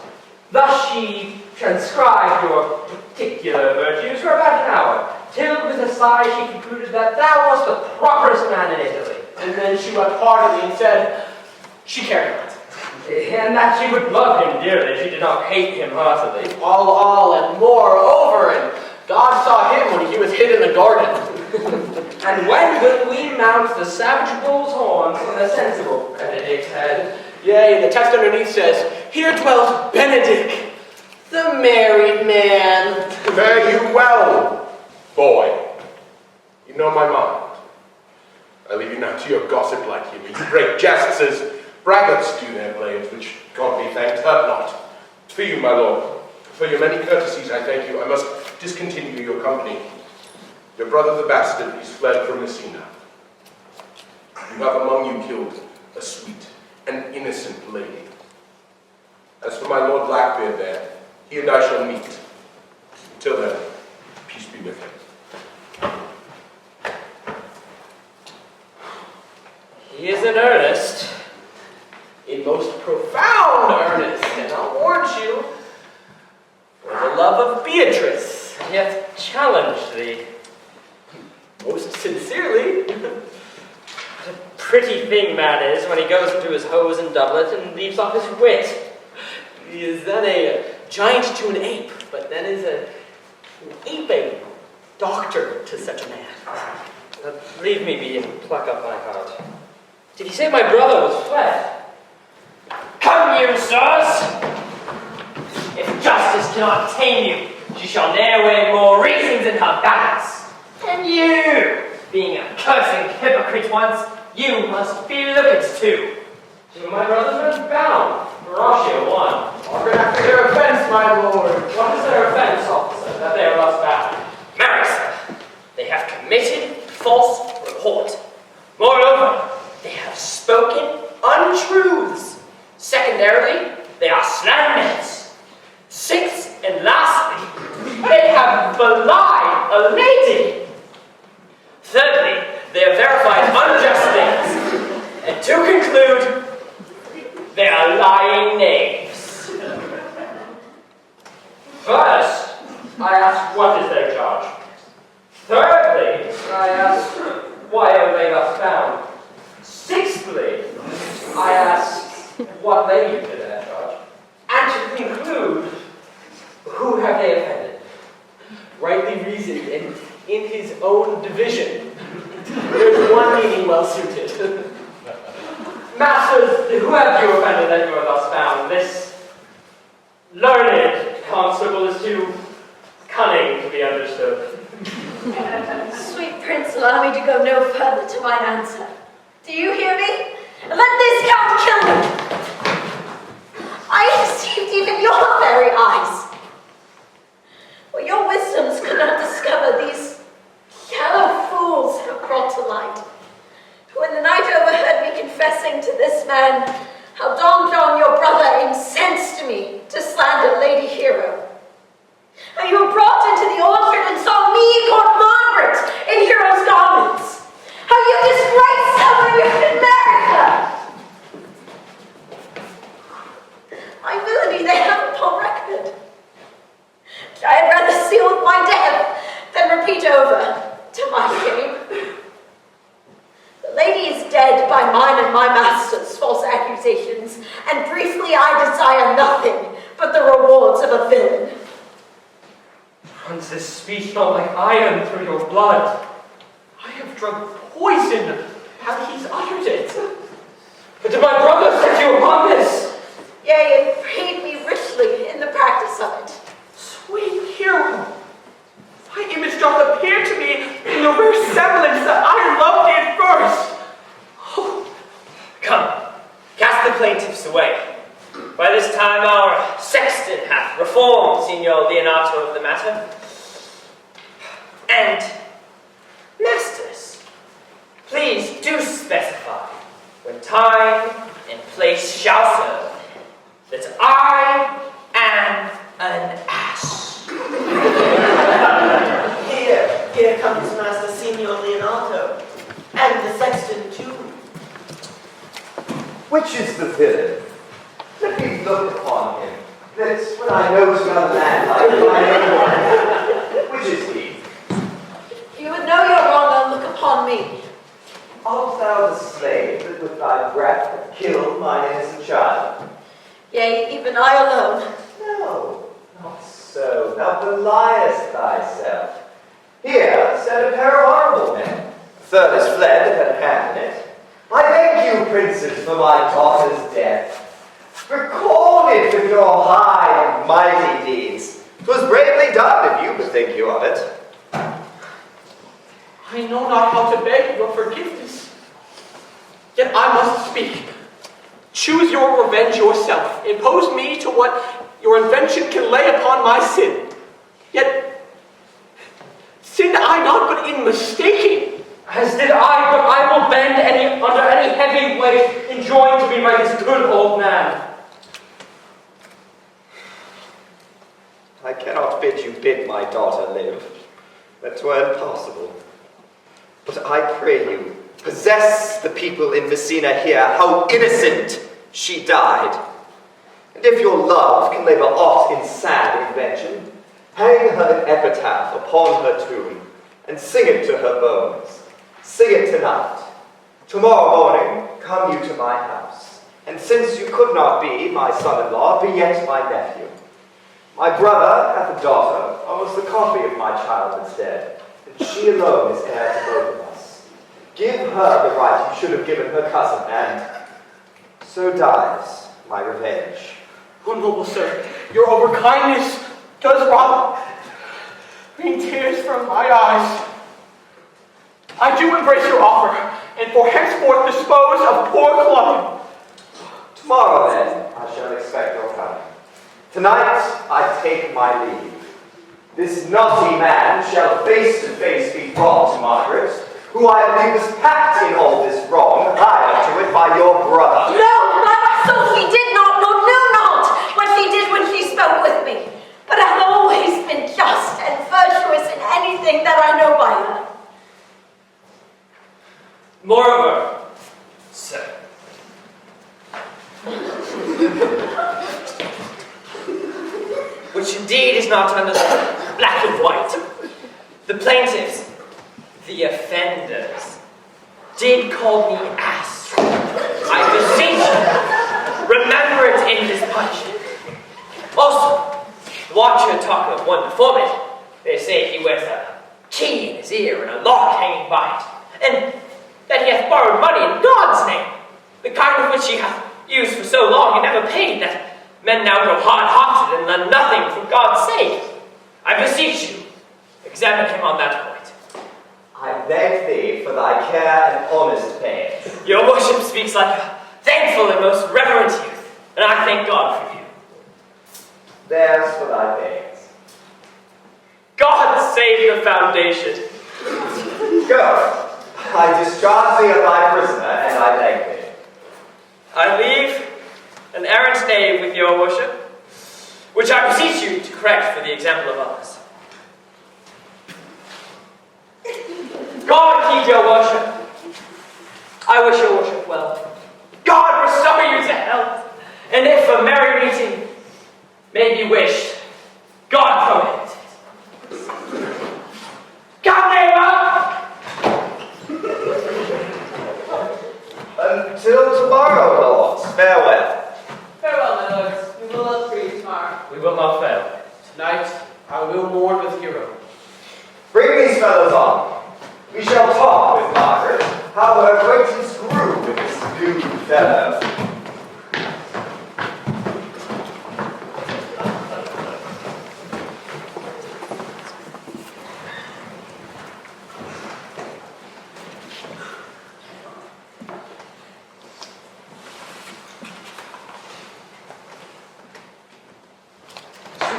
Thus she transcribed your particular virtues for about an hour, till with a sigh she concluded that thou wast the properest man in Italy. And then she wept heartily and said, she cared not. And that she would love him dearly, she did not hate him heartily. All, and moreover, and God saw him when he was hid in the garden. And when will we mount the savage bull's horns on the sensible Benedict's head? Yea, and the text underneath says, here dwells Benedict, the married man. Fare you well, boy. You know my mind. I leave you now to your gossip like humor. You break jests as braggarts do their blades, which, God be thanked, hurt not. For you, my lord, for your many courtesies, I thank you. I must discontinue your company. Your brother the bastard is fled from Messina. You have among you killed a sweet and innocent lady. As for my lord Blackbeard there, he and I shall meet. Until then, peace be with him. He is in earnest. In most profound earnest, and I'll warn you, for the love of Beatrice. He hath challenged thee. Most sincerely. What a pretty thing man is when he goes into his hose and doublet and leaves off his wit. He is then a giant to an ape, but then is an ape a doctor to such a man. Leave me be and pluck up my heart. Did he say my brother was fled? Come you, sirs! If justice cannot tame you, she shall ne'er weigh more reasons in her balance. And you, being a cursing hypocrite once, you must be looked to. My brothers are bound. Horatio won. Offered after their offense, my lord. What is their offense, officer, that they are thus bound? Marry, sir. Secondarily, they are slanderers. Sixth and lastly, they have belied a lady. Thirdly, they have verified unjust things. And to conclude, they are lying knaves. First, I ask what is their charge. Thirdly, I ask why are they thus found. Sixthly, I ask what lay you to their charge. And to conclude, who have they offended? Rightly reasoned and in his own division. There's one meaning well suited. Masters, who have you offended that you are thus found? This learned constable is too cunning to be understood. Sweet prince, allow me to go no further to mine answer. Do you hear me? Let this count kill me. I have deceived even your very eyes. For your wisdoms could not discover these yellow fools have brought to light. Who in the night overheard me confessing to this man how Don John, your brother, incensed me to slander Lady Hero. How you were brought into the orchard and saw me court Margaret in Hero's garments. How you disgraced her when you could marry her. My villainy they have upon record. I had rather seal with my death than repeat over to my shame. The lady is dead by mine and my master's false accusations, and briefly I desire nothing but the rewards of a villain. Runs this speech not like iron through your blood? I have drunk poison, how he's uttered it. But did my brother set you upon this? Yea, and paid me richly in the practice of it. Sweet hero, my image doth appear to me in the rare semblance that I loved thee at first. Oh. Come, cast the plaintiffs away. By this time our sexton hath reformed Signor Leonato of the matter. And, masters, please do specify, when time and place shall serve, that I am an ass. Here comes Master Signor Leonato, and the sexton too. Which is the villain? Let me look upon him, that when I know to another man, I find anyone. Which is he? You would know you're wrong and look upon me. Art thou the slave that with thy breath hath killed mine innocent child? Yea, even I alone. No, not so. Thou beliest thyself. Here stand a pair of honorable men. The third is fled that had hand in it. I beg you, princes, for my daughter's death. Record it with your high and mighty deeds. 'Twas bravely done, if you bethink you of it. I know not how to beg your forgiveness, yet I must speak. Choose your revenge yourself. Impose me to what your invention can lay upon my sin. Yet, sinned I not but in mistaking? As did I, but I will bend under any heavy weight enjoined to me by this good old man. I cannot bid you bid my daughter live. That were impossible. But I pray you, possess the people in Messina here how innocent she died. And if your love can labor aught in sad invention, hang her an epitaph upon her tomb, and sing it to her bones. Sing it tonight. Tomorrow morning come you to my house, and since you could not be my son-in-law, be yet my nephew. My brother hath a daughter, almost the copy of my child that's dead, and she alone is heir to both of us. Give her the right you should have given her cousin, and so dies my revenge. Oh, noble sir, your overkindness does rather bring tears from my eyes. I do embrace your offer, and for henceforth dispose of poor Claudia. Tomorrow, then, I shall expect your coming. Tonight, I take my leave. This naughty man shall face to face be brought to Margaret, who I believe was packed in all this wrong, hired to it by your brother. No, by my soul, he did not. Which indeed is not under the black and white. The plaintiffs, the offenders, did call me ass. I beseech you, remember it in this punishment. Also, watch her talk of one before me. They say he wears a key in his ear and a lock hanging by it, and that he hath borrowed money in God's name, the kind of which he hath used for so long and never paid, that men now grow hard-hearted and lend nothing for God's sake. I beseech you, examine him on that point. I beg thee for thy care and honest pains. Your worship speaks like a thankful and most reverent youth, and I thank God for you. There's for thy pains. God save the foundation. Go. I discharge thee of thy prisoner, and I thank thee. I leave an errant knave with your worship, which I beseech you to correct for the example of others. God keep your worship. I wish your worship well. God restore you to health, and if a merry meeting may be wished, God prohibit it. Come, neighbor! Until tomorrow, lords. Farewell. Farewell, my lords. We will not free tomorrow. We will not fail. Tonight, I will mourn with Hero. Bring these fellows on. We shall talk with Margaret how her acquaintance grew with this new fellow.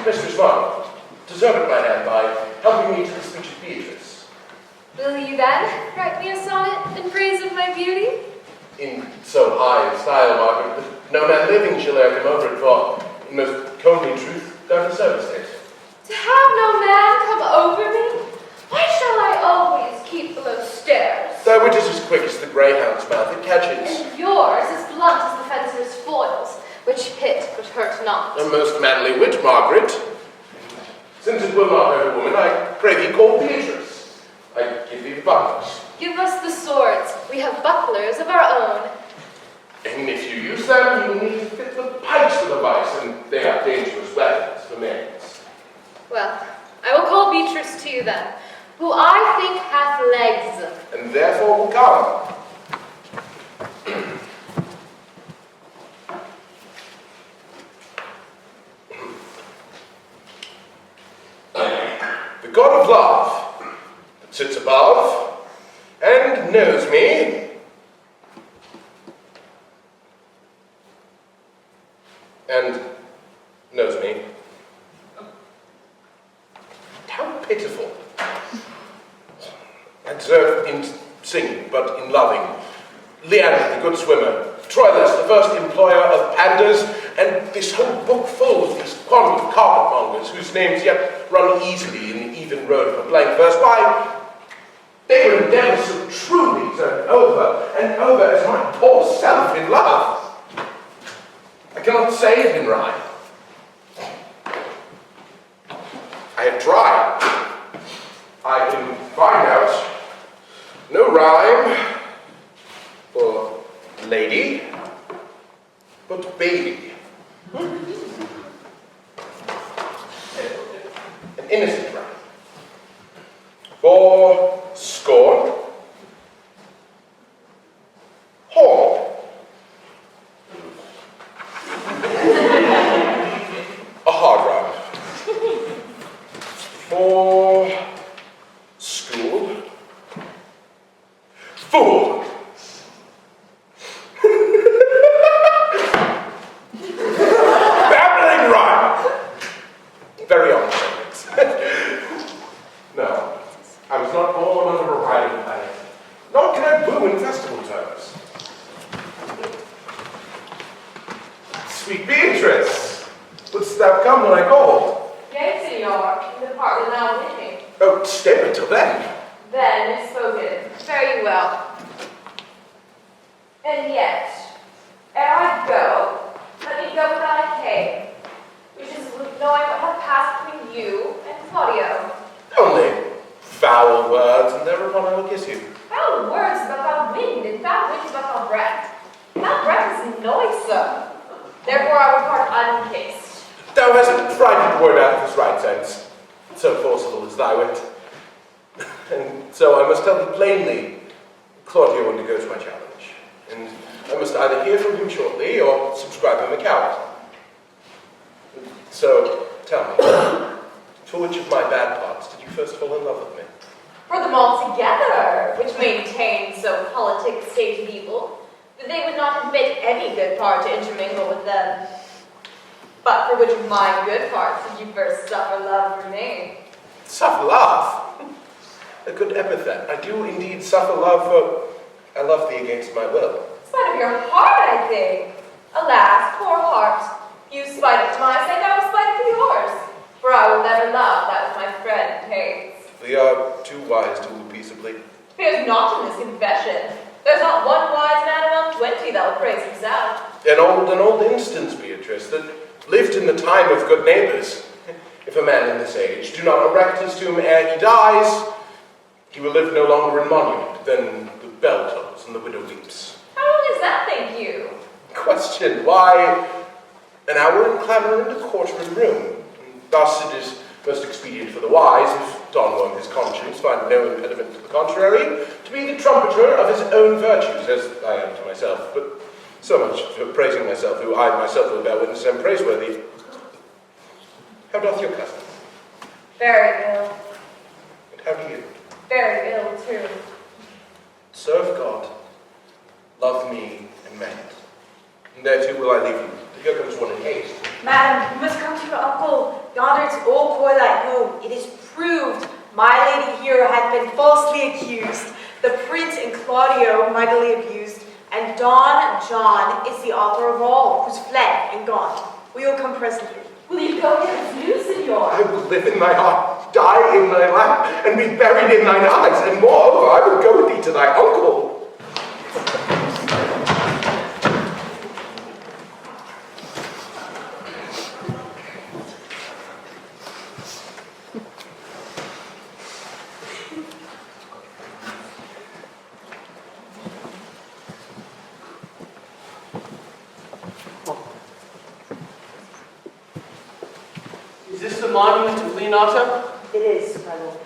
Mistress Margaret, deserve it, my hand, by helping me to the speech of Beatrice. Will you then write me a sonnet in praise of my beauty? In so high a style, Margaret, that no man living shall e'er come over it, for, in most comely truth, doth the service it. To have no man come over me? Why shall I always keep below stairs? Thy wit is as quick as the greyhound's mouth it catches. And yours as blunt as the fencer's foils, which hit but hurt not. A most manly wit, Margaret. Since it will not hurt a woman, I pray thee call Beatrice. I give thee the bucklers. Give us the swords. We have bucklers of our own. And if you use them, you will need to fit the pikes to the vice, and they are dangerous weapons for maids. Well, I will call Beatrice to you then, who I think hath legs. And therefore will come. The God of love, that sits above, and knows me, and knows me. How pitiful. I deserve in singing, but in loving. Leanna, the good swimmer. Troilus, the first employer of panders, and this whole book full of these quondam carpetmongers whose names yet run easily in the even road of a blank verse. Why, they were never so truly turned over and over as my poor self in love. I cannot say it in rhyme. I have tried. I can find out no rhyme for lady, but baby. An innocent rhyme. For scorn, horn. A hard rhyme. For school, fool. Babbling rhyme. Very honest. No, I was not born under a writing planet. Nor can I boo in festival terms. Sweet Beatrice, wouldst thou come when I called? Yea, Signor, in the part that now with me. Oh, stay until then. Then is spoken. Very well. And yet, ere I go, let kiss you. Foul words about foul wind, and foul wind about foul breath. Foul breath is noisome. Therefore I would part unkissed. Thou hast frightened the word out of his right sense, so forcible is thy wit. And so I must tell thee plainly, Claudio undergoes my challenge, and I must either hear from him shortly or subscribe him a coward. So, tell me, for which of my bad parts did you first fall in love with me? For them all together, which maintain so politic state of evil, that they would not admit any good part to intermingle with them. But for which of my good parts did you first suffer love for me? Suffer love? A good epithet. I do indeed suffer love, for I love thee against my will. In spite of your heart, I think. Alas, poor heart. You spite it for my sake, I will spite it for yours. For I will never love that which my friend hates. We are too wise to woo peaceably. Fears not in this confession. There's not one wise man among 20 that will praise himself. An old instance, Beatrice, that lived in the time of good neighbors. If a man in this age do not erect his tomb ere he dies, he will live no longer in monument. Then the bell tolls and the widow weeps. How long is that, think you? Question, why, an hour in clamor in a quartering room. Thus it is most expedient for the wise, if Don won his conscience, find no impediment to the contrary, to be the trumpeter of his own virtues, as I am to myself. But so much for praising myself, who I myself will bear witness am praiseworthy. How doth your cousin? Very ill. And how do you? Very ill, too. Serve God, love me, and mend. And there too will I leave you. Here comes one in haste. Madam, you must come to your uncle. Yonder is old Coylite home. It is proved my lady here hath been falsely accused, the prince and Claudio mightily abused, and Don John is the author of all, who's fled and gone. We will come presently. Will you go get his news, senor? I will live in thy heart, die in thy lap, and be buried in thine eyes, and moreover, I will go with thee to thy uncle. Is this the monument of Leanna? It is, my lord.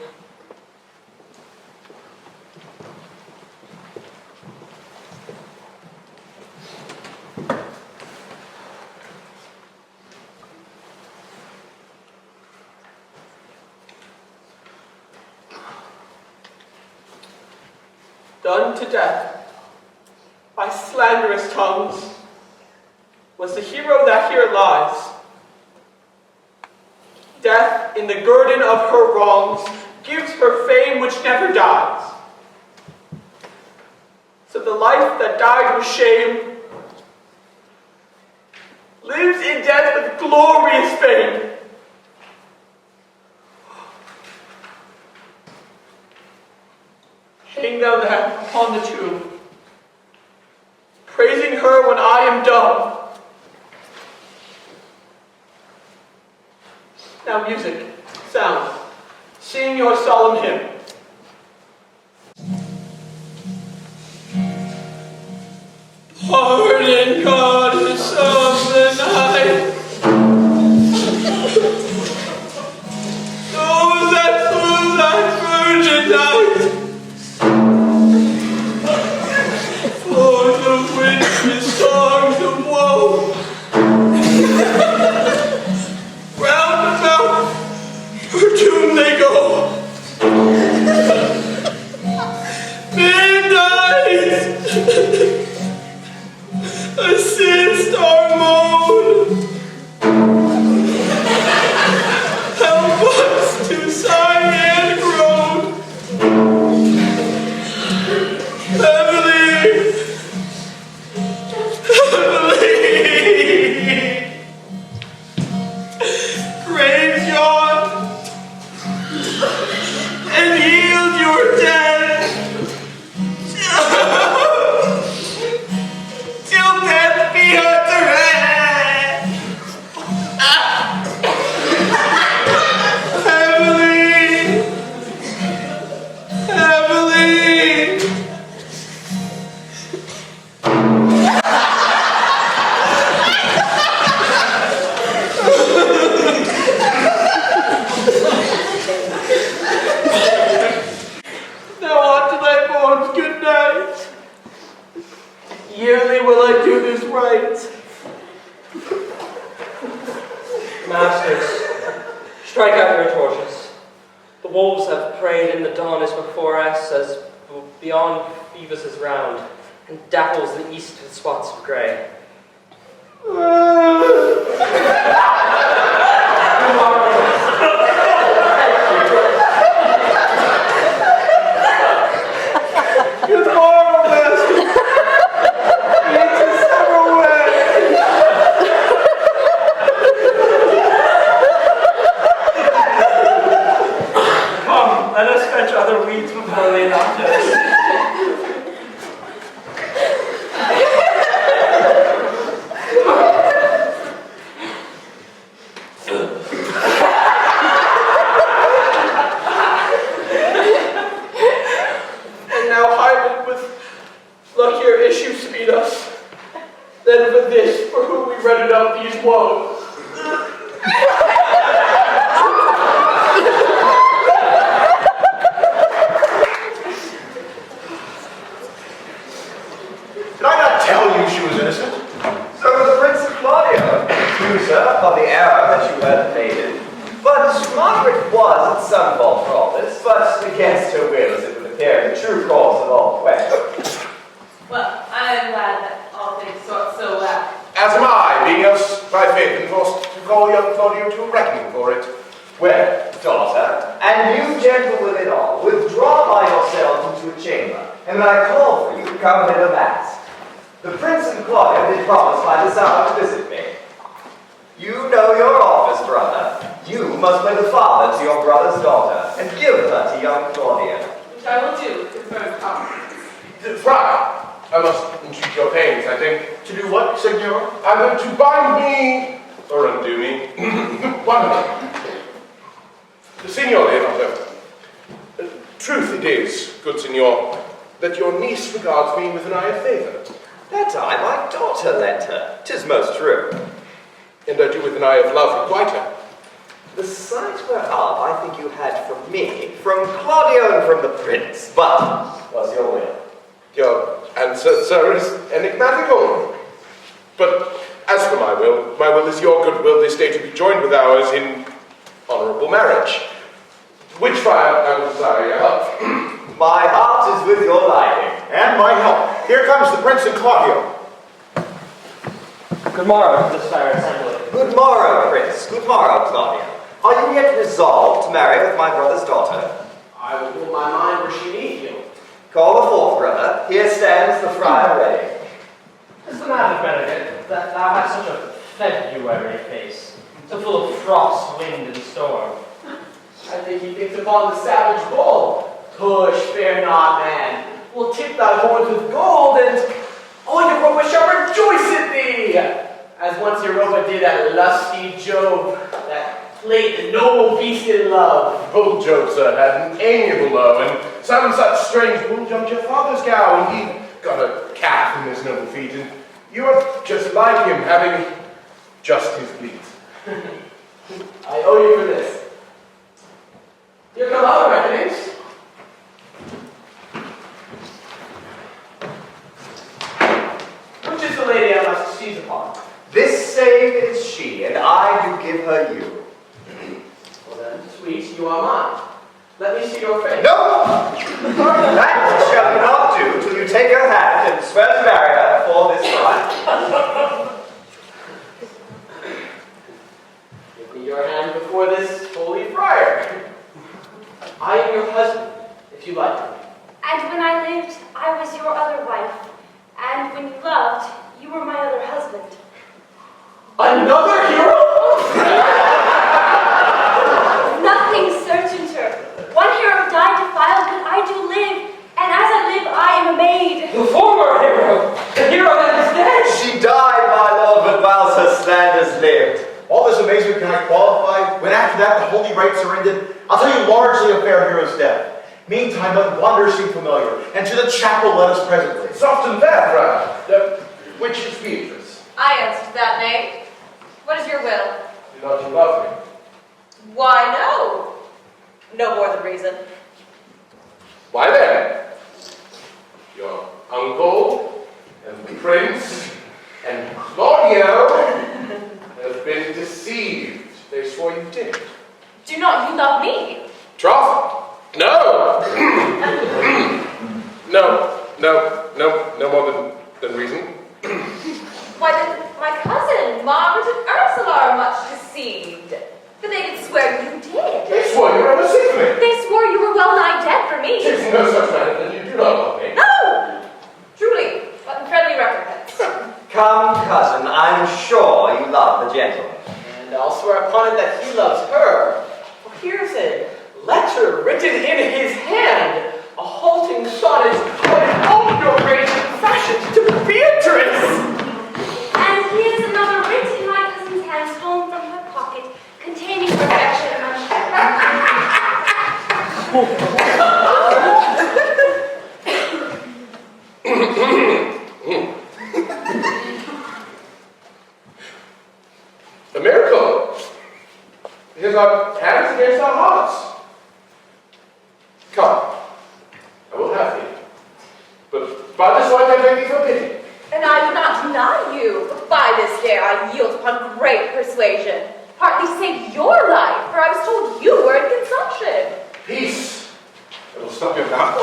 Done to death by slanderous tongues was the hero that here lies. Death, in the guerdon of her wrongs, gives her fame which never dies. So the life that died with shame lives in death with glorious fame. Hang thou there upon the tomb, praising her when I am dumb. Now music, sound, sing your solemn hymn. Pardon, goddess of the night, those that through thy virgin night, for the witch's songs of woe, round about her tomb they go. Masters, strike out your torches. The wolves have preyed in the dawn as before us, as beyond Phoebus' round, and dapples the east with spots of grey. Good morning, Master. It's a summer way. Come, let us fetch other weeds before they knock us. And now hybrid with luckier issues to meet us than for this, for whom we rendered up these woes. Did I not tell you she was innocent? So was the Prince of Claudio. You, sir, upon the error that you had made. But Margaret was at some fault for all this, but against her will, as it would appear, the true cause of all questions. Well, I am glad that all things sort so well. As am I, being else by faith enforced to call young Claudio to reckoning for it. Well, daughter, and you gentle with it all, withdraw by yourselves into a chamber, and when I call for you, come in a mask. The Prince and Claudio did promise by this hour to visit me. You know your office, brother. You must play the father to your brother's daughter, and give her to young Claudio. Which I will do, confirmed promise. Friar, I must entreat your pains, I think. To do what, Signor? Either to bind me or undo me. One minute. Signor Leanna, truth it is, good signor, that your niece regards me with an eye of favour. That I my daughter lent her. 'Tis most true. And I do with an eye of love requite her. The sight whereof I think you had from me, from Claudio and from the Prince, but was your will. Your answer, sir, is enigmatical. But as for my will is your good will this day to be joined with ours in honourable marriage. Which friar I will desire your help. My heart is with your liking. And my help. Here comes the Prince and Claudio. Good morrow, this fair assembly. Good morrow, Prince. Good morrow, Claudio. Are you yet resolved to marry with my brother's daughter? I will rule my mind where she needs you. Call the fourth brother. Here stands the friar ready. What's the matter, Benedict, that thou hast such a February face, so full of frost, wind, and storm? I think he thinks upon the savage bull. Push, fear not, man. We'll tip thy horns with gold, and all Europa shall rejoice at thee, as once Europa did at lusty Jove, that played the noble beast in love. Old Job, sir, had an amiable low, and some such strange bull jumped your father's cow, and he got a calf in his noble feet, and you are just like him, having just his bleat. I owe you for this. Here come other reckonings. Which is the lady I must seize upon? This same is she, and I do give her you. Well then, sweet, you are mine. Let me see your face. No! That shall you not do till you take her hand and swear to marry her for this time. Give me your hand before this holy friar. I am your husband, if you like me. And when I lived, I was your other wife. And when you loved, you were my other husband. Another hero? Nothing certainter. One hero died defiled, but I do live. And as I live, I am a maid. The former hero! The hero that is dead! She died, my lord, but whilst her slanders lived. All this amazement can I qualify, when after that the holy rites are ended, I'll tell you largely of fair hero's death. Meantime, let wonders seem familiar, and to the chapel let us presently. Soft and fair, friar. Which is Beatrice? I answered that name. What is your will? Do not you love me? Why, no. No more than reason. Why then? Your uncle and the prince and Claudio have been deceived. Margaret and Ursula are much deceived. But they did swear you did. They swore you were ever sick of me. They swore you were well nigh dead for me. Tis no such matter, then you do not love me. No! Truly, but in friendly recompense. Come, cousin, I'm sure you love the gentleman. And I'll swear upon it that he loves her. For here's a letter written in his hand, a halting sonnet in all your grace and fashion to Beatrice. And here's another written in my cousin's hand, stolen from her pocket, containing perfection and A miracle. Because our hands against our hearts. Come, I will have thee. But by this right I beg thee for pity. And I would not deny you, but by this dare I yield upon great persuasion. Partly save your life, for I was told you were in consumption. Peace. I will stop your mouth.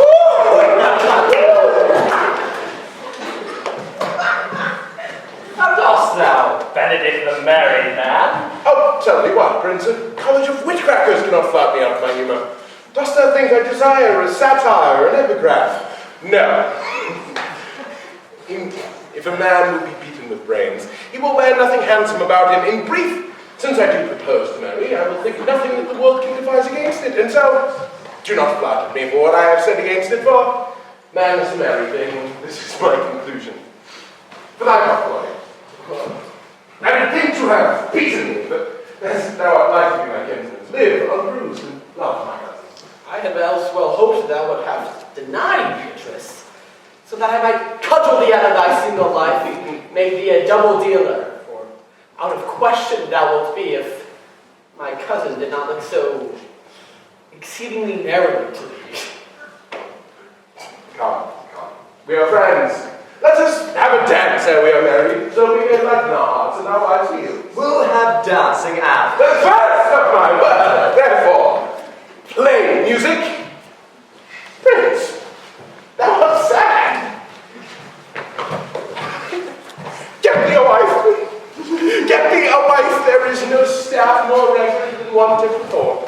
How dost thou, Benedict the merry man? Oh, tell me what, Prince, a college of witchcrackers cannot flout me out of my humour. Dost thou think I desire a satire or an epigraph? No. If a man will be beaten with brains, he will wear nothing handsome about him. In brief, since I do propose to marry, I will think nothing that the world can devise against it, and so, do not flout at me for what I have said against it, for man is a merry thing. This is my conclusion. For thy part, boy, I would think to have beaten me, but as thou art like to be my kinsman, live unbruised and love my cousin. I had else well hoped thou would have denied Beatrice, so that I might cudgel thee out of thy single life, make thee a double dealer, for out of question thou wilt be if my cousin did not look so exceedingly narrowly to thee. Come, come. We are friends. Let us have a dance ere we are married, so we may lighten our hearts and our wives feel. We'll have dancing after. The first of my word, therefore, play music. Prince, thou art sad. Get thee a wife. Get thee a wife. There is no staff more reverend than one to perform.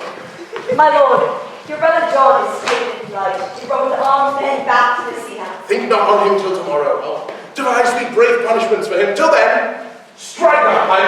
My lord, your brother John is taken in flight. He brought with armed men back to the sea house. Think not on him till tomorrow. I'll devise thee brave punishments for him. Till then, strike up, my